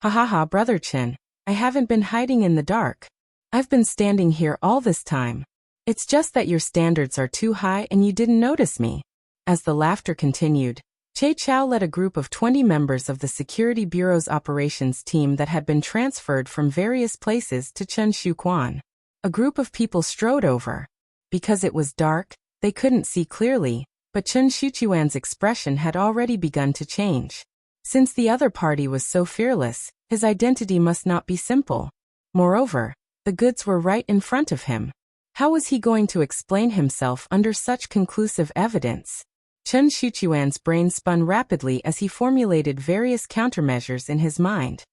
Ha ha ha, Brother Chen, I haven't been hiding in the dark. I've been standing here all this time. It's just that your standards are too high and you didn't notice me. As the laughter continued, Che Chao led a group of 20 members of the Security Bureau's operations team that had been transferred from various places to Chen Shuquan. A group of people strode over. Because it was dark, they couldn't see clearly, but Chen Shuchuan's expression had already begun to change. Since the other party was so fearless, his identity must not be simple. Moreover, the goods were right in front of him. How was he going to explain himself under such conclusive evidence? Chen Shuchuan's brain spun rapidly as he formulated various countermeasures in his mind.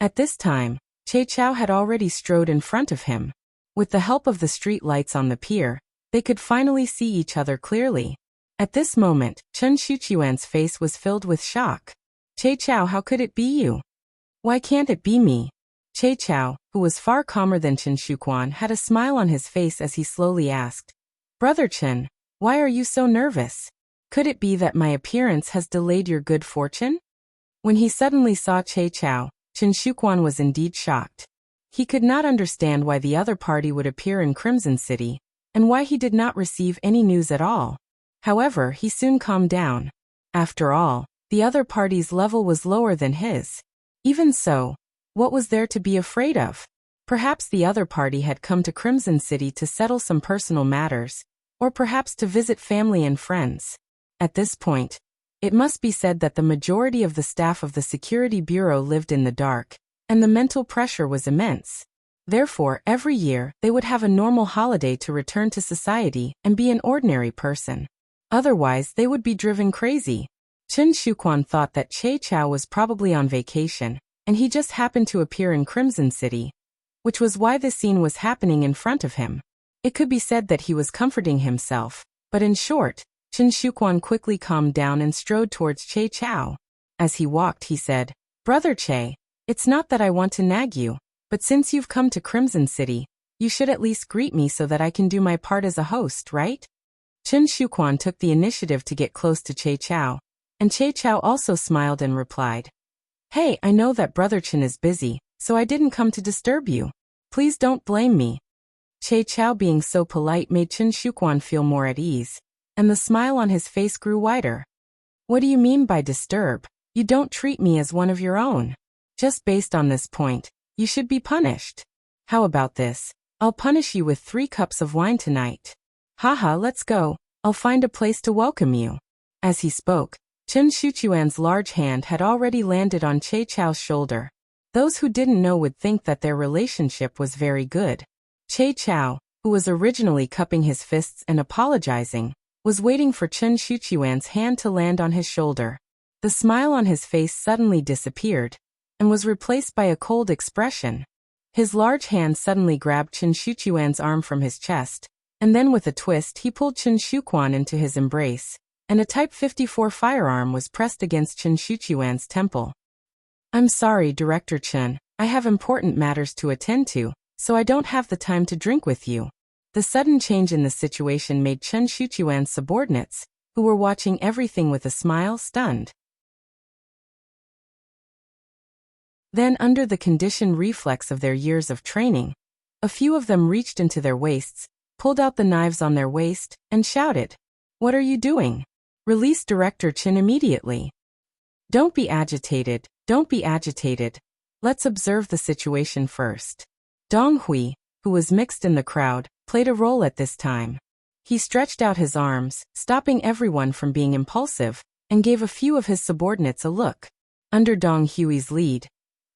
At this time, Che Chao had already strode in front of him. With the help of the street lights on the pier, they could finally see each other clearly. At this moment, Chen Shuchuan's face was filled with shock. Che Chao, how could it be you? Why can't it be me? Che Chao, who was far calmer than Chen Shuquan, had a smile on his face as he slowly asked, Brother Chen, why are you so nervous? Could it be that my appearance has delayed your good fortune? When he suddenly saw Che Chao, Chen Shuquan was indeed shocked. He could not understand why the other party would appear in Crimson City, and why he did not receive any news at all. However, he soon calmed down. After all, the other party's level was lower than his. Even so, what was there to be afraid of? Perhaps the other party had come to Crimson City to settle some personal matters, or perhaps to visit family and friends. At this point, it must be said that the majority of the staff of the Security Bureau lived in the dark, and the mental pressure was immense. Therefore, every year, they would have a normal holiday to return to society and be an ordinary person. Otherwise, they would be driven crazy. Chen Shuquan thought that Che Chao was probably on vacation, and he just happened to appear in Crimson City, which was why this scene was happening in front of him. It could be said that he was comforting himself, but in short, Chen Shuquan quickly calmed down and strode towards Che Chao. As he walked, he said, Brother Che, it's not that I want to nag you, but since you've come to Crimson City, you should at least greet me so that I can do my part as a host, right? Chen Shuquan took the initiative to get close to Che Chao, and Che Chao also smiled and replied, Hey, I know that Brother Chen is busy, so I didn't come to disturb you. Please don't blame me. Che Chao being so polite made Chen Shuquan feel more at ease, and the smile on his face grew wider. What do you mean by disturb? You don't treat me as one of your own. Just based on this point, you should be punished. How about this? I'll punish you with 3 cups of wine tonight. Haha, let's go. I'll find a place to welcome you. As he spoke, Chen Shuchuan's large hand had already landed on Che Chao's shoulder. Those who didn't know would think that their relationship was very good. Che Chao, who was originally cupping his fists and apologizing, was waiting for Chen Shuchuan's hand to land on his shoulder. The smile on his face suddenly disappeared, and was replaced by a cold expression. His large hand suddenly grabbed Chen Shuchuan's arm from his chest, and then with a twist he pulled Chen Shuquan into his embrace, and a Type 54 firearm was pressed against Chen Shuchuan's temple. I'm sorry, Director Chen, I have important matters to attend to, so I don't have the time to drink with you. The sudden change in the situation made Chen Shuchuan's subordinates, who were watching everything with a smile, stunned. Then, under the conditioned reflex of their years of training, a few of them reached into their waists, pulled out the knives on their waist, and shouted, "What are you doing? Release Director Chen immediately. Don't be agitated, don't be agitated. Let's observe the situation first." Dong Hui, who was mixed in the crowd, played a role at this time. He stretched out his arms, stopping everyone from being impulsive, and gave a few of his subordinates a look. Under Dong Hui's lead,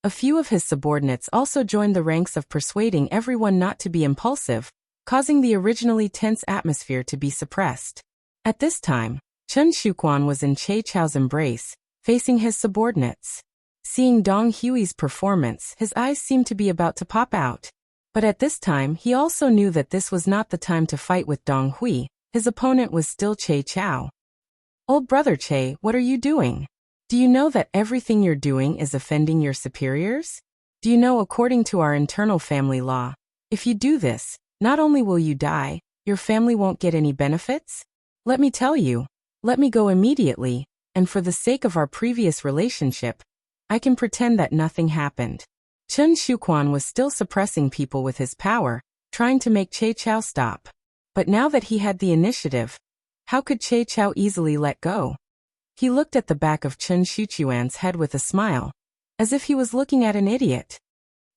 a few of his subordinates also joined the ranks of persuading everyone not to be impulsive, causing the originally tense atmosphere to be suppressed. At this time, Chen Shuquan was in Che Chao's embrace, facing his subordinates. Seeing Dong Hui's performance, his eyes seemed to be about to pop out. But at this time, he also knew that this was not the time to fight with Dong Hui. His opponent was still Che Chao. "Old brother Che, what are you doing? Do you know that everything you're doing is offending your superiors? Do you know, according to our internal family law, if you do this, not only will you die, your family won't get any benefits? Let me tell you, let me go immediately, and for the sake of our previous relationship, I can pretend that nothing happened." Chen Shuquan was still suppressing people with his power, trying to make Che Chao stop. But now that he had the initiative, how could Che Chao easily let go? He looked at the back of Chen Shuquan's head with a smile, as if he was looking at an idiot.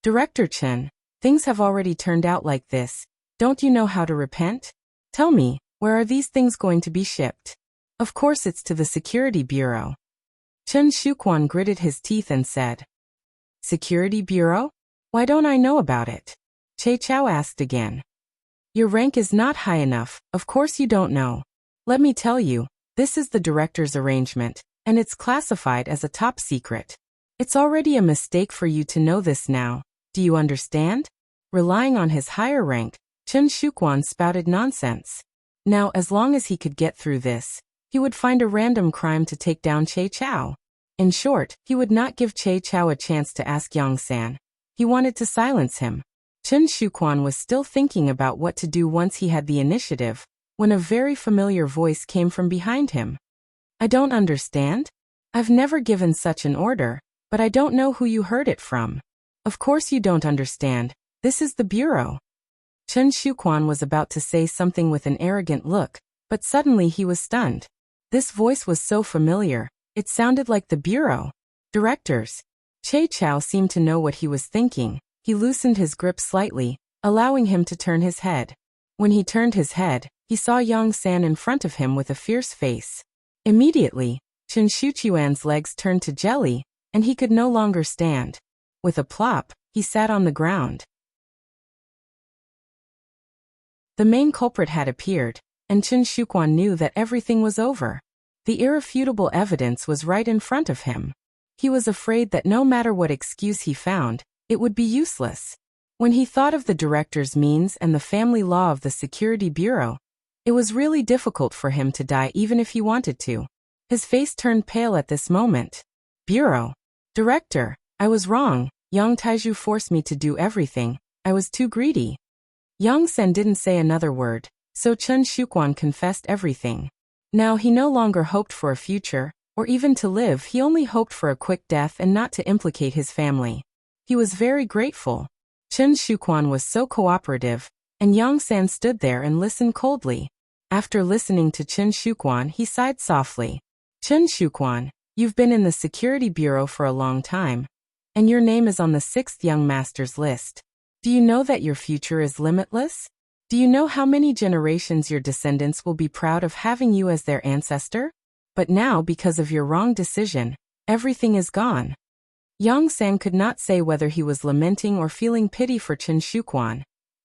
"Director Chen, things have already turned out like this. Don't you know how to repent? Tell me, where are these things going to be shipped?" "Of course it's to the Security Bureau." Chen Shuquan gritted his teeth and said, "Security Bureau? Why don't I know about it?" Che Chao asked again. "Your rank is not high enough, of course you don't know. Let me tell you, this is the director's arrangement, and it's classified as a top secret. It's already a mistake for you to know this now, do you understand?" Relying on his higher rank, Chen Shuquan spouted nonsense. Now, as long as he could get through this, he would find a random crime to take down Che Chao. In short, he would not give Che Chao a chance to ask Yang San. He wanted to silence him. Chen Shuquan was still thinking about what to do once he had the initiative, when a very familiar voice came from behind him. "I don't understand. I've never given such an order, but I don't know who you heard it from." "Of course you don't understand. This is the Bureau." Chen Shuquan was about to say something with an arrogant look, but suddenly he was stunned. This voice was so familiar. It sounded like the Bureau. Directors. Che Chao seemed to know what he was thinking. He loosened his grip slightly, allowing him to turn his head. When he turned his head, he saw Yang San in front of him with a fierce face. Immediately, Chen Shuquan's legs turned to jelly, and he could no longer stand. With a plop, he sat on the ground. The main culprit had appeared, and Chen Shuquan knew that everything was over. The irrefutable evidence was right in front of him. He was afraid that no matter what excuse he found, it would be useless. When he thought of the director's means and the family law of the Security Bureau, it was really difficult for him to die even if he wanted to. His face turned pale at this moment. "Bureau. Director, I was wrong. Yang Taiju forced me to do everything. I was too greedy." Yang Sen didn't say another word, so Chen Shuquan confessed everything. Now he no longer hoped for a future, or even to live. He only hoped for a quick death and not to implicate his family. He was very grateful. Chen Shuquan was so cooperative, and Yang San stood there and listened coldly. After listening to Chen Shuquan, he sighed softly. "Chen Shuquan, you've been in the Security Bureau for a long time, and your name is on the 6th Young Master's list. Do you know that your future is limitless? Do you know how many generations your descendants will be proud of having you as their ancestor? But now, because of your wrong decision, everything is gone." Yang San could not say whether he was lamenting or feeling pity for Chen Shuquan.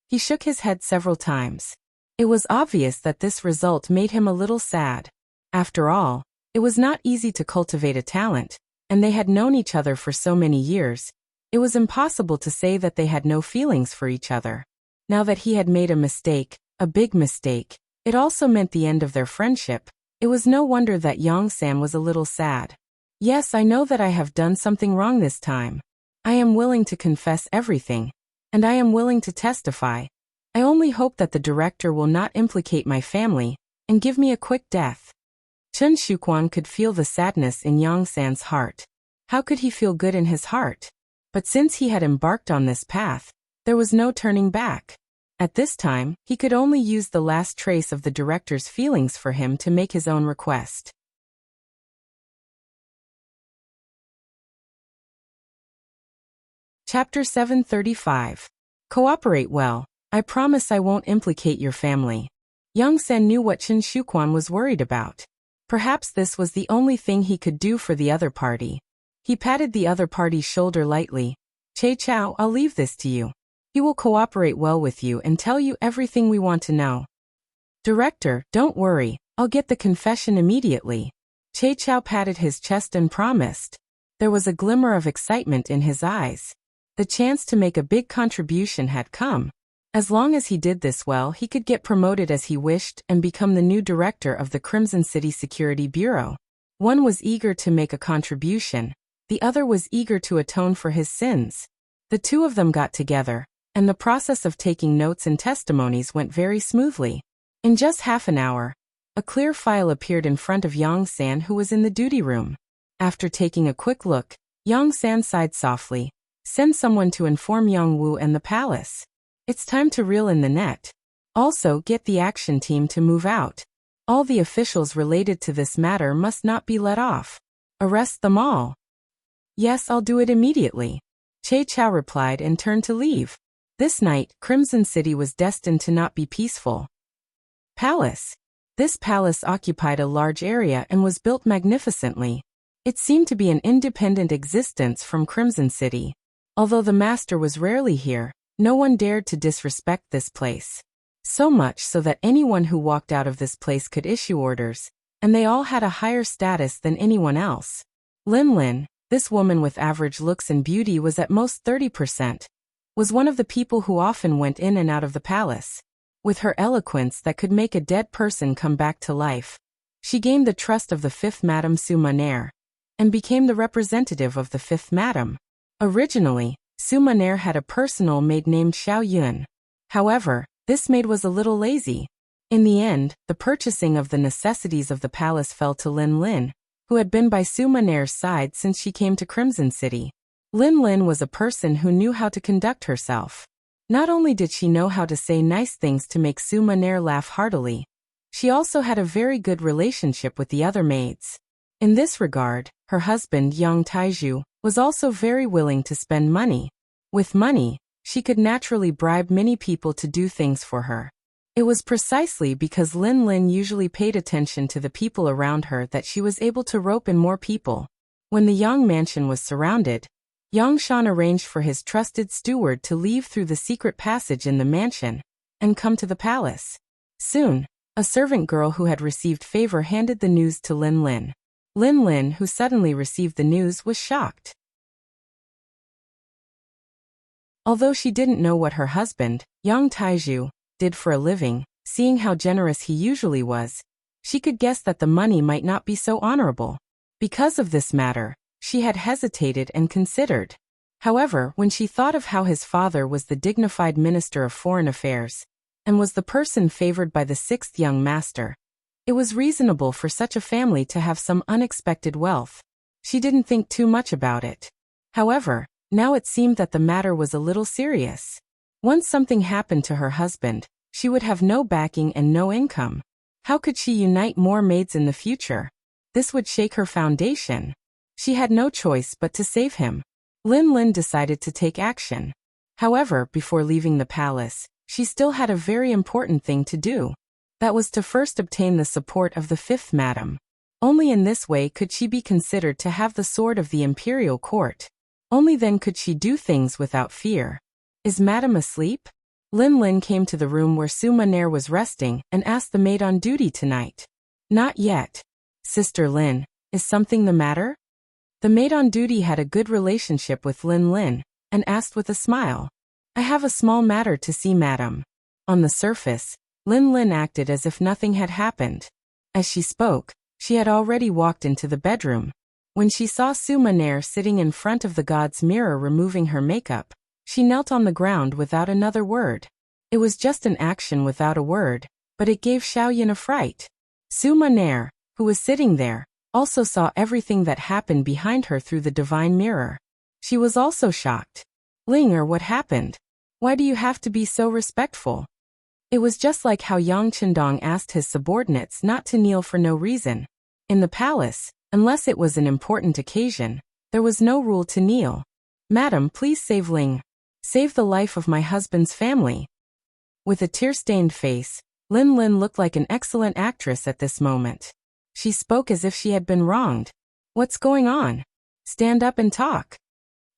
He shook his head several times. It was obvious that this result made him a little sad. After all, it was not easy to cultivate a talent, and they had known each other for so many years. It was impossible to say that they had no feelings for each other. Now that he had made a mistake, a big mistake, it also meant the end of their friendship. It was no wonder that Yang San was a little sad. "Yes, I know that I have done something wrong this time. I am willing to confess everything, and I am willing to testify. I only hope that the director will not implicate my family and give me a quick death." Chen Shuquan could feel the sadness in Yang San's heart. How could he feel good in his heart? But since he had embarked on this path, there was no turning back. At this time, he could only use the last trace of the director's feelings for him to make his own request. Chapter 735. Cooperate well. I promise I won't implicate your family. Yang San knew what Chen Shuquan was worried about. Perhaps this was the only thing he could do for the other party. He patted the other party's shoulder lightly. Che Chao, I'll leave this to you. He will cooperate well with you and tell you everything we want to know. Director, don't worry, I'll get the confession immediately. Che Chao patted his chest and promised. There was a glimmer of excitement in his eyes. The chance to make a big contribution had come. As long as he did this well, he could get promoted as he wished and become the new director of the Crimson City Security Bureau. One was eager to make a contribution. The other was eager to atone for his sins. The two of them got together, and the process of taking notes and testimonies went very smoothly. In just half an hour, a clear file appeared in front of Yang San, who was in the duty room. After taking a quick look, Yang San sighed softly. Send someone to inform Yang Wu and the palace. It's time to reel in the net. Also, get the action team to move out. All the officials related to this matter must not be let off. Arrest them all. Yes, I'll do it immediately. Che Chao replied and turned to leave. This night, Crimson City was destined to not be peaceful. Palace. This palace occupied a large area and was built magnificently. It seemed to be an independent existence from Crimson City. Although the master was rarely here, no one dared to disrespect this place. So much so that anyone who walked out of this place could issue orders, and they all had a higher status than anyone else. Lin Lin, this woman with average looks and beauty was at most 30%, was one of the people who often went in and out of the palace. With her eloquence that could make a dead person come back to life, she gained the trust of the fifth Madame Su Maner, and became the representative of the fifth Madame. Originally, Su Maner had a personal maid named Xiao Yun. However, this maid was a little lazy. In the end, the purchasing of the necessities of the palace fell to Lin Lin, who had been by Su Maner's side since she came to Crimson City. Lin Lin was a person who knew how to conduct herself. Not only did she know how to say nice things to make Su Maner laugh heartily, she also had a very good relationship with the other maids. In this regard, her husband Yang Taiju was also very willing to spend money. With money, she could naturally bribe many people to do things for her. It was precisely because Lin Lin usually paid attention to the people around her that she was able to rope in more people. When the Yang mansion was surrounded, Yang Shan arranged for his trusted steward to leave through the secret passage in the mansion and come to the palace. Soon, a servant girl who had received favor handed the news to Lin Lin. Lin Lin, who suddenly received the news, was shocked. Although she didn't know what her husband, Yang Taiju, did for a living, seeing how generous he usually was, she could guess that the money might not be so honorable. Because of this matter, she had hesitated and considered. However, when she thought of how his father was the dignified Minister of Foreign Affairs, and was the person favored by the sixth young master, it was reasonable for such a family to have some unexpected wealth. She didn't think too much about it. However, now it seemed that the matter was a little serious. Once something happened to her husband, she would have no backing and no income. How could she unite more maids in the future? This would shake her foundation. She had no choice but to save him. Lin Lin decided to take action. However, before leaving the palace, she still had a very important thing to do. That was to first obtain the support of the fifth madam. Only in this way could she be considered to have the sword of the imperial court. Only then could she do things without fear. Is madam asleep? Lin Lin came to the room where Su Maner was resting and asked the maid on duty tonight. Not yet. Sister Lin, is something the matter? The maid on duty had a good relationship with Lin Lin, and asked with a smile. I have a small matter to see madam. On the surface, Lin Lin acted as if nothing had happened. As she spoke, she had already walked into the bedroom. When she saw Su Maner sitting in front of the god's mirror removing her makeup, she knelt on the ground without another word. It was just an action without a word, but it gave Xiao Yin a fright. Su Maner, who was sitting there, also saw everything that happened behind her through the divine mirror. She was also shocked. Ling, what happened? Why do you have to be so respectful? It was just like how Yang Chendong asked his subordinates not to kneel for no reason. In the palace, unless it was an important occasion, there was no rule to kneel. Madam, please save Ling. Save the life of my husband's family. With a tear-stained face, Lin Lin looked like an excellent actress at this moment. She spoke as if she had been wronged. What's going on? Stand up and talk.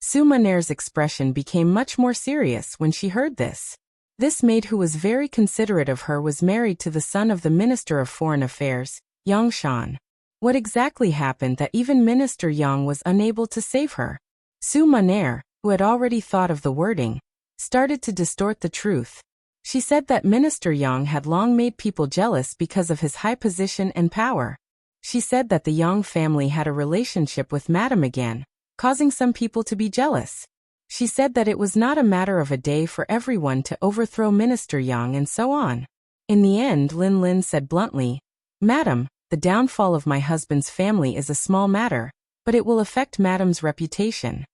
Su Maner's expression became much more serious when she heard this. This maid who was very considerate of her was married to the son of the Minister of Foreign Affairs, Yang Shan. What exactly happened that even Minister Yang was unable to save her? Su Maner, who had already thought of the wording, started to distort the truth. She said that Minister Yang had long made people jealous because of his high position and power. She said that the Yang family had a relationship with Madame again, causing some people to be jealous. She said that it was not a matter of a day for everyone to overthrow Minister Yang and so on. In the end, Lin Lin said bluntly, Madam, the downfall of my husband's family is a small matter, but it will affect Madame's reputation.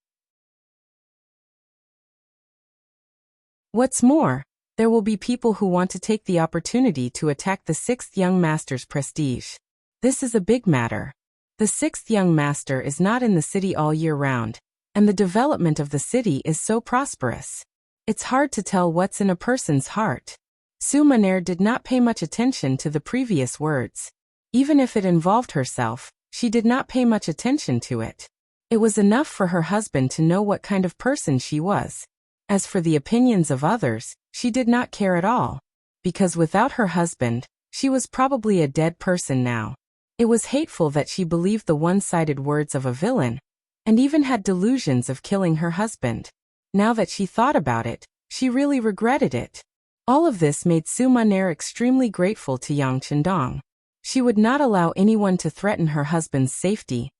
What's more, there will be people who want to take the opportunity to attack the sixth young master's prestige. This is a big matter. The sixth young master is not in the city all year round, and the development of the city is so prosperous. It's hard to tell what's in a person's heart. Su Maner did not pay much attention to the previous words. Even if it involved herself, she did not pay much attention to it. It was enough for her husband to know what kind of person she was. As for the opinions of others, she did not care at all. Because without her husband, she was probably a dead person now. It was hateful that she believed the one-sided words of a villain, and even had delusions of killing her husband. Now that she thought about it, she really regretted it. All of this made Su Maner extremely grateful to Yang Chendong. She would not allow anyone to threaten her husband's safety,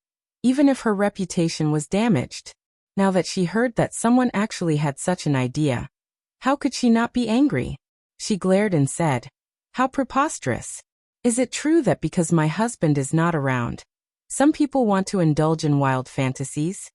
even if her reputation was damaged. Now that she heard that someone actually had such an idea, how could she not be angry? She glared and said, How preposterous! Is it true that because my husband is not around, some people want to indulge in wild fantasies?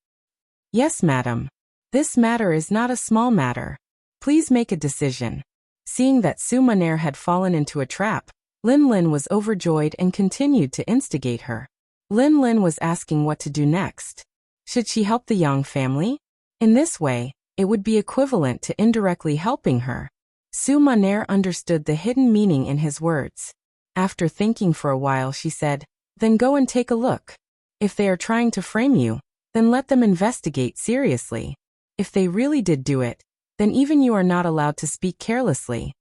Yes, madam. This matter is not a small matter. Please make a decision. Seeing that Su Maner had fallen into a trap, Lin Lin was overjoyed and continued to instigate her. Lin Lin was asking what to do next. Should she help the Yang family? In this way, it would be equivalent to indirectly helping her. Su Maner understood the hidden meaning in his words. After thinking for a while, she said, Then go and take a look. If they are trying to frame you, then let them investigate seriously. If they really did do it, then even you are not allowed to speak carelessly.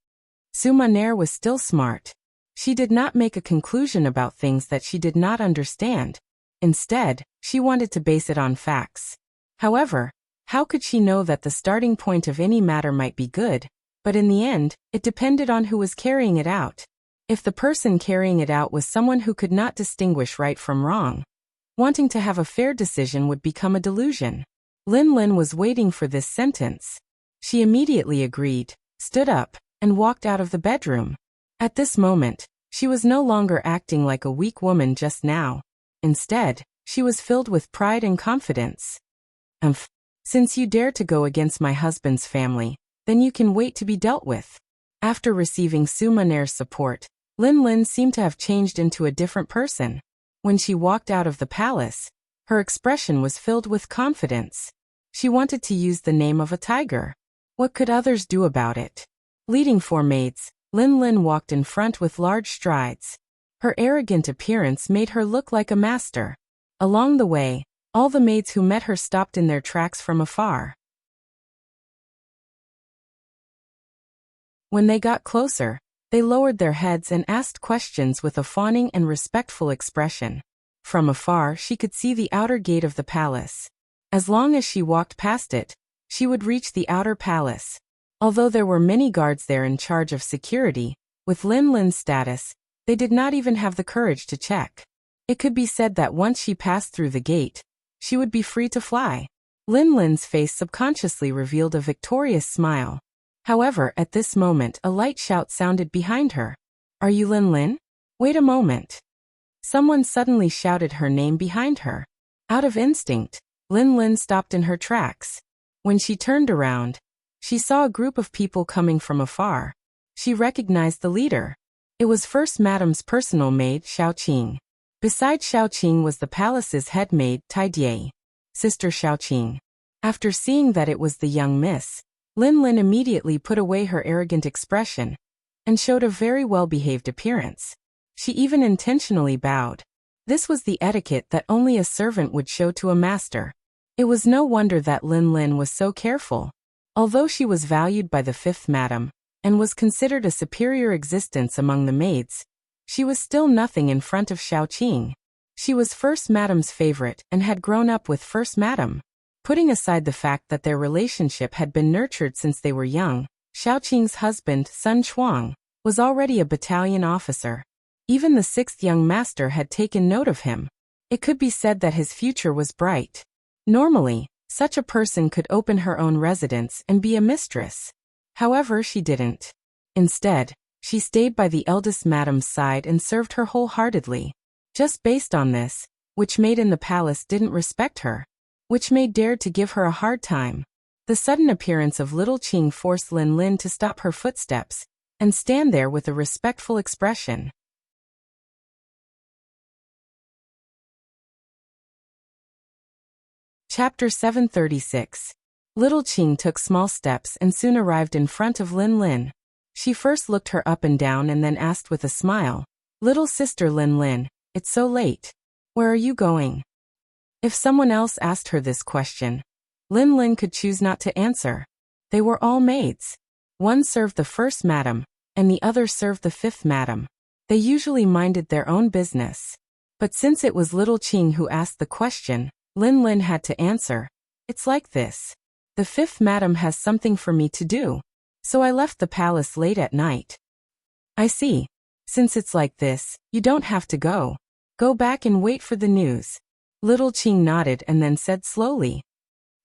Su Maner was still smart. She did not make a conclusion about things that she did not understand. Instead, she wanted to base it on facts. However, how could she know that the starting point of any matter might be good, but in the end, it depended on who was carrying it out. If the person carrying it out was someone who could not distinguish right from wrong, wanting to have a fair decision would become a delusion. Lin Lin was waiting for this sentence. She immediately agreed, stood up, and walked out of the bedroom. At this moment, she was no longer acting like a weak woman just now. Instead, she was filled with pride and confidence. Since you dare to go against my husband's family, then you can wait to be dealt with. After receiving Su Maner's support, Lin Lin seemed to have changed into a different person. When she walked out of the palace, her expression was filled with confidence. She wanted to use the name of a tiger. What could others do about it? Leading 4 maids, Lin Lin walked in front with large strides. Her arrogant appearance made her look like a master. Along the way, all the maids who met her stopped in their tracks from afar. When they got closer, they lowered their heads and asked questions with a fawning and respectful expression. From afar, she could see the outer gate of the palace. As long as she walked past it, she would reach the outer palace. Although there were many guards there in charge of security, with Lin Lin's status, they did not even have the courage to check. It could be said that once she passed through the gate, she would be free to fly. Lin Lin's face subconsciously revealed a victorious smile. However, at this moment a light shout sounded behind her. Are you Lin Lin? Wait a moment. someone suddenly shouted her name behind her. Out of instinct, Lin Lin stopped in her tracks. When she turned around, she saw a group of people coming from afar. She recognized the leader. It was First Madam's personal maid, Xiao Qing. Beside Xiao Qing was the palace's head maid, Tai Die, Sister Xiao Qing. After seeing that it was the young miss, Lin Lin immediately put away her arrogant expression and showed a very well-behaved appearance. She even intentionally bowed. This was the etiquette that only a servant would show to a master. It was no wonder that Lin Lin was so careful. Although she was valued by the fifth madam and was considered a superior existence among the maids, she was still nothing in front of Xiao Qing. She was First Madam's favorite and had grown up with First Madam. Putting aside the fact that their relationship had been nurtured since they were young, Xiao Qing's husband, Sun Chuang, was already a battalion officer. Even the sixth young master had taken note of him. It could be said that his future was bright. Normally, such a person could open her own residence and be a mistress. However, she didn't. Instead, she stayed by the eldest madam's side and served her wholeheartedly. Just based on this, which maid in the palace didn't respect her? Which maid dared to give her a hard time? The sudden appearance of little Qing forced Lin Lin to stop her footsteps and stand there with a respectful expression. Chapter 736. Little Qing took small steps and soon arrived in front of Lin Lin. She first looked her up and down and then asked with a smile, "Little sister Lin Lin, it's so late. Where are you going?" If someone else asked her this question, Lin Lin could choose not to answer. They were all maids. One served the first madam, and the other served the fifth madam. They usually minded their own business. But since it was little Qing who asked the question, Lin Lin had to answer. "It's like this. The fifth madam has something for me to do, so I left the palace late at night." "I see. Since it's like this, you don't have to go. Go back and wait for the news." Little Qing nodded and then said slowly.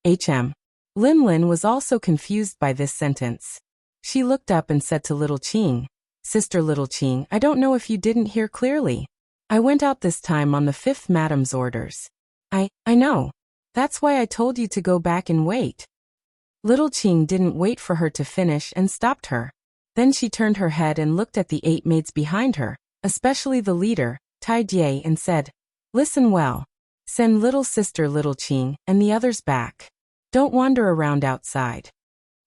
Lin Lin was also confused by this sentence. She looked up and said to little Qing, "Sister Little Qing, I don't know if you didn't hear clearly. I went out this time on the fifth madam's orders." I know. That's why I told you to go back and wait." Little Qing didn't wait for her to finish and stopped her. Then she turned her head and looked at the 8 maids behind her, especially the leader, Tai Die, and said, "Listen well. Send little sister Little Qing and the others back. Don't wander around outside."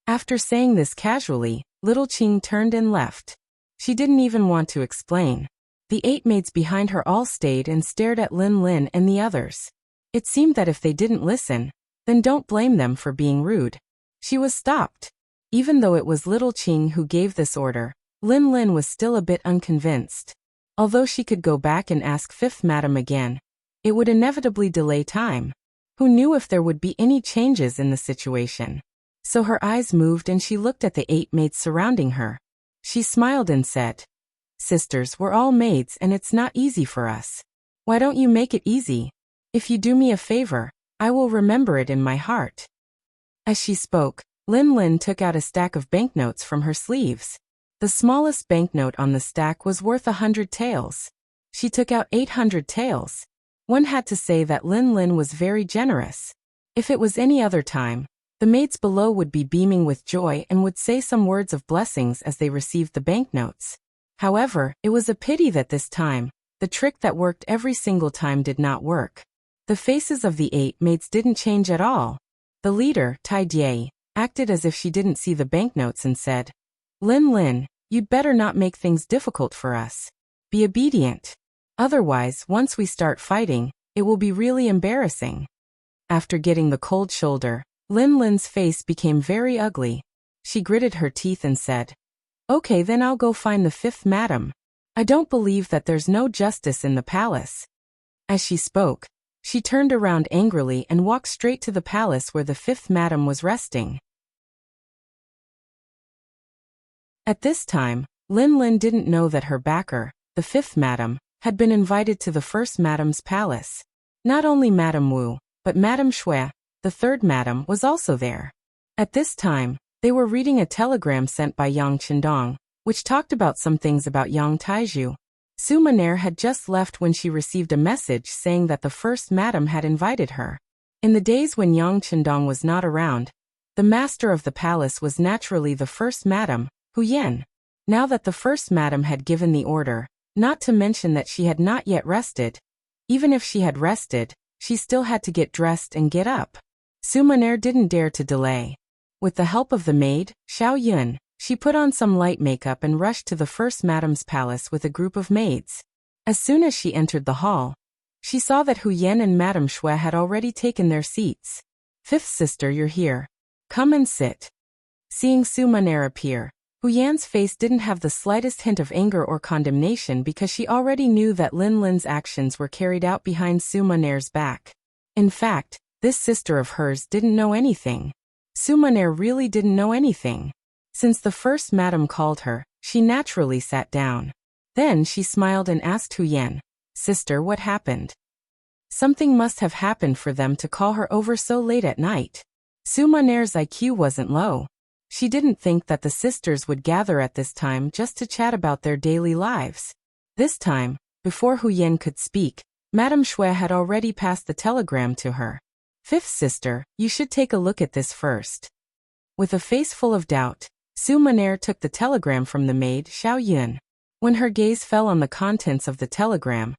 After saying this casually, little Qing turned and left. She didn't even want to explain. The 8 maids behind her all stayed and stared at Lin Lin and the others. It seemed that if they didn't listen, then don't blame them for being rude. She was stopped. Even though it was little Qing who gave this order, Lin Lin was still a bit unconvinced. Although she could go back and ask fifth madam again, it would inevitably delay time. Who knew if there would be any changes in the situation? So her eyes moved and she looked at the 8 maids surrounding her. She smiled and said, "Sisters, we're all maids and it's not easy for us. Why don't you make it easy? If you do me a favor, I will remember it in my heart." As she spoke, Lin Lin took out a stack of banknotes from her sleeves. The smallest banknote on the stack was worth 100 taels. She took out 800 taels. One had to say that Lin Lin was very generous. If it was any other time, the maids below would be beaming with joy and would say some words of blessings as they received the banknotes. However, it was a pity that this time, the trick that worked every single time did not work. The faces of the 8 maids didn't change at all. The leader, Tai Die, acted as if she didn't see the banknotes and said, "Lin Lin, you'd better not make things difficult for us. Be obedient. Otherwise, once we start fighting, it will be really embarrassing." After getting the cold shoulder, Lin Lin's face became very ugly. She gritted her teeth and said, "Okay, then I'll go find the fifth madam. I don't believe that there's no justice in the palace." As she spoke, she turned around angrily and walked straight to the palace where the fifth madam was resting. At this time, Lin Lin didn't know that her backer, the fifth madam, had been invited to the first madam's palace. Not only Madame Wu, but Madame Shui, the third madam, was also there. At this time, they were reading a telegram sent by Yang Qindong, which talked about some things about Yang Taizhu. Su Maner had just left when she received a message saying that the first madam had invited her. In the days when Yang Chendong was not around, the master of the palace was naturally the first madam, Hu Yan. Now that the first madam had given the order, not to mention that she had not yet rested, even if she had rested, she still had to get dressed and get up. Su Maner didn't dare to delay. With the help of the maid, Xiao Yun, she put on some light makeup and rushed to the first madam's palace with a group of maids. As soon as she entered the hall, she saw that Hu Yan and Madame Shui had already taken their seats. "Fifth sister, you're here. Come and sit." Seeing Su Maner appear, Hu Yan's face didn't have the slightest hint of anger or condemnation because she already knew that Lin Lin's actions were carried out behind Su Maner's back. In fact, this sister of hers didn't know anything. Su Maner really didn't know anything. Since the first madam called her, she naturally sat down. Then she smiled and asked Hu Yan, "Sister, what happened?" Something must have happened for them to call her over so late at night. Su Maner's IQ wasn't low. She didn't think that the sisters would gather at this time just to chat about their daily lives. This time, before Hu Yan could speak, Madame Shui had already passed the telegram to her. "Fifth sister, you should take a look at this first." With a face full of doubt, Su Maner took the telegram from the maid, Xiao Yun. When her gaze fell on the contents of the telegram,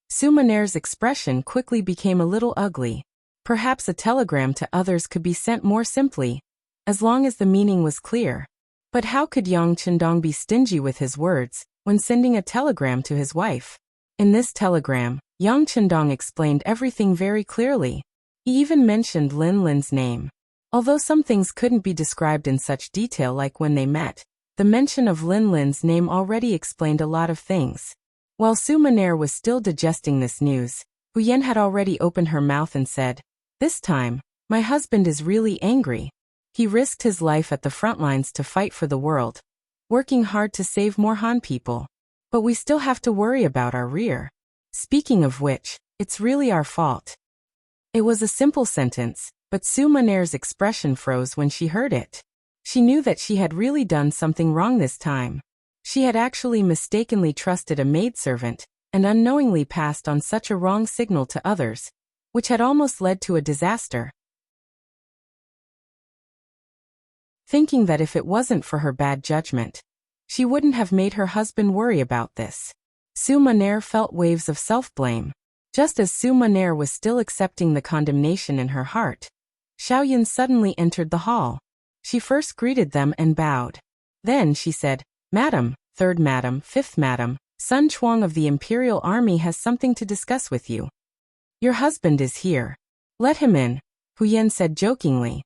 Su Maner's expression quickly became a little ugly. Perhaps a telegram to others could be sent more simply, as long as the meaning was clear. But how could Yang Chendong be stingy with his words when sending a telegram to his wife? In this telegram, Yang Chendong explained everything very clearly. He even mentioned Lin Lin's name. Although some things couldn't be described in such detail like when they met, the mention of Lin Lin's name already explained a lot of things. While Su Maner was still digesting this news, Hu Yan had already opened her mouth and said, "This time, my husband is really angry. He risked his life at the front lines to fight for the world, working hard to save more Han people. But we still have to worry about our rear. Speaking of which, it's really our fault." It was a simple sentence, but Su Maner's expression froze when she heard it. She knew that she had really done something wrong this time. She had actually mistakenly trusted a maidservant, and unknowingly passed on such a wrong signal to others, which had almost led to a disaster. Thinking that if it wasn't for her bad judgment, she wouldn't have made her husband worry about this, Su Maner felt waves of self-blame. Just as Su Maner was still accepting the condemnation in her heart, Xiao Yun suddenly entered the hall. She first greeted them and bowed. Then she said, "Madam, third madam, fifth madam, Sun Chuang of the Imperial Army has something to discuss with you. Your husband is here. Let him in," Hu Yan said jokingly.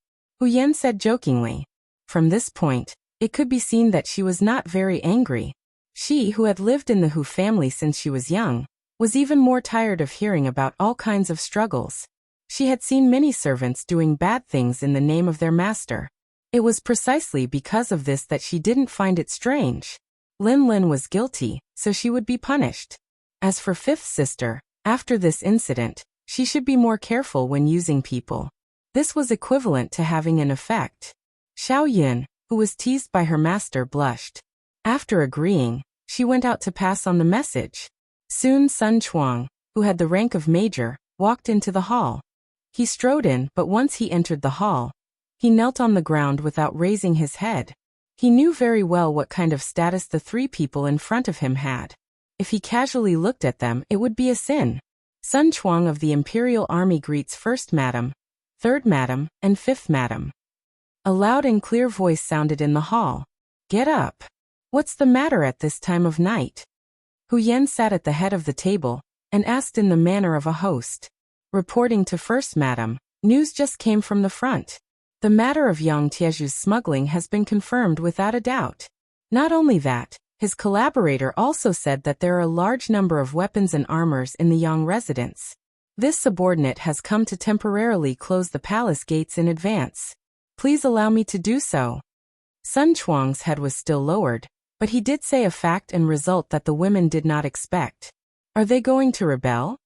From this point, it could be seen that she was not very angry. She, who had lived in the Hu family since she was young, was even more tired of hearing about all kinds of struggles. She had seen many servants doing bad things in the name of their master. It was precisely because of this that she didn't find it strange. Lin Lin was guilty, so she would be punished. As for fifth sister, after this incident, she should be more careful when using people. This was equivalent to having an effect. Xiao Yun, who was teased by her master, blushed. After agreeing, she went out to pass on the message. Soon Sun Chuang, who had the rank of major, walked into the hall. He strode in, but once he entered the hall, he knelt on the ground without raising his head. He knew very well what kind of status the three people in front of him had. If he casually looked at them, it would be a sin. Sun Chuang of the Imperial Army greets first madam, third madam, and fifth madam. A loud and clear voice sounded in the hall. "Get up. What's the matter at this time of night?" Hu Yan sat at the head of the table and asked in the manner of a host. Reporting to first madam, news just came from the front. The matter of Yang Tieju's smuggling has been confirmed without a doubt. Not only that, his collaborator also said that there are a large number of weapons and armors in the Yang residence. This subordinate has come to temporarily close the palace gates in advance. Please allow me to do so. Sun Chuang's head was still lowered, but he did say a fact and result that the women did not expect. Are they going to rebel?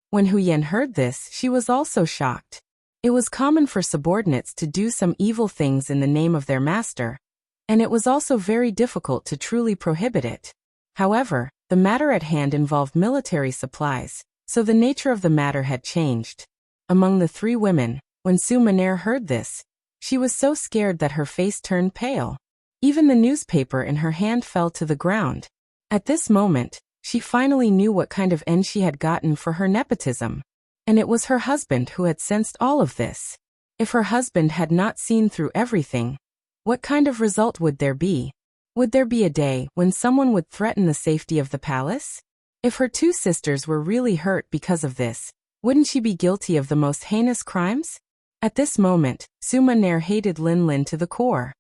When Hu Yan heard this, she was also shocked. It was common for subordinates to do some evil things in the name of their master, and it was also very difficult to truly prohibit it. However, The matter at hand involved military supplies, so the nature of the matter had changed. Among the three women, when Su-maner heard this, she was so scared that her face turned pale. Even the newspaper in her hand fell to the ground. At this moment, she finally knew what kind of end she had gotten for her nepotism. And it was her husband who had sensed all of this. If her husband had not seen through everything, what kind of result would there be? Would there be a day when someone would threaten the safety of the palace? If her two sisters were really hurt because of this, wouldn't she be guilty of the most heinous crimes? At this moment, Su-maner hated Lin to the core.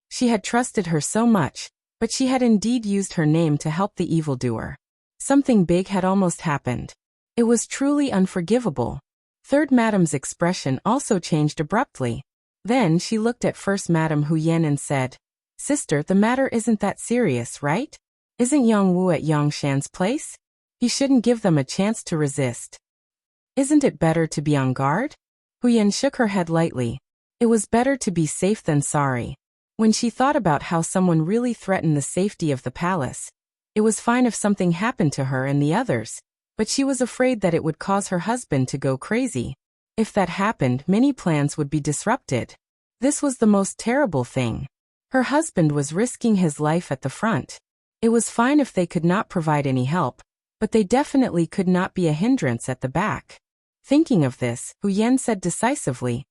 She had trusted her so much, but she had indeed used her name to help the evildoer. Something big had almost happened. It was truly unforgivable. Third Madame's expression also changed abruptly. Then she looked at First Madame Huyen and said, "Sister, the matter isn't that serious, right? Isn't Yang Wu at Yang Shan's place? He shouldn't give them a chance to resist. Isn't it better to be on guard?" Huyen shook her head lightly. It was better to be safe than sorry. When she thought about how someone really threatened the safety of the palace, it was fine if something happened to her and the others, but she was afraid that it would cause her husband to go crazy. If that happened, many plans would be disrupted. This was the most terrible thing. Her husband was risking his life at the front. It was fine if they could not provide any help, but they definitely could not be a hindrance at the back. Thinking of this, Huyen said decisively,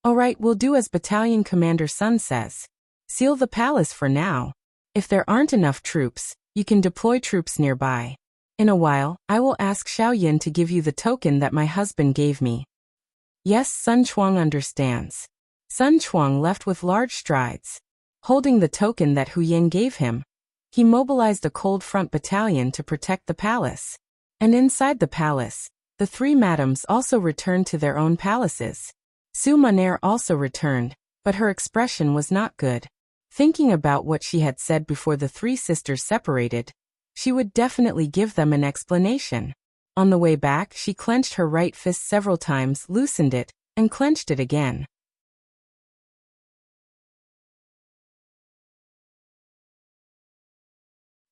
"All right, we'll do as Battalion Commander Sun says. Seal the palace for now. If there aren't enough troops, you can deploy troops nearby. In a while, I will ask Xiaoyin to give you the token that my husband gave me." Yes, Sun Chuang understands. Sun Chuang left with large strides. Holding the token that Huyen gave him, he mobilized a cold front battalion to protect the palace. And inside the palace, the three madams also returned to their own palaces. Su-maner also returned, but her expression was not good. Thinking about what she had said before the three sisters separated, she would definitely give them an explanation. On the way back, she clenched her right fist several times, loosened it, and clenched it again.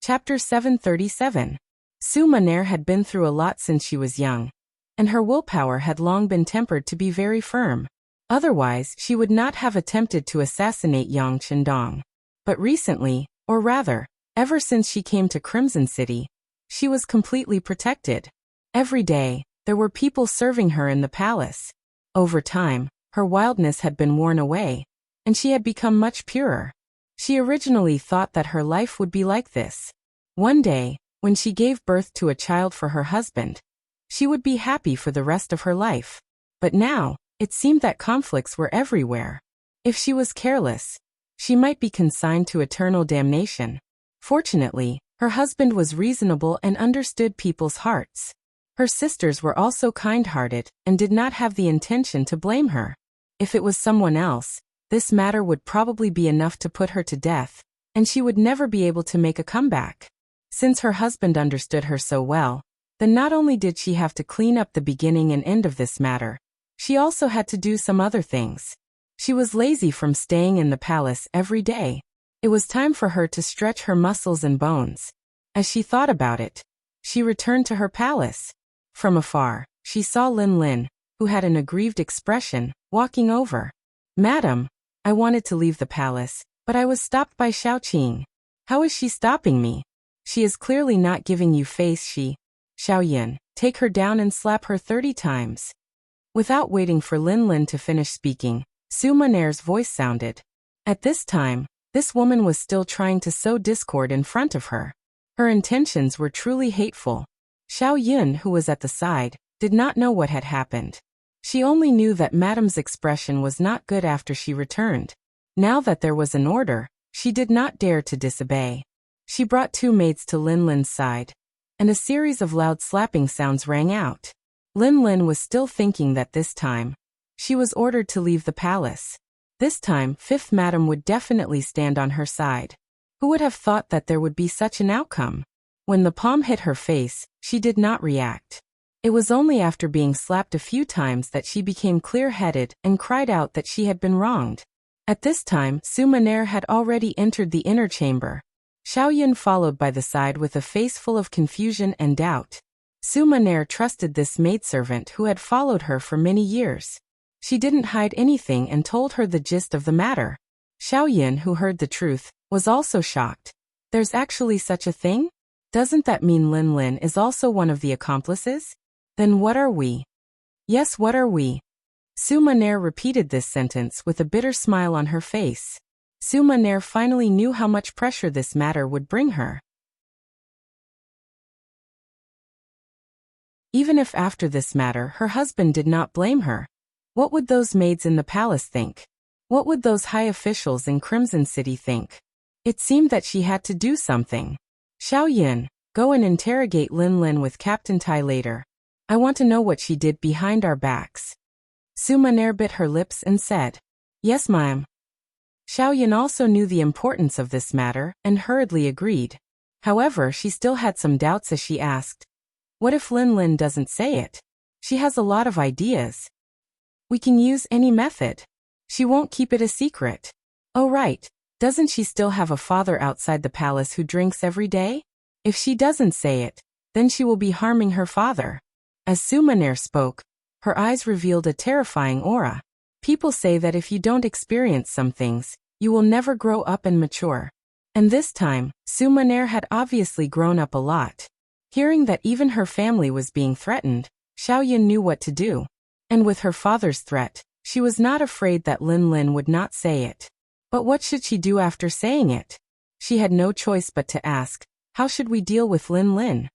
Chapter 737. Su-maner had been through a lot since she was young, and her willpower had long been tempered to be very firm. Otherwise, she would not have attempted to assassinate Yang Chendong. But recently, or rather, ever since she came to Crimson City, she was completely protected. Every day, there were people serving her in the palace. Over time, her wildness had been worn away, and she had become much purer. She originally thought that her life would be like this. One day, when she gave birth to a child for her husband, she would be happy for the rest of her life. But now, it seemed that conflicts were everywhere. If she was careless, she might be consigned to eternal damnation. Fortunately, her husband was reasonable and understood people's hearts. Her sisters were also kind-hearted and did not have the intention to blame her. If it was someone else, this matter would probably be enough to put her to death, and she would never be able to make a comeback. Since her husband understood her so well, then not only did she have to clean up the beginning and end of this matter, she also had to do some other things. She was lazy from staying in the palace every day. It was time for her to stretch her muscles and bones. As she thought about it, she returned to her palace. From afar, she saw Lin, who had an aggrieved expression, walking over. "Madam, I wanted to leave the palace, but I was stopped by Xiaoqing. How is she stopping me? She is clearly not giving you face. Xiaoyin, take her down and slap her 30 times. Without waiting for Lin to finish speaking, Su-maner's voice sounded. At this time, this woman was still trying to sow discord in front of her. Her intentions were truly hateful. Xiaoyin, who was at the side, did not know what had happened. She only knew that Madame's expression was not good after she returned. Now that there was an order, she did not dare to disobey. She brought two maids to Lin's side, and a series of loud slapping sounds rang out. Lin was still thinking that this time, she was ordered to leave the palace. This time, Fifth Madame would definitely stand on her side. Who would have thought that there would be such an outcome? When the palm hit her face, she did not react. It was only after being slapped a few times that she became clear-headed and cried out that she had been wronged. At this time, Su-maner had already entered the inner chamber. Xiaoyun followed by the side with a face full of confusion and doubt. Su Maner trusted this maidservant who had followed her for many years. She didn't hide anything and told her the gist of the matter. Xiaoyun, who heard the truth, was also shocked. There's actually such a thing? Doesn't that mean Lin Lin is also one of the accomplices? Then what are we? Yes, what are we? Su Maner repeated this sentence with a bitter smile on her face. Su Maner finally knew how much pressure this matter would bring her. Even if after this matter her husband did not blame her, what would those maids in the palace think? What would those high officials in Crimson City think? It seemed that she had to do something. Xiaoyun, go and interrogate Lin Lin with Captain Tai later. I want to know what she did behind our backs. Su Maner bit her lips and said, Yes, ma'am. Xiaoyun also knew the importance of this matter and hurriedly agreed. However, she still had some doubts as she asked, What if Lin Lin doesn't say it? She has a lot of ideas. We can use any method. She won't keep it a secret. Oh right, doesn't she still have a father outside the palace who drinks every day? If she doesn't say it, then she will be harming her father. As Su Maner spoke, her eyes revealed a terrifying aura. People say that if you don't experience some things, you will never grow up and mature. And this time, Su Maner had obviously grown up a lot. Hearing that even her family was being threatened, Xiaoyun knew what to do. And with her father's threat, she was not afraid that Lin Lin would not say it. But what should she do after saying it? She had no choice but to ask, How should we deal with Lin Lin?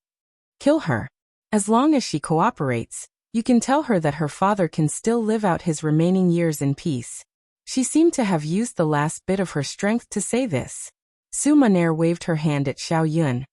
Kill her. As long as she cooperates, you can tell her that her father can still live out his remaining years in peace. She seemed to have used the last bit of her strength to say this. Su Maner waved her hand at Xiaoyun,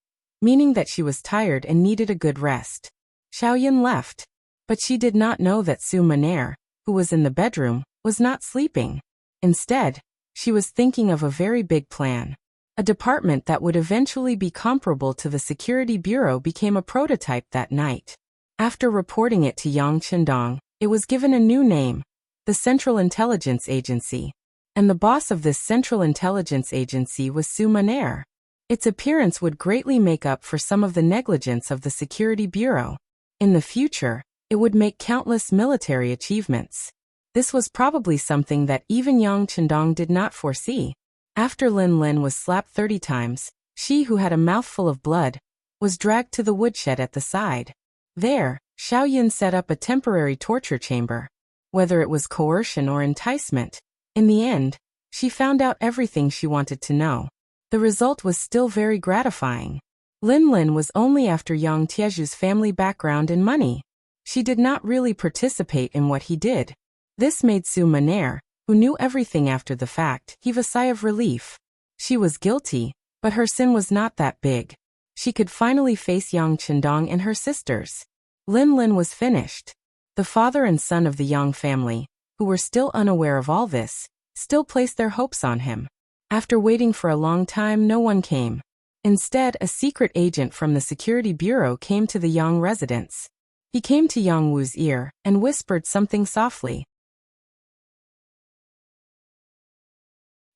meaning that she was tired and needed a good rest. Xiaoyun left, but she did not know that Su Maner, who was in the bedroom, was not sleeping. Instead, she was thinking of a very big plan. A department that would eventually be comparable to the Security Bureau became a prototype that night. After reporting it to Yang Qindong, it was given a new name, the Central Intelligence Agency. And the boss of this Central Intelligence Agency was Su Maner. Its appearance would greatly make up for some of the negligence of the Security Bureau. In the future, it would make countless military achievements. This was probably something that even Yang Qindong did not foresee. After Lin Lin was slapped 30 times, she, who had a mouthful of blood, was dragged to the woodshed at the side. There, Xiaoyun set up a temporary torture chamber. Whether it was coercion or enticement, in the end, she found out everything she wanted to know. The result was still very gratifying. Lin Lin was only after Yang Tieju's family background and money. She did not really participate in what he did. This made Su Maner, who knew everything after the fact, heave a sigh of relief. She was guilty, but her sin was not that big. She could finally face Yang Qindong and her sisters. Lin Lin was finished. The father and son of the Yang family, who were still unaware of all this, still placed their hopes on him. After waiting for a long time, no one came. Instead, a secret agent from the Security Bureau came to the Yang residence. He came to Yang Wu's ear and whispered something softly.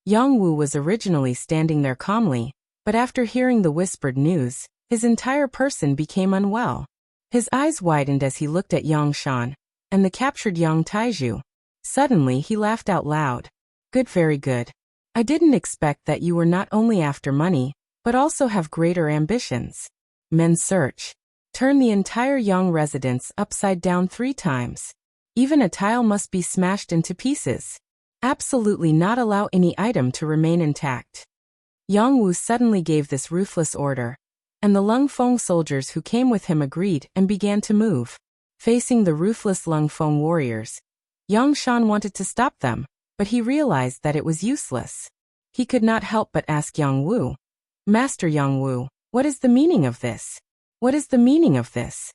Yang Wu was originally standing there calmly, but after hearing the whispered news, his entire person became unwell. His eyes widened as he looked at Yang Shan and the captured Yang Taiju. Suddenly he laughed out loud. Good, very good. I didn't expect that you were not only after money, but also have greater ambitions. Men search. Turn the entire Yang residence upside down 3 times. Even a tile must be smashed into pieces. Absolutely not allow any item to remain intact. Yang Wu suddenly gave this ruthless order, and the Lung Feng soldiers who came with him agreed and began to move. Facing the ruthless Lung Feng warriors, Yang Shan wanted to stop them, but he realized that it was useless. He could not help but ask Yang Wu, Master Yang Wu, what is the meaning of this? What is the meaning of this?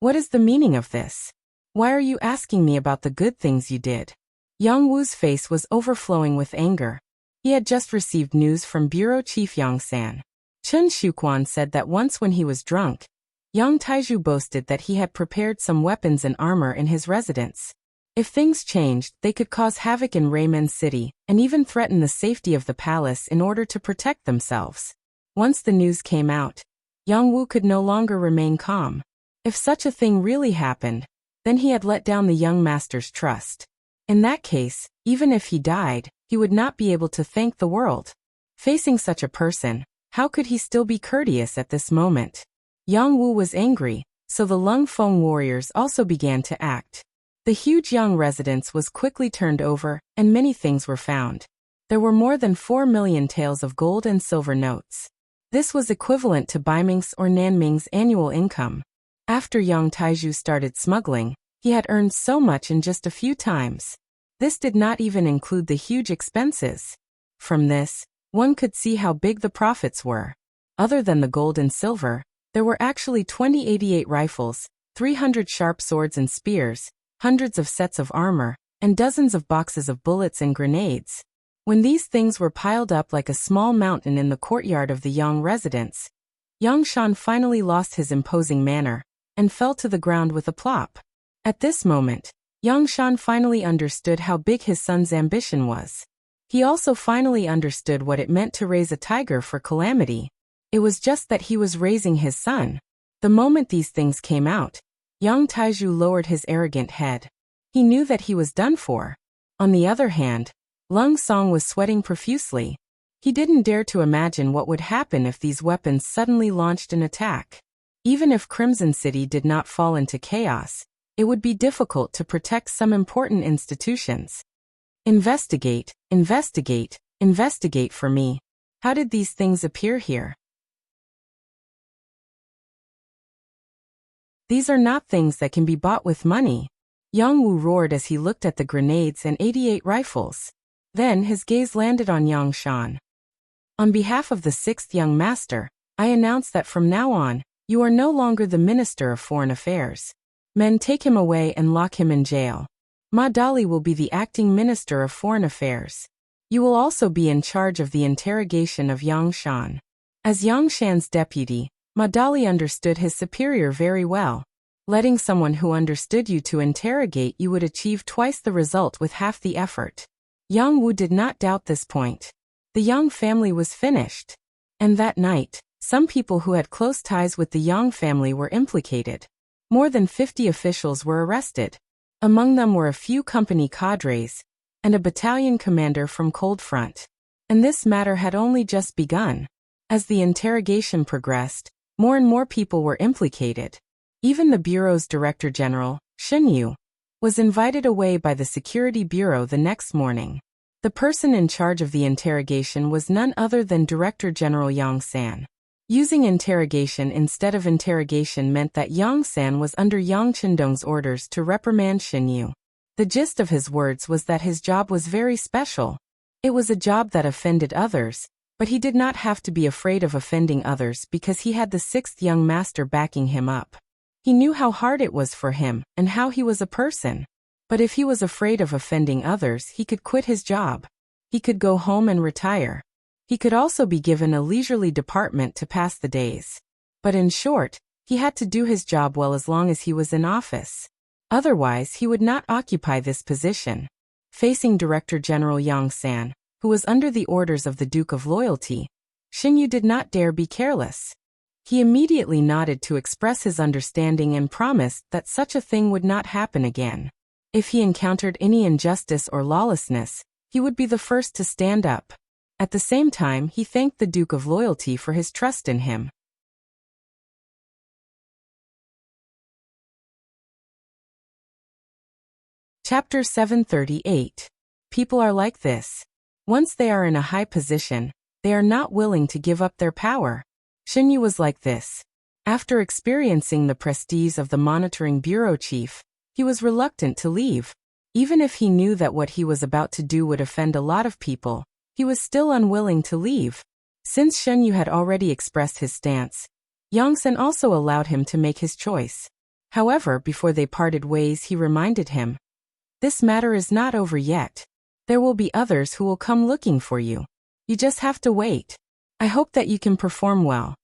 What is the meaning of this? Why are you asking me about the good things you did? Yang Wu's face was overflowing with anger. He had just received news from Bureau Chief Yang San. Chen Shuquan said that once when he was drunk, Yang Taiju boasted that he had prepared some weapons and armor in his residence. If things changed, they could cause havoc in Rayman City, and even threaten the safety of the palace in order to protect themselves. Once the news came out, Yang Wu could no longer remain calm. If such a thing really happened, then he had let down the young master's trust. In that case, even if he died, he would not be able to thank the world. Facing such a person, how could he still be courteous at this moment? Yang Wu was angry, so the Lung Feng warriors also began to act. The huge Yang residence was quickly turned over, and many things were found. There were more than 4 million taels of gold and silver notes. This was equivalent to Baiming's or Nanming's annual income. After Yang Taizhu started smuggling, he had earned so much in just a few times. This did not even include the huge expenses. From this, one could see how big the profits were. Other than the gold and silver, there were actually 2088 rifles, 300 sharp swords and spears, hundreds of sets of armor, and dozens of boxes of bullets and grenades. When these things were piled up like a small mountain in the courtyard of the Yang residence, Yang Shan finally lost his imposing manner and fell to the ground with a plop. At this moment, Yang Shan finally understood how big his son's ambition was. He also finally understood what it meant to raise a tiger for calamity. It was just that he was raising his son. The moment these things came out, Yang Taizhu lowered his arrogant head. He knew that he was done for. On the other hand, Lung Song was sweating profusely. He didn't dare to imagine what would happen if these weapons suddenly launched an attack. Even if Crimson City did not fall into chaos, it would be difficult to protect some important institutions. Investigate, investigate, investigate for me. How did these things appear here? These are not things that can be bought with money. Yang Wu roared as he looked at the grenades and 88 rifles. Then his gaze landed on Yang Shan. On behalf of the 6th Young Master, I announce that from now on, you are no longer the Minister of Foreign Affairs. Men, take him away and lock him in jail. Ma Dali will be the acting Minister of Foreign Affairs. You will also be in charge of the interrogation of Yang Shan. As Yang Shan's deputy, Ma Dali understood his superior very well. Letting someone who understood you to interrogate you would achieve twice the result with half the effort. Yang Wu did not doubt this point. The Yang family was finished. And that night, some people who had close ties with the Yang family were implicated. More than 50 officials were arrested. Among them were a few company cadres and a battalion commander from Cold Front. And this matter had only just begun. As the interrogation progressed, more and more people were implicated. Even the Bureau's Director General, Shen Yu, was invited away by the Security Bureau the next morning. The person in charge of the interrogation was none other than Director General Yang San. Using interrogation instead of interrogation meant that Yang San was under Yang Qindong's orders to reprimand Shen Yu. The gist of his words was that his job was very special. It was a job that offended others, but he did not have to be afraid of offending others because he had the 6th Young Master backing him up. He knew how hard it was for him and how he was a person. But if he was afraid of offending others, he could quit his job. He could go home and retire. He could also be given a leisurely department to pass the days. But in short, he had to do his job well as long as he was in office. Otherwise, he would not occupy this position. Facing Director General Yang San, who was under the orders of the Duke of Loyalty, Shen Yu did not dare be careless. He immediately nodded to express his understanding and promised that such a thing would not happen again. If he encountered any injustice or lawlessness, he would be the first to stand up. At the same time, he thanked the Duke of Loyalty for his trust in him. Chapter 738. People are like this. Once they are in a high position, they are not willing to give up their power. Shen Yu was like this. After experiencing the prestige of the Monitoring Bureau chief, he was reluctant to leave. Even if he knew that what he was about to do would offend a lot of people, he was still unwilling to leave. Since Shen Yu had already expressed his stance, Yang Sen also allowed him to make his choice. However, before they parted ways, he reminded him, "This matter is not over yet. There will be others who will come looking for you. You just have to wait. I hope that you can perform well."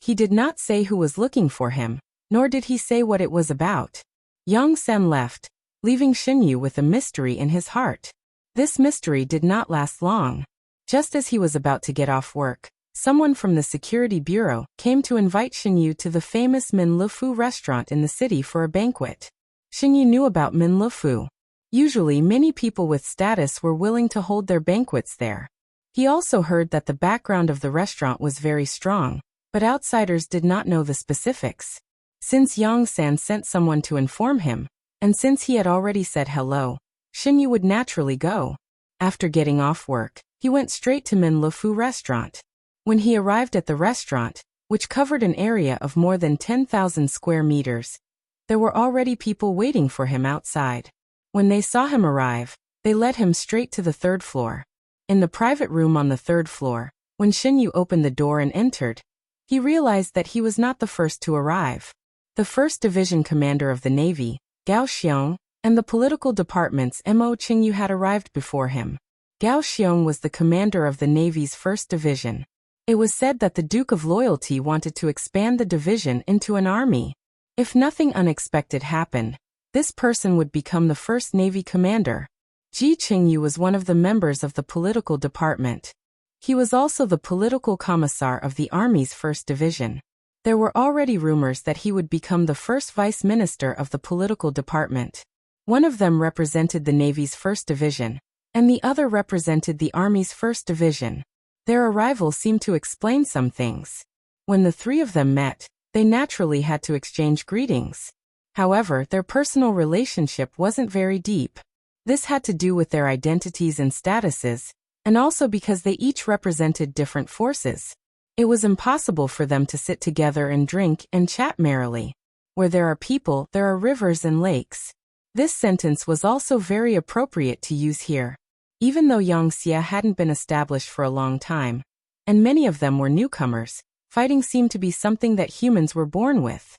He did not say who was looking for him, nor did he say what it was about. Yang Sen left, leaving Shen Yu with a mystery in his heart. This mystery did not last long. Just as he was about to get off work, someone from the security bureau came to invite Xinyu to the famous Min Lufu restaurant in the city for a banquet. Xinyu knew about Min Lufu. Usually many people with status were willing to hold their banquets there. He also heard that the background of the restaurant was very strong, but outsiders did not know the specifics. Since Yang San sent someone to inform him, and since he had already said hello, Xinyu would naturally go. After getting off work, he went straight to Min Lufu restaurant. When he arrived at the restaurant, which covered an area of more than 10,000 square meters, there were already people waiting for him outside. When they saw him arrive, they led him straight to the third floor. In the private room on the third floor, when Xinyu opened the door and entered, he realized that he was not the first to arrive. The 1st Division Commander of the Navy, Gao Xiong, and the political department's Mo Qingyu had arrived before him. Gao Xiong was the commander of the Navy's 1st Division. It was said that the Duke of Loyalty wanted to expand the division into an army. If nothing unexpected happened, this person would become the first Navy commander. Ji Qingyu was one of the members of the political department. He was also the political commissar of the Army's 1st Division. There were already rumors that he would become the first vice minister of the political department. One of them represented the Navy's 1st Division, and the other represented the Army's 1st Division. Their arrival seemed to explain some things. When the three of them met, they naturally had to exchange greetings. However, their personal relationship wasn't very deep. This had to do with their identities and statuses, and also because they each represented different forces. It was impossible for them to sit together and drink and chat merrily. Where there are people, there are rivers and lakes. This sentence was also very appropriate to use here. Even though Yangxia hadn't been established for a long time, and many of them were newcomers, fighting seemed to be something that humans were born with.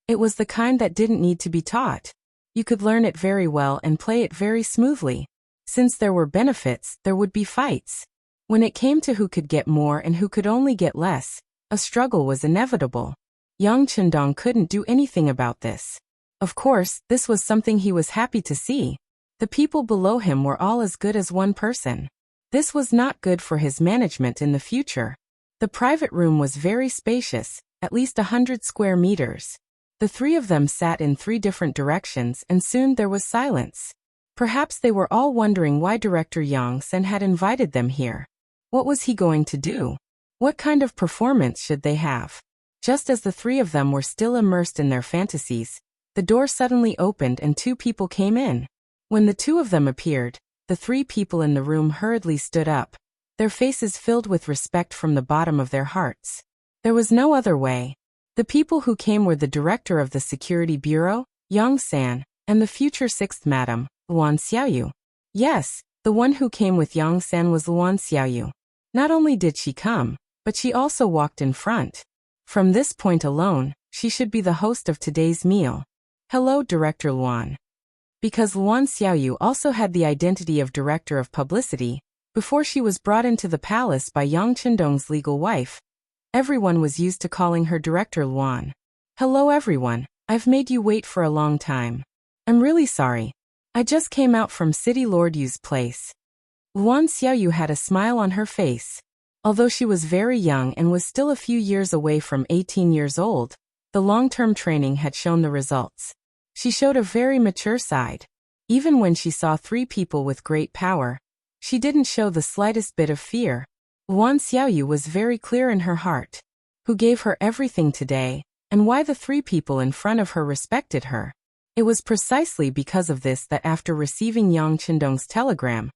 It was the kind that didn't need to be taught. You could learn it very well and play it very smoothly. Since there were benefits, there would be fights. When it came to who could get more and who could only get less, a struggle was inevitable. Yang Chendong couldn't do anything about this. Of course, this was something he was happy to see. The people below him were all as good as one person. This was not good for his management in the future. The private room was very spacious, at least 100 square meters. The three of them sat in 3 different directions and soon there was silence. Perhaps they were all wondering why Director Yang Sen had invited them here. What was he going to do? What kind of performance should they have? Just as the three of them were still immersed in their fantasies, the door suddenly opened and 2 people came in. When the 2 of them appeared, the 3 people in the room hurriedly stood up, their faces filled with respect from the bottom of their hearts. There was no other way. The people who came were the director of the Security Bureau, Yang San, and the future 6th Madam, Luan Xiaoyu. Yes, the one who came with Yang San was Luan Xiaoyu. Not only did she come, but she also walked in front. From this point alone, she should be the host of today's meal. Hello, Director Luan. Because Luan Xiaoyu also had the identity of Director of Publicity, before she was brought into the palace by Yang Chendong's legal wife, everyone was used to calling her Director Luan. Hello everyone, I've made you wait for a long time. I'm really sorry. I just came out from City Lord Yu's place. Luan Xiaoyu had a smile on her face. Although she was very young and was still a few years away from 18 years old, the long-term training had shown the results. She showed a very mature side. Even when she saw 3 people with great power, she didn't show the slightest bit of fear. Luan Xiaoyu was very clear in her heart. Who gave her everything today, and why the 3 people in front of her respected her. It was precisely because of this that after receiving Yang Chendong's telegram,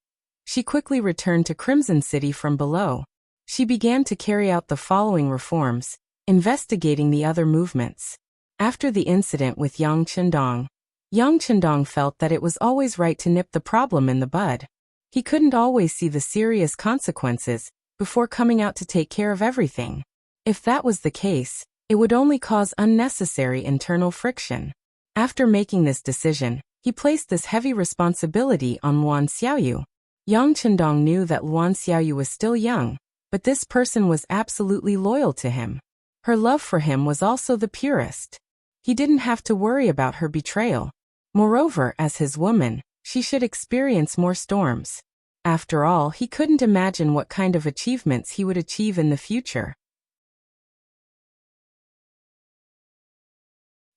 she quickly returned to Crimson City from below. She began to carry out the following reforms, investigating the other movements. After the incident with Yang Chendong felt that it was always right to nip the problem in the bud. He couldn't always see the serious consequences before coming out to take care of everything. If that was the case, it would only cause unnecessary internal friction. After making this decision, he placed this heavy responsibility on Luan Xiaoyu. Yang Chendong knew that Luan Xiaoyu was still young, but this person was absolutely loyal to him. Her love for him was also the purest. He didn't have to worry about her betrayal. Moreover, as his woman, she should experience more storms. After all, he couldn't imagine what kind of achievements he would achieve in the future.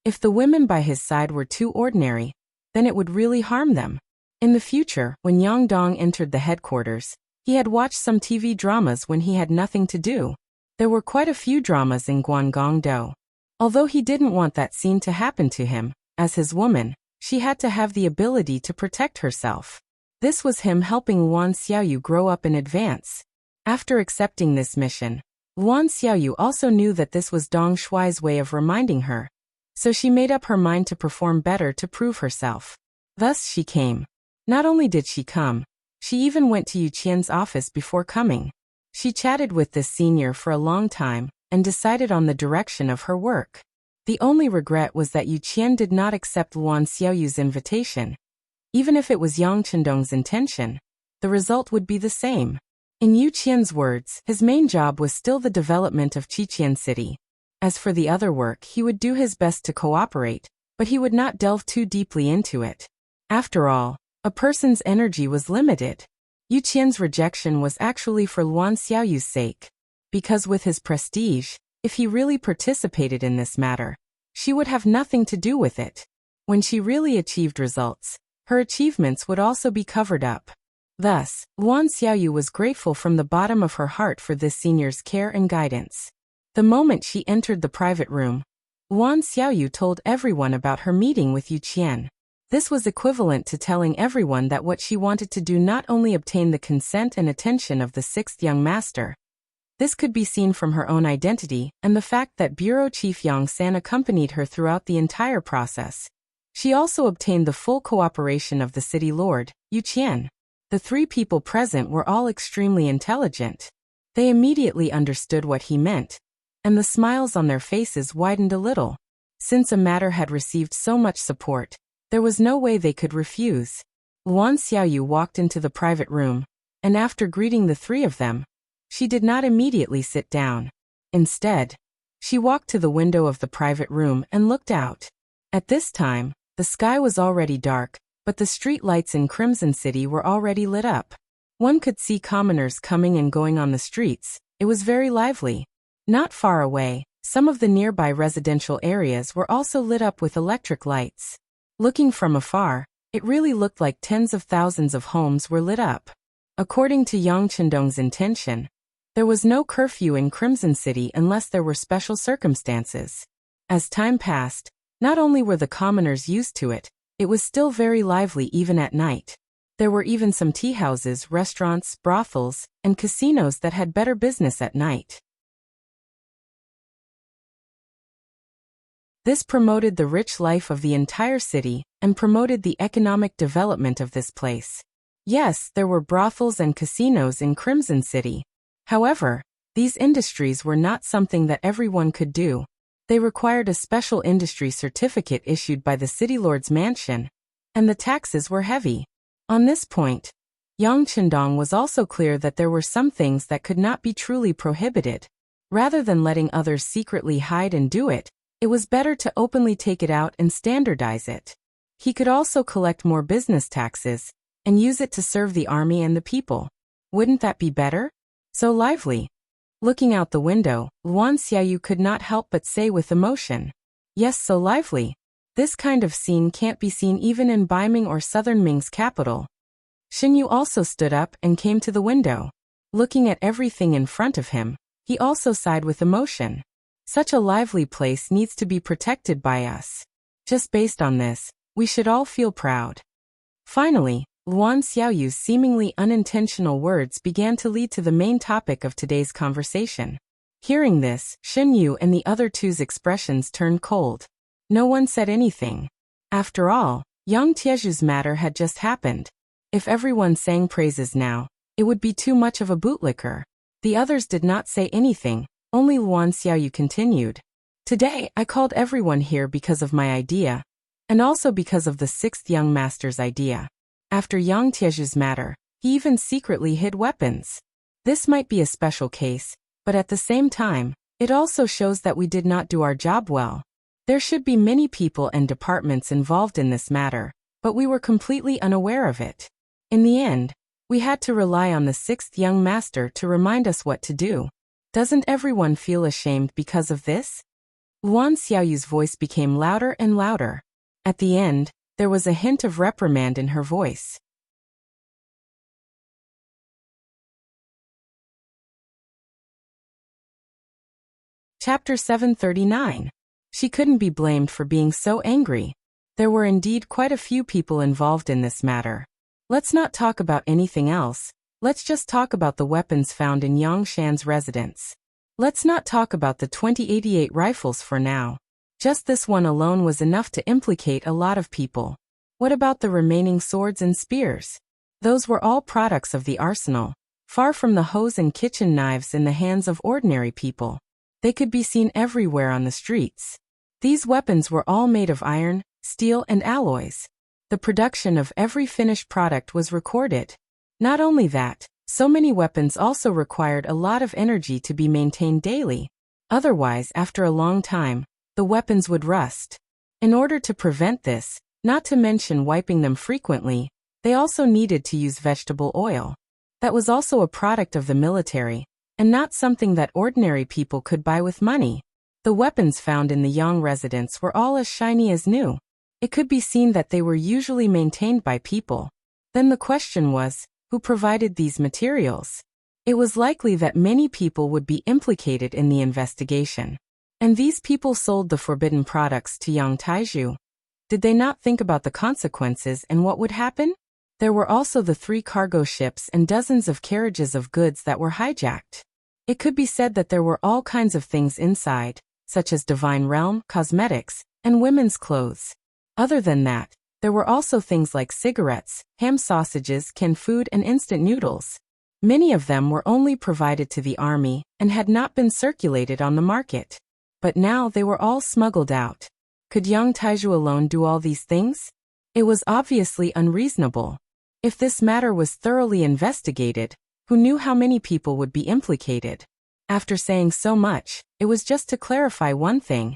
If the women by his side were too ordinary, then it would really harm them. In the future, when Yang Dong entered the headquarters, he had watched some TV dramas when he had nothing to do. There were quite a few dramas in Guangdong. Although he didn't want that scene to happen to him, as his woman, she had to have the ability to protect herself. This was him helping Luan Xiaoyu grow up in advance. After accepting this mission, Luan Xiaoyu also knew that this was Dong Shuai's way of reminding her. So she made up her mind to perform better to prove herself. Thus she came. Not only did she come, she even went to Yu Qian's office before coming. She chatted with this senior for a long time and decided on the direction of her work. The only regret was that Yu Qian did not accept Luan Xiaoyu's invitation. Even if it was Yang Chendong's intention, the result would be the same. In Yu Qian's words, his main job was still the development of Qiqian City. As for the other work, he would do his best to cooperate, but he would not delve too deeply into it. After all, a person's energy was limited. Yu Qian's rejection was actually for Luan Xiaoyu's sake. Because with his prestige, if he really participated in this matter, she would have nothing to do with it. When she really achieved results, her achievements would also be covered up. Thus, Luan Xiaoyu was grateful from the bottom of her heart for this senior's care and guidance. The moment she entered the private room, Luan Xiaoyu told everyone about her meeting with Yu Qian. This was equivalent to telling everyone that what she wanted to do not only obtain the consent and attention of the sixth young master. This could be seen from her own identity and the fact that Bureau Chief Yang San accompanied her throughout the entire process. She also obtained the full cooperation of the city lord, Yu Qian. The three people present were all extremely intelligent. They immediately understood what he meant, and the smiles on their faces widened a little. Since a matter had received so much support, there was no way they could refuse. Luan Xiaoyu walked into the private room, and after greeting the three of them, she did not immediately sit down. Instead, she walked to the window of the private room and looked out. At this time, the sky was already dark, but the street lights in Crimson City were already lit up. One could see commoners coming and going on the streets. It was very lively. Not far away, some of the nearby residential areas were also lit up with electric lights. Looking from afar, it really looked like tens of thousands of homes were lit up. According to Yang Chendong's intention, there was no curfew in Crimson City unless there were special circumstances. As time passed, not only were the commoners used to it, it was still very lively even at night. There were even some tea houses, restaurants, brothels, and casinos that had better business at night. This promoted the rich life of the entire city and promoted the economic development of this place. Yes, there were brothels and casinos in Crimson City. However, these industries were not something that everyone could do. They required a special industry certificate issued by the city lord's mansion, and the taxes were heavy. On this point, Yang Chendong was also clear that there were some things that could not be truly prohibited. Rather than letting others secretly hide and do it, it was better to openly take it out and standardize it. He could also collect more business taxes and use it to serve the army and the people. Wouldn't that be better? So lively. Looking out the window, Luan Xiaoyu could not help but say with emotion, "Yes, so lively. This kind of scene can't be seen even in Baiming or Southern Ming's capital." Xinyu also stood up and came to the window. Looking at everything in front of him, he also sighed with emotion. Such a lively place needs to be protected by us. Just based on this, we should all feel proud. Finally, Luan Xiaoyu's seemingly unintentional words began to lead to the main topic of today's conversation. Hearing this, Xinyu and the other two's expressions turned cold. No one said anything. After all, Yang Tieju's matter had just happened. If everyone sang praises now, it would be too much of a bootlicker. The others did not say anything, only Luan Xiaoyu continued. "Today, I called everyone here because of my idea, and also because of the sixth young master's idea. After Yang Tieju's matter, he even secretly hid weapons. This might be a special case, but at the same time, it also shows that we did not do our job well. There should be many people and departments involved in this matter, but we were completely unaware of it. In the end, We had to rely on the sixth young master to remind us what to do. Doesn't everyone feel ashamed because of this? Luan Xiaoyu's voice became louder and louder. At the end, there was a hint of reprimand in her voice. Chapter 739. She couldn't be blamed for being so angry. There were indeed quite a few people involved in this matter. Let's not talk about anything else. Let's just talk about the weapons found in Yang Shan's residence. Let's not talk about the 2088 rifles for now. Just this one alone was enough to implicate a lot of people. What about the remaining swords and spears? Those were all products of the arsenal, far from the hoes and kitchen knives in the hands of ordinary people. They could be seen everywhere on the streets. These weapons were all made of iron, steel, and alloys. The production of every finished product was recorded. Not only that, so many weapons also required a lot of energy to be maintained daily. Otherwise, after a long time, the weapons would rust. In order to prevent this, not to mention wiping them frequently, they also needed to use vegetable oil. That was also a product of the military, and not something that ordinary people could buy with money. The weapons found in the Yang residence were all as shiny as new. It could be seen that they were usually maintained by people. Then the question was, who provided these materials? It was likely that many people would be implicated in the investigation. And these people sold the forbidden products to Yang Taiju. Did they not think about the consequences and what would happen? There were also the 3 cargo ships and dozens of carriages of goods that were hijacked. It could be said that there were all kinds of things inside, such as divine realm, cosmetics, and women's clothes. Other than that, there were also things like cigarettes, ham sausages, canned food, and instant noodles. Many of them were only provided to the army and had not been circulated on the market. But now they were all smuggled out. Could Yang Taiju alone do all these things? It was obviously unreasonable. If this matter was thoroughly investigated, who knew how many people would be implicated? After saying so much, it was just to clarify one thing,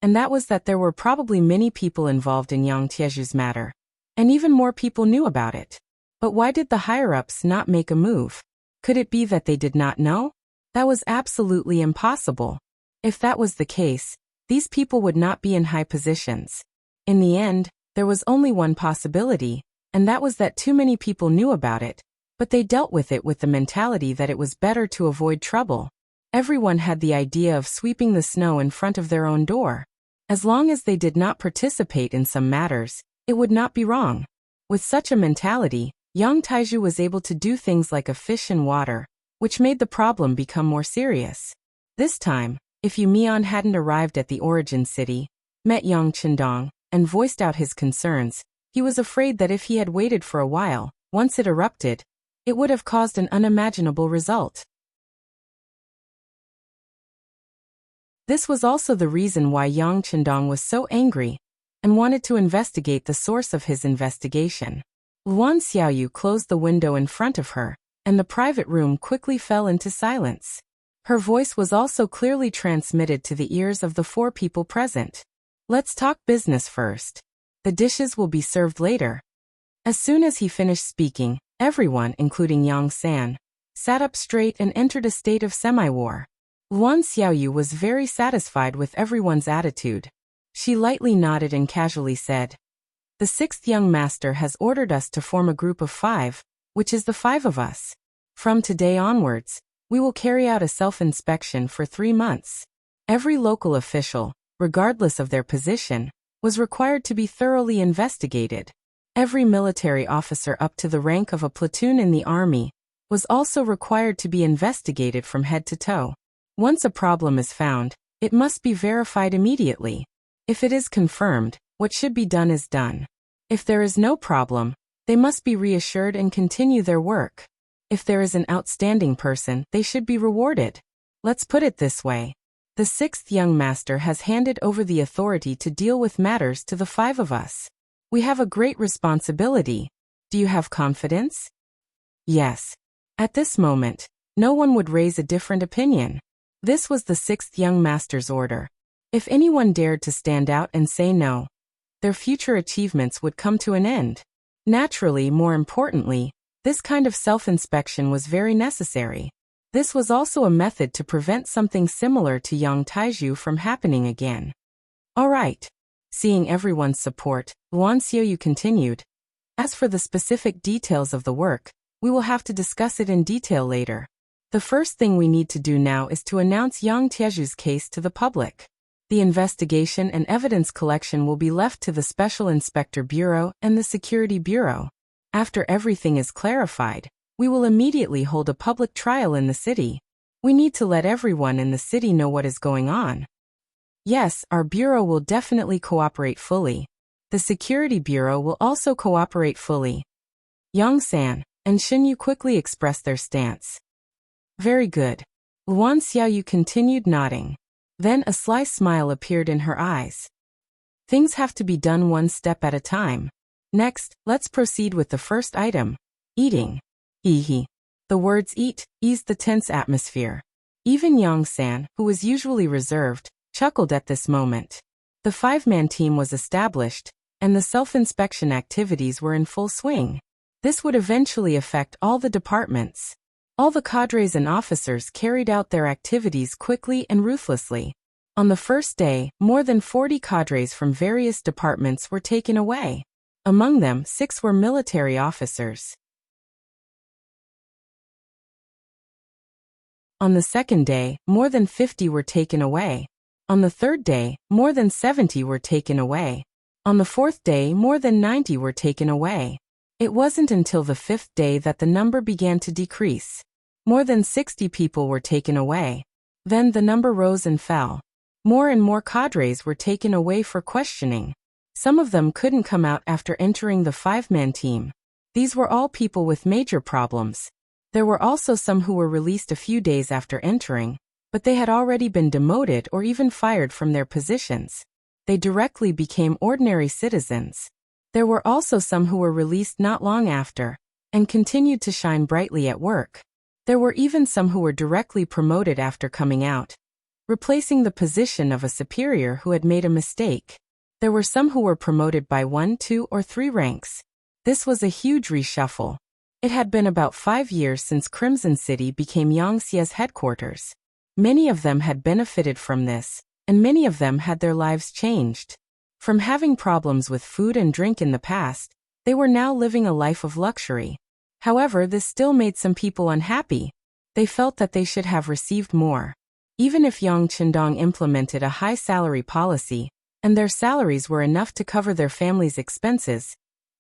and that was that there were probably many people involved in Yang Tieju's matter, and even more people knew about it. But why did the higher-ups not make a move? Could it be that they did not know? That was absolutely impossible. If that was the case, these people would not be in high positions. In the end, there was only one possibility, and that was that too many people knew about it, but they dealt with it with the mentality that it was better to avoid trouble. Everyone had the idea of sweeping the snow in front of their own door. As long as they did not participate in some matters, it would not be wrong. With such a mentality, Yang Taiju was able to do things like a fish in water, which made the problem become more serious. This time, if Yu Mian hadn't arrived at the origin city, met Yang Qindong, and voiced out his concerns, he was afraid that if he had waited for a while, once it erupted, it would have caused an unimaginable result. This was also the reason why Yang Qindong was so angry and wanted to investigate the source of his investigation. Luan Xiaoyu closed the window in front of her, and the private room quickly fell into silence. Her voice was also clearly transmitted to the ears of the 4 people present. Let's talk business first. The dishes will be served later. As soon as he finished speaking, everyone, including Yang San, sat up straight and entered a state of semi-war. Luan Xiaoyu was very satisfied with everyone's attitude. She lightly nodded and casually said, "The 6th young master has ordered us to form a group of 5, which is the 5 of us. From today onwards, we will carry out a self-inspection for 3 months. Every local official, regardless of their position, was required to be thoroughly investigated. Every military officer up to the rank of a platoon in the army was also required to be investigated from head to toe. Once a problem is found, it must be verified immediately. If it is confirmed, what should be done is done. If there is no problem, they must be reassured and continue their work. If there is an outstanding person, they should be rewarded. Let's put it this way. The 6th young master has handed over the authority to deal with matters to the 5 of us. We have a great responsibility. Do you have confidence?" Yes. At this moment, no one would raise a different opinion. This was the 6th young master's order. If anyone dared to stand out and say no, their future achievements would come to an end. Naturally, more importantly, This kind of self-inspection was very necessary. This was also a method to prevent something similar to Yang Taizhu from happening again. All right. Seeing everyone's support, Luan Xiaoyu continued. As for the specific details of the work, we will have to discuss it in detail later. The first thing we need to do now is to announce Yang Taizhu's case to the public. The investigation and evidence collection will be left to the Special Inspector Bureau and the Security Bureau. After everything is clarified, we will immediately hold a public trial in the city. We need to let everyone in the city know what is going on. Yes, our bureau will definitely cooperate fully. The Security Bureau will also cooperate fully. Yang San and Xinyu quickly expressed their stance. Very good. Luan Xiaoyu continued nodding. Then a sly smile appeared in her eyes. Things have to be done one step at a time. Next, let's proceed with the first item. Eating. Hehe. The words eat eased the tense atmosphere. Even Yang San, who was usually reserved, chuckled at this moment. The 5-man team was established, and the self-inspection activities were in full swing. This would eventually affect all the departments. All the cadres and officers carried out their activities quickly and ruthlessly. On the first day, more than 40 cadres from various departments were taken away. Among them, 6 were military officers. On the second day, more than 50 were taken away. On the third day, more than 70 were taken away. On the fourth day, more than 90 were taken away. It wasn't until the 5th day that the number began to decrease. More than 60 people were taken away. Then the number rose and fell. More and more cadres were taken away for questioning. Some of them couldn't come out after entering the 5-man team. These were all people with major problems. There were also some who were released a few days after entering, but they had already been demoted or even fired from their positions. They directly became ordinary citizens. There were also some who were released not long after, and continued to shine brightly at work. There were even some who were directly promoted after coming out, replacing the position of a superior who had made a mistake. There were some who were promoted by 1, 2, or 3 ranks. This was a huge reshuffle. It had been about 5 years since Crimson City became Yangtze's headquarters. Many of them had benefited from this, and many of them had their lives changed. From having problems with food and drink in the past, they were now living a life of luxury. However, this still made some people unhappy. They felt that they should have received more. Even if Yang Qindong implemented a high salary policy, and their salaries were enough to cover their family's expenses,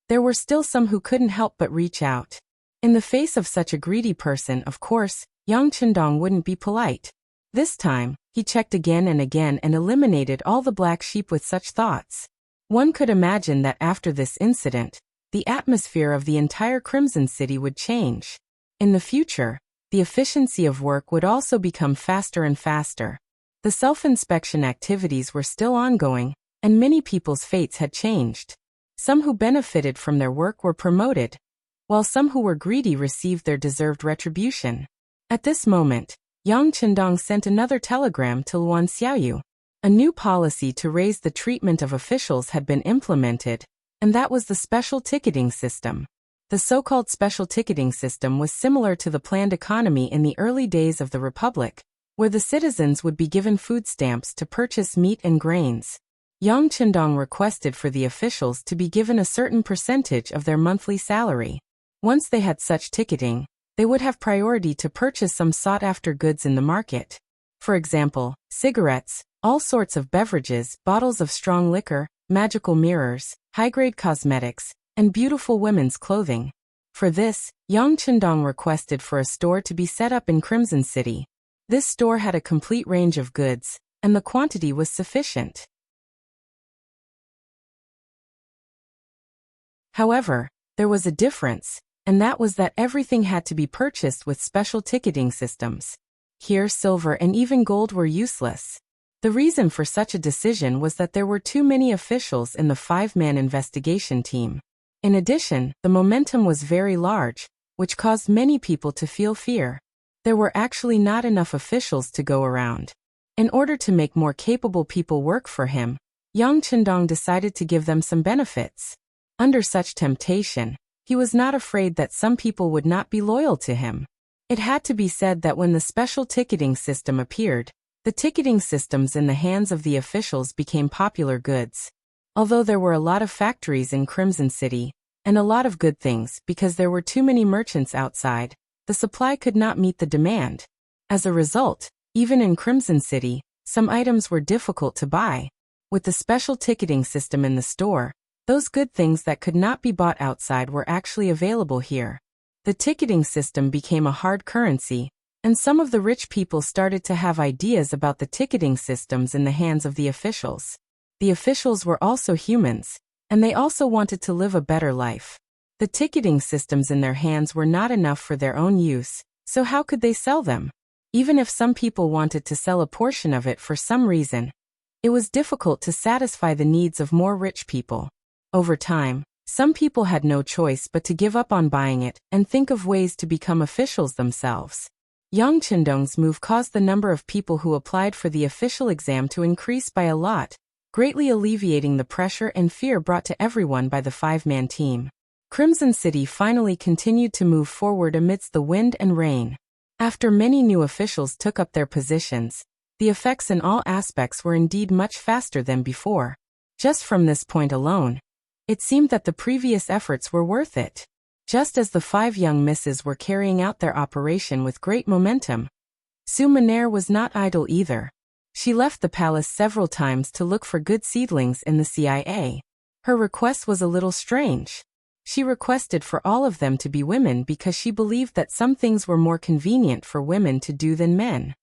there were still some who couldn't help but reach out. In the face of such a greedy person, of course, Yang Qindong wouldn't be polite. This time, he checked again and again and eliminated all the black sheep with such thoughts. One could imagine that after this incident, the atmosphere of the entire Crimson City would change. In the future, the efficiency of work would also become faster and faster. The self-inspection activities were still ongoing, and many people's fates had changed. Some who benefited from their work were promoted, while some who were greedy received their deserved retribution. At this moment, Yang Qindong sent another telegram to Luan Xiaoyu. A new policy to raise the treatment of officials had been implemented, and that was the special ticketing system. The so-called special ticketing system was similar to the planned economy in the early days of the Republic, where the citizens would be given food stamps to purchase meat and grains. Yang Qindong requested for the officials to be given a certain percentage of their monthly salary. Once they had such ticketing, they would have priority to purchase some sought-after goods in the market. For example, cigarettes, all sorts of beverages, bottles of strong liquor, magical mirrors, high-grade cosmetics, and beautiful women's clothing. For this, Yang Qindong requested for a store to be set up in Crimson City. This store had a complete range of goods, and the quantity was sufficient. However, there was a difference, and that was that everything had to be purchased with special ticketing systems. Here, silver and even gold were useless. The reason for such a decision was that there were too many officials in the 5-man investigation team. In addition, the momentum was very large, which caused many people to feel fear. There were actually not enough officials to go around. In order to make more capable people work for him, Yang Qindong decided to give them some benefits. Under such temptation, He was not afraid that some people would not be loyal to him. It had to be said that when the special ticketing system appeared, the ticketing systems in the hands of the officials became popular goods. Although there were a lot of factories in Crimson City, and a lot of good things because there were too many merchants outside, the supply could not meet the demand. As a result, even in Crimson City, some items were difficult to buy. With the special ticketing system in the store, those good things that could not be bought outside were actually available here. The ticketing system became a hard currency, and some of the rich people started to have ideas about the ticketing systems in the hands of the officials. The officials were also humans, and they also wanted to live a better life. The ticketing systems in their hands were not enough for their own use, so how could they sell them? Even if some people wanted to sell a portion of it for some reason, it was difficult to satisfy the needs of more rich people. Over time, some people had no choice but to give up on buying it and think of ways to become officials themselves. Yang Chendong's move caused the number of people who applied for the official exam to increase by a lot, greatly alleviating the pressure and fear brought to everyone by the five-man team. Crimson City finally continued to move forward amidst the wind and rain. After many new officials took up their positions, the effects in all aspects were indeed much faster than before. Just from this point alone, it seemed that the previous efforts were worth it. Just as the 5 young misses were carrying out their operation with great momentum, Su Maner was not idle either. She left the palace several times to look for good seedlings in the CIA. Her request was a little strange. She requested for all of them to be women because she believed that some things were more convenient for women to do than men.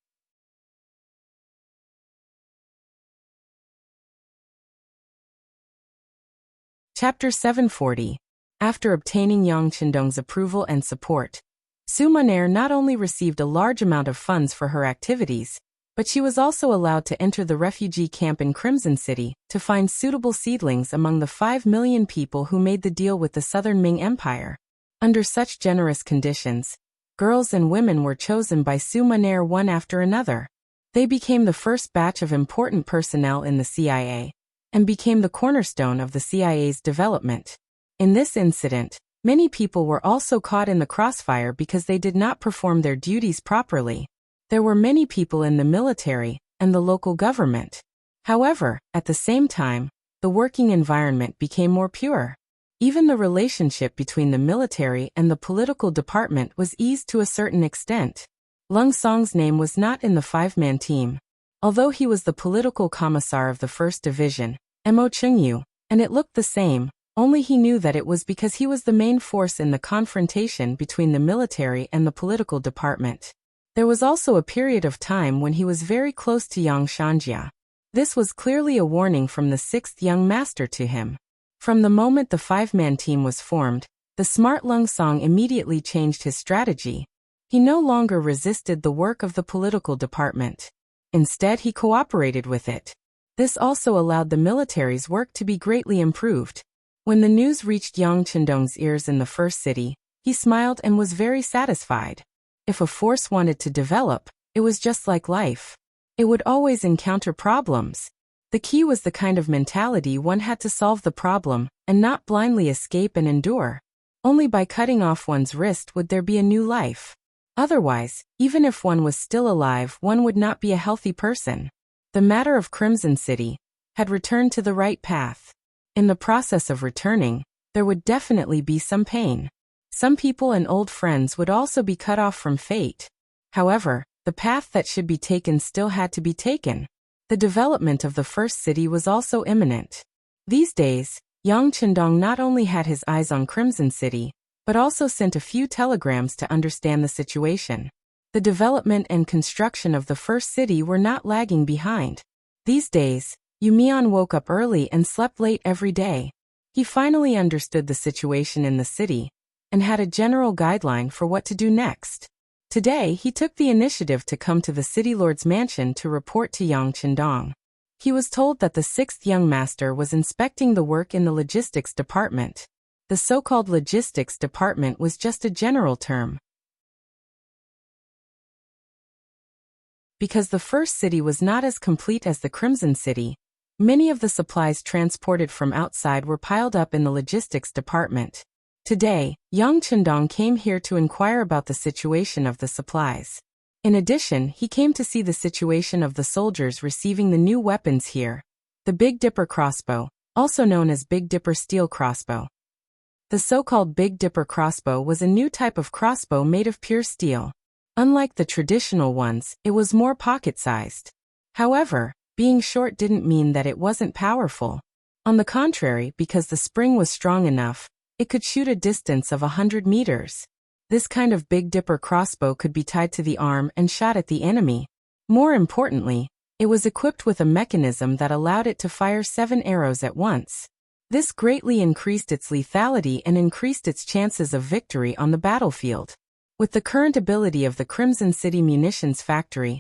Chapter 740. After obtaining Yang Chendong's approval and support, Su Maner not only received a large amount of funds for her activities, but she was also allowed to enter the refugee camp in Crimson City to find suitable seedlings among the 5 million people who made the deal with the Southern Ming Empire. Under such generous conditions, girls and women were chosen by Su Maner one after another. They became the first batch of important personnel in the CIA, and became the cornerstone of the CIA's development. In this incident, many people were also caught in the crossfire because they did not perform their duties properly. There were many people in the military and the local government. However, at the same time, the working environment became more pure. Even the relationship between the military and the political department was eased to a certain extent. Lung Song's name was not in the 5-man team. Although he was the political commissar of the 1st Division, Mo Chengyu, and it looked the same, only he knew that it was because he was the main force in the confrontation between the military and the political department. There was also a period of time when he was very close to Yang Shanjia. This was clearly a warning from the 6th young master to him. From the moment the 5-man team was formed, the smart Lung Song immediately changed his strategy. He no longer resisted the work of the political department. Instead, he cooperated with it. This also allowed the military's work to be greatly improved. When the news reached Yang Chendong's ears in the first city, he smiled and was very satisfied. If a force wanted to develop, it was just like life. It would always encounter problems. The key was the kind of mentality one had to solve the problem, and not blindly escape and endure. Only by cutting off one's wrist would there be a new life. Otherwise, even if one was still alive, one would not be a healthy person. The matter of Crimson City had returned to the right path. In the process of returning, there would definitely be some pain. Some people and old friends would also be cut off from fate. However, the path that should be taken still had to be taken. The development of the first city was also imminent. These days, Yang Chendong not only had his eyes on Crimson City, but also sent a few telegrams to understand the situation. The development and construction of the first city were not lagging behind. These days, Yu Mian woke up early and slept late every day. He finally understood the situation in the city, and had a general guideline for what to do next. Today, he took the initiative to come to the city lord's mansion to report to Yang Chendong. He was told that the 6th young master was inspecting the work in the logistics department. The so-called logistics department was just a general term. Because the first city was not as complete as the Crimson City, many of the supplies transported from outside were piled up in the logistics department. Today, Yang Chendong came here to inquire about the situation of the supplies. In addition, he came to see the situation of the soldiers receiving the new weapons here. The Big Dipper crossbow, also known as Big Dipper steel crossbow. The so-called Big Dipper crossbow was a new type of crossbow made of pure steel. Unlike the traditional ones, it was more pocket-sized. However, being short didn't mean that it wasn't powerful. On the contrary, because the spring was strong enough, it could shoot a distance of 100 meters. This kind of Big Dipper crossbow could be tied to the arm and shot at the enemy. More importantly, it was equipped with a mechanism that allowed it to fire 7 arrows at once. This greatly increased its lethality and increased its chances of victory on the battlefield. With the current ability of the Crimson City Munitions Factory,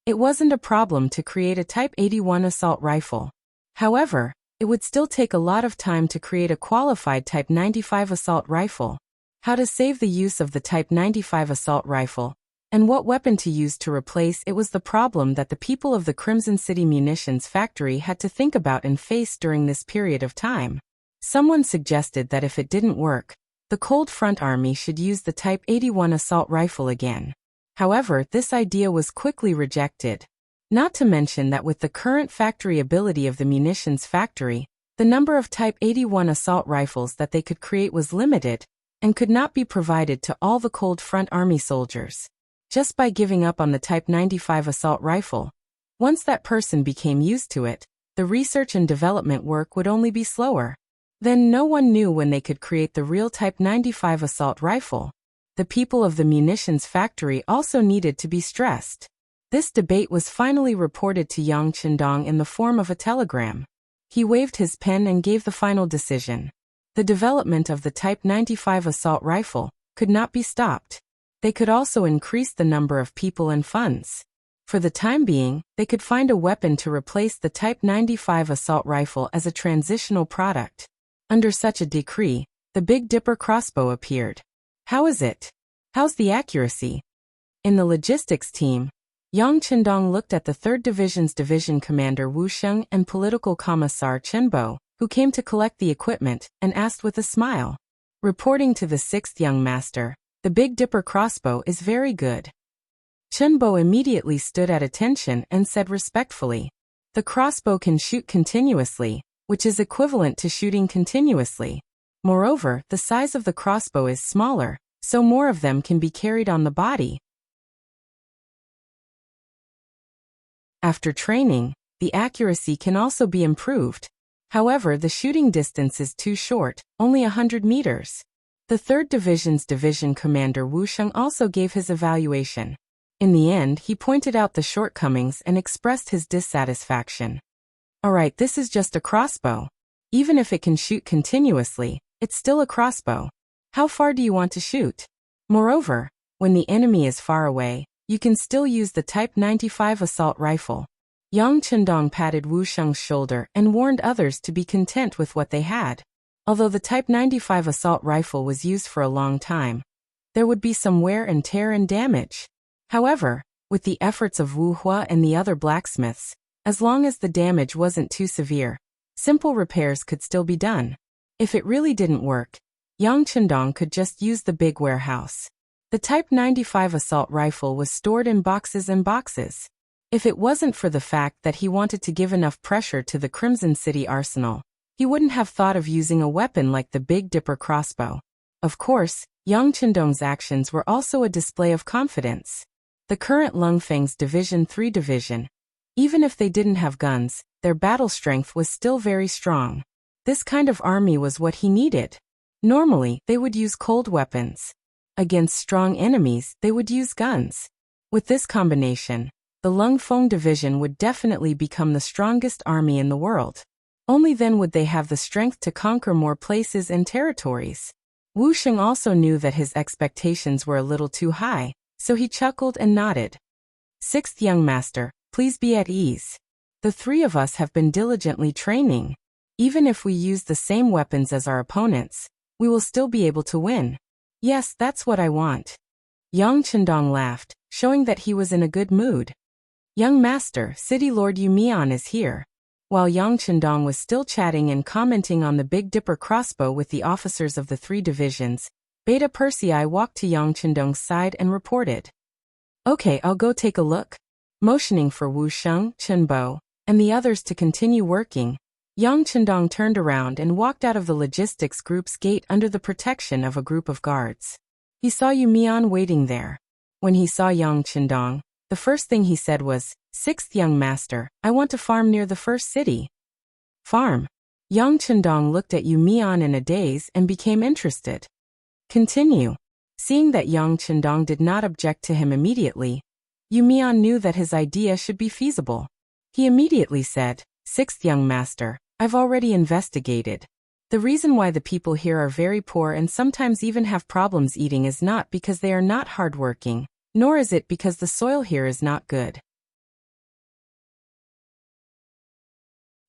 it wasn't a problem to create a Type 81 assault rifle. However, it would still take a lot of time to create a qualified Type 95 assault rifle. How to save the use of the Type 95 assault rifle, and what weapon to use to replace it was the problem that the people of the Crimson City Munitions Factory had to think about and face during this period of time. Someone suggested that if it didn't work, the Cold Front Army should use the Type 81 assault rifle again. However, this idea was quickly rejected. Not to mention that with the current factory ability of the munitions factory, the number of Type 81 assault rifles that they could create was limited, and could not be provided to all the Cold Front Army soldiers. Just by giving up on the Type 95 assault rifle, once that person became used to it, the research and development work would only be slower. Then no one knew when they could create the real Type 95 assault rifle. The people of the munitions factory also needed to be stressed. This debate was finally reported to Yang Chendong in the form of a telegram. He waved his pen and gave the final decision. The development of the Type 95 assault rifle could not be stopped. They could also increase the number of people and funds. For the time being, they could find a weapon to replace the Type 95 assault rifle as a transitional product. Under such a decree, the Big Dipper crossbow appeared. How is it? How's the accuracy? In the logistics team, Yang Chendong looked at the 3rd Division's Division Commander Wu Sheng and Political Commissar Chen Bo, who came to collect the equipment, and asked with a smile. Reporting to the 6th Young Master, the Big Dipper crossbow is very good. Chen Bo immediately stood at attention and said respectfully, the crossbow can shoot continuously, which is equivalent to shooting continuously. Moreover, the size of the crossbow is smaller, so more of them can be carried on the body. After training, the accuracy can also be improved. However, the shooting distance is too short, only 100 meters. The 3rd Division's Division Commander Wu Sheng also gave his evaluation. In the end, he pointed out the shortcomings and expressed his dissatisfaction. Alright, this is just a crossbow. Even if it can shoot continuously, it's still a crossbow. How far do you want to shoot? Moreover, when the enemy is far away, you can still use the Type 95 assault rifle. Yang Chendong patted Wu Sheng's shoulder and warned others to be content with what they had. Although the Type 95 assault rifle was used for a long time, there would be some wear and tear and damage. However, with the efforts of Wu Hua and the other blacksmiths, as long as the damage wasn't too severe, simple repairs could still be done. If it really didn't work, Yang Chendong could just use the big warehouse. The Type 95 assault rifle was stored in boxes and boxes. If it wasn't for the fact that he wanted to give enough pressure to the Crimson City arsenal, he wouldn't have thought of using a weapon like the Big Dipper crossbow. Of course, Yang Chendong's actions were also a display of confidence. The current Lungfeng's Division 3 division, even if they didn't have guns, their battle strength was still very strong. This kind of army was what he needed. Normally, they would use cold weapons. Against strong enemies, they would use guns. With this combination, the Lungfeng division would definitely become the strongest army in the world. Only then would they have the strength to conquer more places and territories. Wu Sheng also knew that his expectations were a little too high, so he chuckled and nodded. 6th Young Master, please be at ease. The 3 of us have been diligently training. Even if we use the same weapons as our opponents, we will still be able to win. Yes, that's what I want. Yang Chendong laughed, showing that he was in a good mood. Young Master, City Lord Yu Mian is here. While Yang Chendong was still chatting and commenting on the Big Dipper crossbow with the officers of the 3 divisions, Beta Persei walked to Yang Chendong's side and reported. Okay, I'll go take a look. Motioning for Wu Sheng, Chen Bo, and the others to continue working, Yang Chendong turned around and walked out of the logistics group's gate under the protection of a group of guards. He saw Yu Mian waiting there. When he saw Yang Chendong, the first thing he said was, "Sixth young master, I want to farm near the first city." Farm? Yang Chendong looked at Yu Mian in a daze and became interested. Continue. Seeing that Yang Chendong did not object to him immediately, Yu Mian knew that his idea should be feasible. He immediately said, "Sixth young master, I've already investigated. The reason why the people here are very poor and sometimes even have problems eating is not because they are not hardworking, nor is it because the soil here is not good.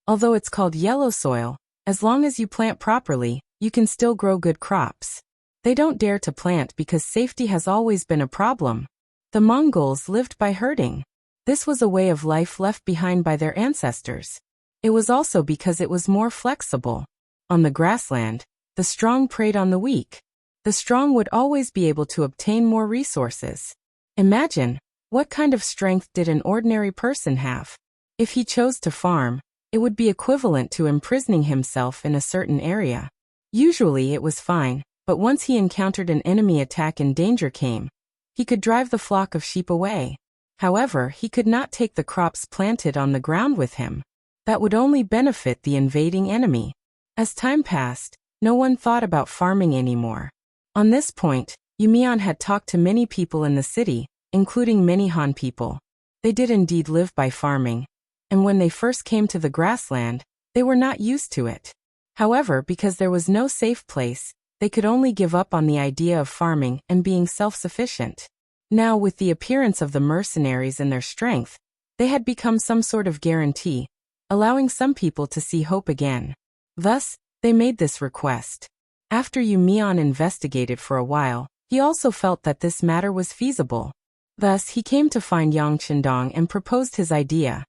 Although it's called yellow soil, as long as you plant properly, you can still grow good crops. They don't dare to plant because safety has always been a problem. The Mongols lived by herding. This was a way of life left behind by their ancestors. It was also because it was more flexible. On the grassland, the strong preyed on the weak. The strong would always be able to obtain more resources. Imagine, what kind of strength did an ordinary person have? If he chose to farm, it would be equivalent to imprisoning himself in a certain area. Usually it was fine, but once he encountered an enemy attack and danger came, he could drive the flock of sheep away. However, he could not take the crops planted on the ground with him. That would only benefit the invading enemy. As time passed, no one thought about farming anymore. On this point, Yu Mian had talked to many people in the city, including many Han people. They did indeed live by farming, and when they first came to the grassland, they were not used to it. However, because there was no safe place, they could only give up on the idea of farming and being self-sufficient. Now, with the appearance of the mercenaries and their strength, they had become some sort of guarantee, allowing some people to see hope again. Thus, they made this request. After Yu Mian investigated for a while, he also felt that this matter was feasible. Thus, he came to find Yang Chendong and proposed his idea.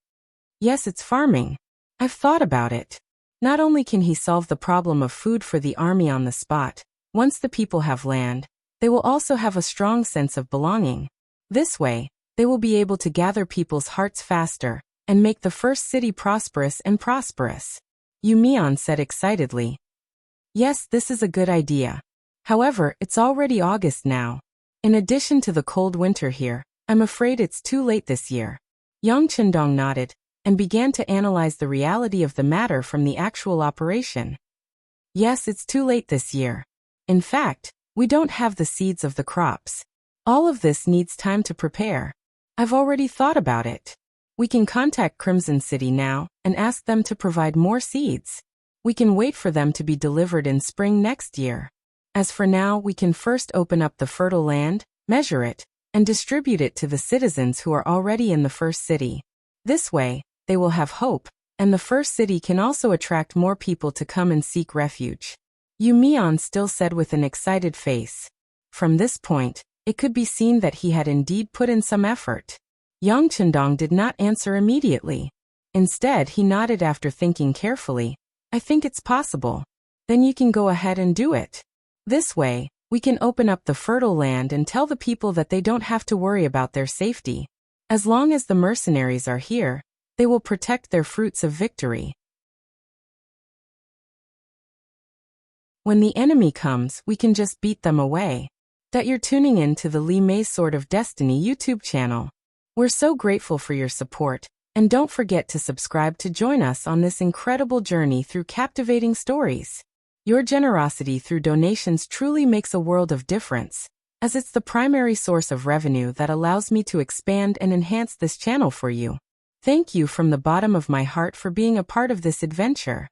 Yes, it's farming. I've thought about it. Not only can he solve the problem of food for the army on the spot, once the people have land, they will also have a strong sense of belonging. This way, they will be able to gather people's hearts faster and make the first city prosperous and prosperous. Yu Mian said excitedly. Yes, this is a good idea. However, it's already August now. In addition to the cold winter here, I'm afraid it's too late this year. Yang Chendong nodded and began to analyze the reality of the matter from the actual operation. Yes, it's too late this year. In fact, we don't have the seeds of the crops. All of this needs time to prepare. I've already thought about it. We can contact Crimson City now and ask them to provide more seeds. We can wait for them to be delivered in spring next year. As for now, we can first open up the fertile land, measure it, and distribute it to the citizens who are already in the first city. This way, they will have hope, and the first city can also attract more people to come and seek refuge. Yu Mian still said with an excited face. From this point, it could be seen that he had indeed put in some effort. Yang Chendong did not answer immediately. Instead, he nodded after thinking carefully. I think it's possible. Then you can go ahead and do it. This way, we can open up the fertile land and tell the people that they don't have to worry about their safety. As long as the mercenaries are here, they will protect their fruits of victory. When the enemy comes, we can just beat them away. That you're tuning in to the Li Mei's Sword of Destiny YouTube channel. We're so grateful for your support, and don't forget to subscribe to join us on this incredible journey through captivating stories. Your generosity through donations truly makes a world of difference, as it's the primary source of revenue that allows me to expand and enhance this channel for you. Thank you from the bottom of my heart for being a part of this adventure.